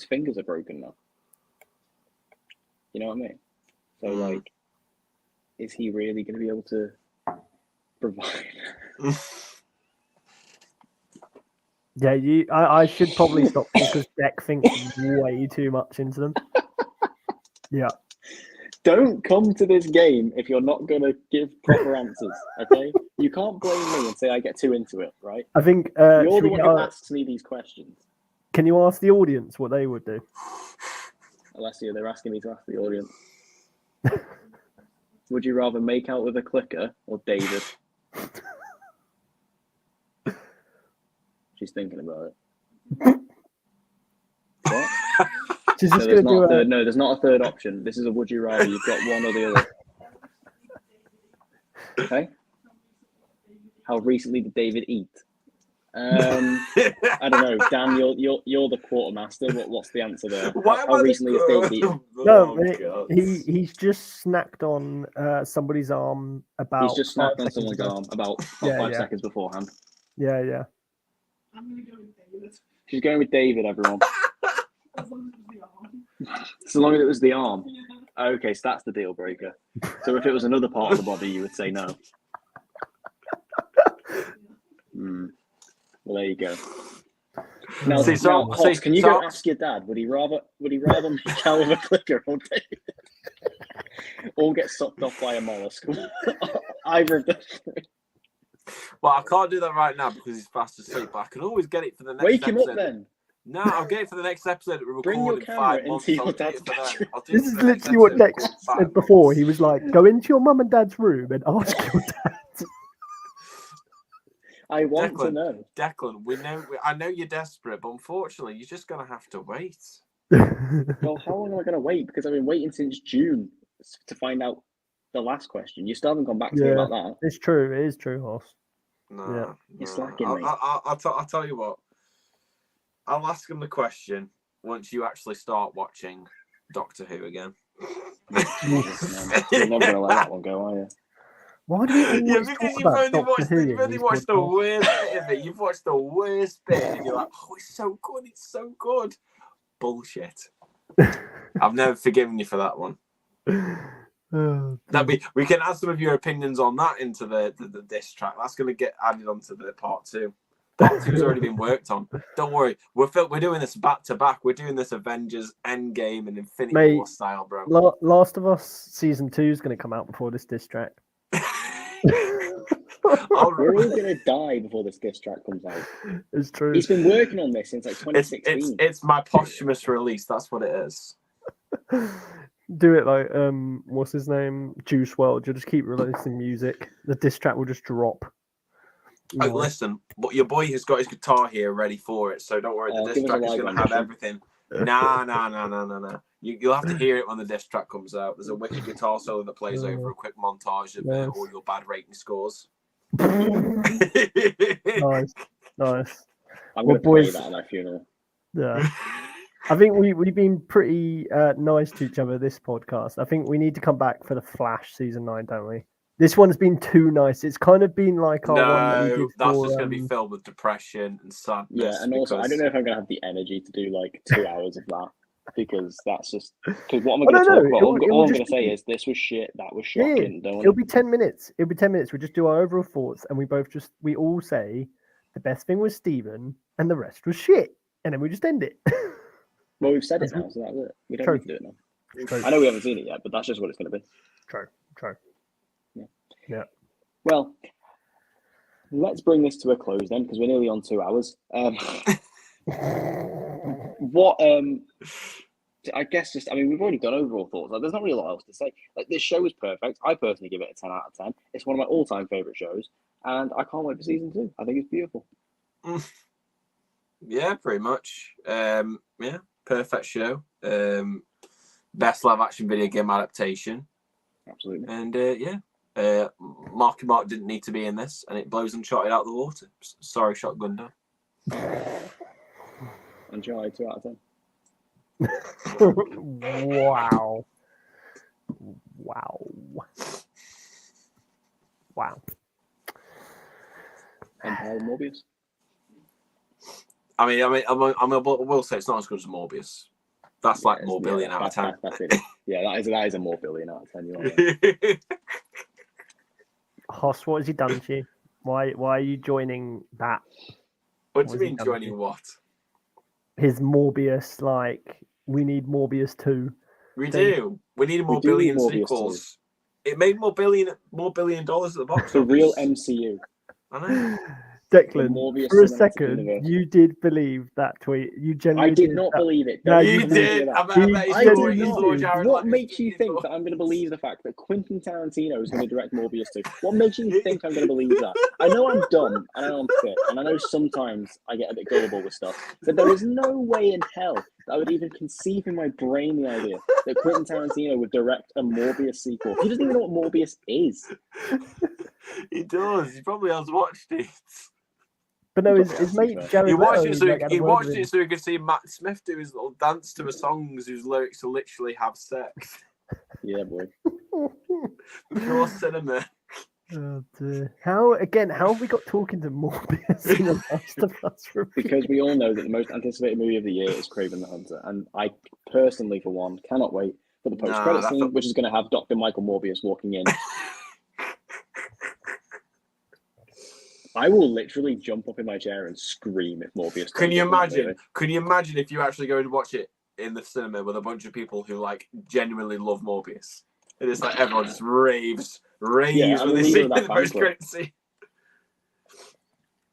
Speaker 1: fingers are broken now. You know what I mean? So, is he really going to be able to provide?
Speaker 3: Yeah, I should probably stop because Deck thinks way too much into them. Yeah.
Speaker 1: Don't come to this game if you're not going to give proper answers, okay? You can't blame me and say I get too into it, right?
Speaker 3: I think
Speaker 1: you're the one who asks me these questions.
Speaker 3: Can you ask the audience what they would do?
Speaker 1: Alessia, they're asking me to ask the audience. Would you rather make out with a clicker or David? She's thinking about it. What?
Speaker 3: She's just going to do it.
Speaker 1: No, there's not a third option. This is a would you rather. You've got one or the other. Okay? How recently did David eat? I don't know, Dan. You're the quartermaster. What's the answer there?
Speaker 2: Why
Speaker 1: How recently has Dave eaten?
Speaker 3: No, he's just snacked on somebody's arm about.
Speaker 1: He's just snacked
Speaker 3: 5
Speaker 1: on
Speaker 3: seconds
Speaker 1: someone's
Speaker 3: ago.
Speaker 1: arm about
Speaker 3: Yeah,
Speaker 1: 5
Speaker 3: yeah.
Speaker 1: seconds beforehand.
Speaker 3: Yeah.
Speaker 4: I'm going to go with David.
Speaker 1: She's going with David, everyone.
Speaker 4: As long as it was the arm.
Speaker 1: So long as it was the arm.
Speaker 4: Yeah.
Speaker 1: Okay, so that's the deal breaker. So if it was another part of the body, you would say no. Well, there you go. Now,
Speaker 2: See, so-
Speaker 1: now Hoss, can you
Speaker 2: so-
Speaker 1: go ask your dad? Would he rather make out with a clicker or David? Or get sucked off by a mollusk? Either of the three.
Speaker 2: Well, I can't do that right now because he's fast asleep. But I can always get it for the next.
Speaker 1: Wake him
Speaker 2: episode.
Speaker 1: up then.
Speaker 2: No, I'll get it for the next episode. That we're
Speaker 1: Bring your
Speaker 2: recording
Speaker 1: camera
Speaker 2: 5 months.
Speaker 1: into your
Speaker 2: I'll do
Speaker 1: dad's
Speaker 2: it for that.
Speaker 1: bedroom.
Speaker 2: I'll do
Speaker 3: This
Speaker 2: it
Speaker 3: is
Speaker 2: for the next
Speaker 3: literally what
Speaker 2: episode.
Speaker 3: Lex
Speaker 2: Recording 5
Speaker 3: said before.
Speaker 2: months.
Speaker 3: He was like, "Go into your mum and dad's room and ask your dad."
Speaker 1: I want to
Speaker 2: Declan.
Speaker 1: know.
Speaker 2: Declan, I know you're desperate, but unfortunately, you're just gonna have to wait.
Speaker 1: Well, how long am I going to wait? Because I've been waiting since June to find out the last question. You still haven't gone back to me
Speaker 3: Yeah.
Speaker 1: about that.
Speaker 3: It's true. It is true, Hoss.
Speaker 2: No,
Speaker 3: Yeah.
Speaker 1: You're
Speaker 2: no.
Speaker 1: slacking, mate.
Speaker 2: I'll tell you what. I'll ask him the question once you actually start watching Doctor Who again.
Speaker 1: Jesus, man. You're never going to let that one go, are you?
Speaker 3: Why do we always
Speaker 2: Yeah,
Speaker 3: talk
Speaker 2: because you've
Speaker 3: about
Speaker 2: only
Speaker 3: Doctor
Speaker 2: watched,
Speaker 3: Who
Speaker 2: you've
Speaker 3: in
Speaker 2: only
Speaker 3: these
Speaker 2: watched the
Speaker 3: podcasts?
Speaker 2: worst bit of it. You've watched the worst bit, and you're like, "Oh, it's so good! It's so good." Bullshit. I've never forgiven you for that one.
Speaker 3: Oh,
Speaker 2: We can add some of your opinions on that into the diss track. That's going to get added onto the part 2. Part 2 has already been worked on. Don't worry, we're doing this back to back. We're doing this Avengers Endgame and Infinity
Speaker 3: Mate,
Speaker 2: War style, bro.
Speaker 3: Last of Us season 2 is going to come out before this diss track.
Speaker 1: We're all going to die before this diss track comes out.
Speaker 3: It's true.
Speaker 1: He's been working on this since like 2016.
Speaker 2: It's my posthumous release. That's what it is.
Speaker 3: Do it like what's his name? Juice WRLD. You'll just keep releasing music. The diss track will just drop.
Speaker 2: Oh,
Speaker 3: Nice.
Speaker 2: listen, but your boy has got his guitar here ready for it, so don't worry. The
Speaker 1: give
Speaker 2: diss
Speaker 1: us a
Speaker 2: track is
Speaker 1: live
Speaker 2: going to have
Speaker 1: rendition.
Speaker 2: everything. Nah. You'll have to hear it when the diss track comes out. There's a wicked guitar solo that plays over a quick montage of
Speaker 3: Nice.
Speaker 2: all your bad rating scores.
Speaker 3: Nice.
Speaker 1: I'm
Speaker 3: Well,
Speaker 1: going to play
Speaker 3: boys-
Speaker 1: that at my funeral.
Speaker 3: Yeah. I think we've been pretty nice to each other this podcast. I think we need to come back for the Flash season 9, don't we? This one's been too nice. It's kind of been like our one that we
Speaker 2: No,
Speaker 3: did
Speaker 2: that's
Speaker 3: for,
Speaker 2: just going to be filled with depression and sadness.
Speaker 1: Yeah, and also, I
Speaker 2: because-
Speaker 1: don't know if I'm going to have the energy to do like 2 hours of that. Because that's just... Because what am I
Speaker 3: I
Speaker 1: going to
Speaker 3: don't
Speaker 1: talk
Speaker 3: know,
Speaker 1: about?
Speaker 3: it will
Speaker 1: All I'm
Speaker 3: just
Speaker 1: going to say
Speaker 3: be-
Speaker 1: is this was shit, that was
Speaker 3: Yeah,
Speaker 1: shocking. Don't
Speaker 3: it'll be 10 minutes. It'll be 10 minutes. We just do our overall thoughts and we all say the best thing was Steven and the rest was shit. And then we just end it.
Speaker 1: Well, we've said it now, so that's it. We don't
Speaker 3: True.
Speaker 1: need to do it now.
Speaker 3: True.
Speaker 1: I know we haven't seen it yet, but that's just what it's going to be.
Speaker 3: True.
Speaker 1: Well, let's bring this to a close then, because we're nearly on 2 hours. I guess we've already done overall thoughts. Like, there's not really a lot else to say. Like, this show is perfect. I personally give it a 10 out of 10. It's one of my all-time favorite shows, and I can't wait for season 2. I think it's beautiful.
Speaker 2: Yeah, pretty much. Yeah, perfect show. Best live action video game adaptation.
Speaker 1: Absolutely.
Speaker 2: And Marky Mark didn't need to be in this, and it blows Uncharted out of the water. Sorry, Shotgun Dog.
Speaker 1: Uncharted 2 out of 10.
Speaker 3: Wow.
Speaker 1: Empire of Morbius.
Speaker 2: I will say it's not as good as Morbius. That's like more billion out of 10.
Speaker 1: That's it. Yeah, that is a more billion out of 10. You're right.
Speaker 3: Hoss, what has he done to you? Why are you joining that?
Speaker 2: What do you
Speaker 3: What has he
Speaker 2: mean
Speaker 3: done
Speaker 2: joining
Speaker 3: to you?
Speaker 2: what?
Speaker 3: His Morbius, like, we need Morbius 2.
Speaker 2: We
Speaker 3: Thing.
Speaker 2: do. We need more
Speaker 1: We do need
Speaker 2: billion
Speaker 1: Morbius
Speaker 2: sequels. It made more billion dollars at the box
Speaker 1: The
Speaker 2: office.
Speaker 1: real MCU.
Speaker 2: I know.
Speaker 3: Declan,
Speaker 1: Morbius
Speaker 3: for a
Speaker 1: cinematic
Speaker 3: second,
Speaker 1: universe.
Speaker 3: you did believe that tweet. You
Speaker 1: I
Speaker 3: genuinely
Speaker 1: did not
Speaker 3: that.
Speaker 1: believe it.
Speaker 3: No,
Speaker 1: Don't
Speaker 3: you
Speaker 2: You
Speaker 1: even do
Speaker 2: did.
Speaker 1: that.
Speaker 2: I bet
Speaker 3: He-
Speaker 2: he's
Speaker 3: I
Speaker 2: George-
Speaker 3: did
Speaker 2: he's
Speaker 3: not.
Speaker 2: George Aaron
Speaker 1: What
Speaker 2: like-
Speaker 1: makes you
Speaker 2: he's
Speaker 1: think
Speaker 2: George-
Speaker 1: that I'm going to believe the fact that Quentin Tarantino is going to direct Morbius 2? What makes you think I'm going to believe that? I know I'm dumb, and I know I'm fit, and I know sometimes I get a bit gullible with stuff, but there is no way in hell that I would even conceive in my brain the idea that Quentin Tarantino would direct a Morbius sequel. He doesn't even know what Morbius is.
Speaker 2: He does. He probably has watched it.
Speaker 3: But no, his
Speaker 1: That's
Speaker 3: mate
Speaker 1: fair.
Speaker 3: Jared
Speaker 2: He watched
Speaker 3: Leto,
Speaker 2: it so
Speaker 3: like, had a
Speaker 2: he
Speaker 3: word
Speaker 2: watched
Speaker 3: with
Speaker 2: it so he could see Matt Smith do his little dance to a songs whose lyrics are literally have sex.
Speaker 1: Yeah, boy.
Speaker 3: him.
Speaker 2: Pure cinema.
Speaker 3: Oh, dear. How have we got talking to Morbius in the Last of Us review?
Speaker 1: Because we all know that the most anticipated movie of the year is Kraven the Hunter, and I personally, for one, cannot wait for the post-credit scene, which is going to have Dr. Michael Morbius walking in. I will literally jump up in my chair and scream if Morbius.
Speaker 2: Can you imagine? Can you imagine if you actually go and watch it in the cinema with a bunch of people who like genuinely love Morbius? And it's like everyone just raves
Speaker 1: Yeah,
Speaker 2: when they see the post
Speaker 1: club.
Speaker 2: credit scene.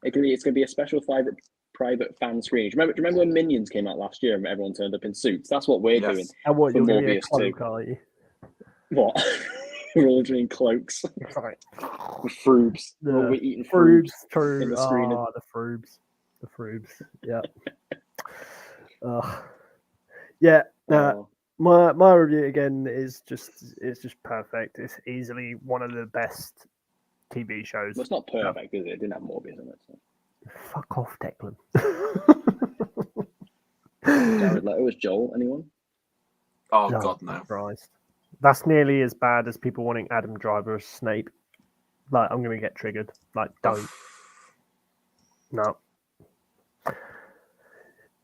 Speaker 1: It's gonna be a special private fan screening. Remember when Minions came out last year and everyone turned up in suits? That's what we're doing.
Speaker 3: And what,
Speaker 1: for
Speaker 3: you're going to be a
Speaker 1: Morbius too.
Speaker 3: cloak, are you?
Speaker 1: What? We're all doing cloaks
Speaker 3: Sorry.
Speaker 1: with frubes.
Speaker 3: The
Speaker 1: We're eating
Speaker 3: Frubes,
Speaker 1: frubes
Speaker 3: true.
Speaker 1: in the screening.
Speaker 3: Ah, the Frubes. Yeah. Yeah. My review again is just perfect. It's easily one of the best TV shows.
Speaker 1: Well, it's not perfect, is it? It didn't have Morbius in it. So.
Speaker 3: Fuck off, Declan.
Speaker 1: Jared Leto as Joel. Anyone?
Speaker 2: Oh God, no!
Speaker 3: Christ. That's nearly as bad as people wanting Adam Driver as Snape. Like, I'm going to get triggered. Like, don't. No.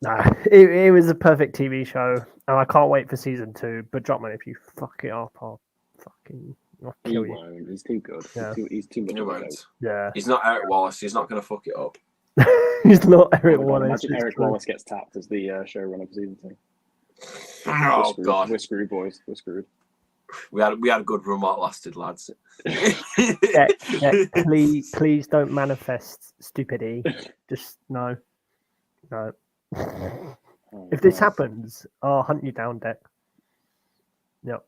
Speaker 3: Nah, it was a perfect TV show, and I can't wait for season 2. But Dropman, if you fuck it up, I'll kill you.
Speaker 1: Won't. He's too good.
Speaker 3: Yeah.
Speaker 1: He's too much of a goat.
Speaker 3: Yeah.
Speaker 2: He's not Eric Wallace. He's not going to fuck it up.
Speaker 3: He's not Eric Wallace.
Speaker 1: Imagine Eric Wallace gets tapped as the showrunner for season 2.
Speaker 2: Oh God,
Speaker 1: we're screwed, boys. We're screwed.
Speaker 2: We had a good run while it lasted, lads.
Speaker 3: Please don't manifest stupidity. Just no. If this happens, I'll hunt you down, Deck. Yep.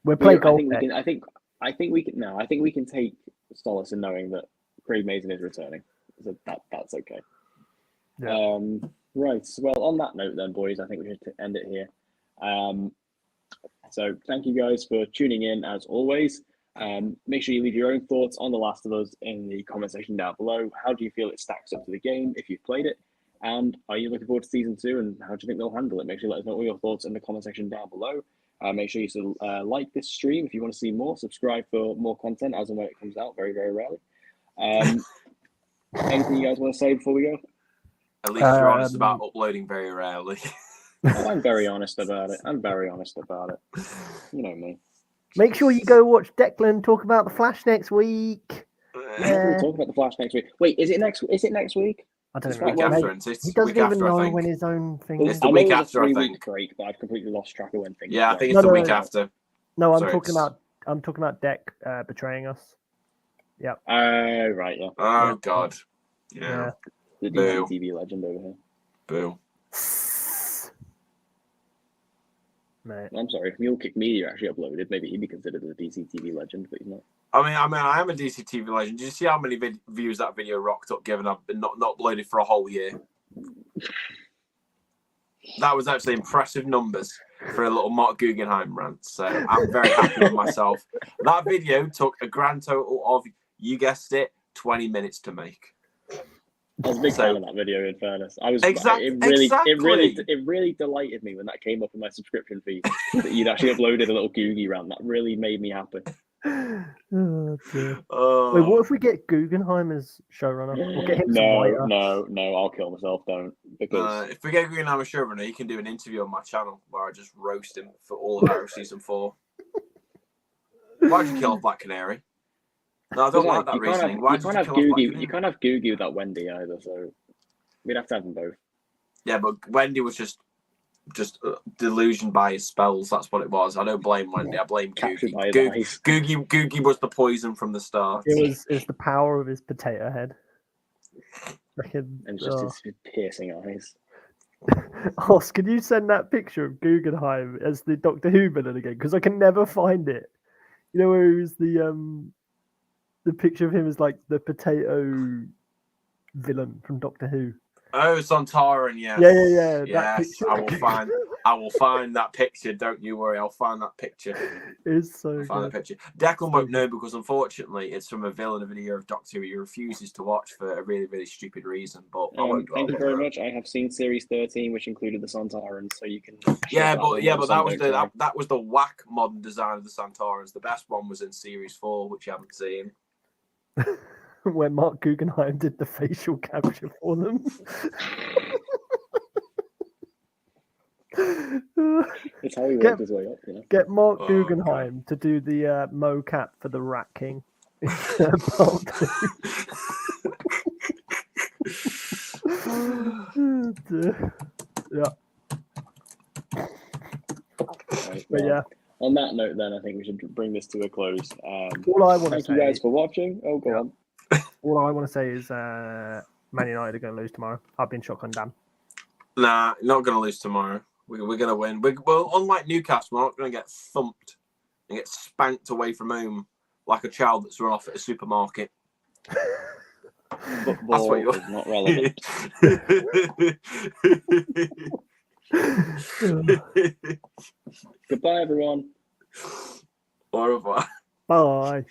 Speaker 3: We'll play golf.
Speaker 1: I think we can take solace in knowing that Craig Mazin is returning. So that's okay.
Speaker 3: Yeah.
Speaker 1: Right. Well, on that note, then, boys, I think we should end it here. So thank you guys for tuning in as always. Make sure you leave your own thoughts on The Last of Us in the comment section down below. How do you feel it stacks up to the game if you've played it? And are you looking forward to season 2? And how do you think they'll handle it? Make sure you let us know all your thoughts in the comment section down below. Make sure you still like this stream if you want to see more. Subscribe for more content as and when it comes out, very, very rarely. Anything you guys want to say before we go?
Speaker 2: At least you're honest about uploading very rarely.
Speaker 1: I'm very honest about it. You know me.
Speaker 3: Make sure you go watch Declan talk about the Flash next week.
Speaker 1: We'll talk about the Flash next week. Wait, is it next week?
Speaker 3: I don't
Speaker 2: It's
Speaker 3: know.
Speaker 2: week after,
Speaker 3: He doesn't even know when his own thing
Speaker 2: It's
Speaker 3: is.
Speaker 2: the
Speaker 1: I
Speaker 2: week
Speaker 1: know it was
Speaker 2: after,
Speaker 1: a
Speaker 2: I
Speaker 1: 3-week
Speaker 2: think.
Speaker 1: break, but I've completely lost track of when things.
Speaker 2: Yeah, I think it's the week after.
Speaker 3: No, I'm
Speaker 2: So
Speaker 3: talking about Deck betraying us. Yeah.
Speaker 1: Right, yeah.
Speaker 2: Oh God. Yeah.
Speaker 1: The
Speaker 2: Boo.
Speaker 1: DCTV legend over here.
Speaker 2: Boo.
Speaker 3: Mate.
Speaker 1: I'm sorry, if Mule Kick Media actually uploaded, maybe he'd be considered a DCTV legend, but he's not.
Speaker 2: I am a DCTV legend. Did you see how many views that video rocked up, given I've been not uploaded for a whole year? That was actually impressive numbers for a little Mark Guggenheim rant. So I'm very happy with myself. That video took a grand total of, you guessed it, 20 minutes to make.
Speaker 1: I was a big fan of that video. In fairness, I was.
Speaker 2: Exactly.
Speaker 1: It really delighted me when that came up in my subscription feed that you'd actually uploaded a little Googie rant. That really made me happy.
Speaker 3: Oh, dear. Wait, what if we get Guggenheim as showrunner? We'll get him
Speaker 1: No, I'll kill myself. Don't, because
Speaker 2: if we get Guggenheim as showrunner, he can do an interview on my channel where I just roast him for all of Arrow season 4. Why'd you kill off Black Canary? No, I don't like that reasoning.
Speaker 1: You can't have Googie without Wendy either, so we'd have to have them both.
Speaker 2: Yeah, but Wendy was just delusioned by his spells. That's what it was. I don't blame Wendy. I blame
Speaker 1: Captured by
Speaker 2: Googie.
Speaker 1: his eyes.
Speaker 2: Googie was the poison from the start.
Speaker 3: It was the power of his potato head.
Speaker 1: And just his piercing eyes.
Speaker 3: Os, can you send that picture of Guggenheim as the Doctor Who villain again? Because I can never find it. You know where he was the picture of him as like the potato villain from Doctor Who.
Speaker 2: Oh, Sontaran, yes.
Speaker 3: Yeah. That
Speaker 2: Yes,
Speaker 3: picture.
Speaker 2: I will find that picture. Don't you worry, I'll find that picture.
Speaker 3: It's so
Speaker 2: I'll find
Speaker 3: good.
Speaker 2: that picture. Declan
Speaker 3: So
Speaker 2: won't know
Speaker 3: good.
Speaker 2: because unfortunately it's from a villain of a year of Doctor Who he refuses to watch for a really, really stupid reason. But I won't dwell
Speaker 1: Thank you
Speaker 2: on
Speaker 1: very
Speaker 2: that.
Speaker 1: much. I have seen Series 13, which included the Sontarans, so you can.
Speaker 2: Yeah, but that was
Speaker 1: the
Speaker 2: that was the whack modern design of the Santorans. The best one was in Series 4, which you haven't seen.
Speaker 3: When Mark Guggenheim did the facial capture for them.
Speaker 1: It's how he worked his way up, you know.
Speaker 3: Get Mark
Speaker 2: Oh,
Speaker 3: Guggenheim to do the mocap for the Rat King. Part two. Yeah.
Speaker 1: Right,
Speaker 3: But yeah,
Speaker 1: on that note, then I think we should bring this to a close.
Speaker 3: all I want to
Speaker 1: Thank you
Speaker 3: say,
Speaker 1: guys for watching. Oh, go on.
Speaker 3: all I want to say is Man United are going to lose tomorrow. I've been shotgun Dan.
Speaker 2: Nah, not going to lose tomorrow. We're going to win. Well, unlike Newcastle, we're not going to get thumped and get spanked away from home like a child that's run off at a supermarket.
Speaker 1: Football is not relevant. Goodbye, everyone.
Speaker 2: Au revoir.
Speaker 3: Bye.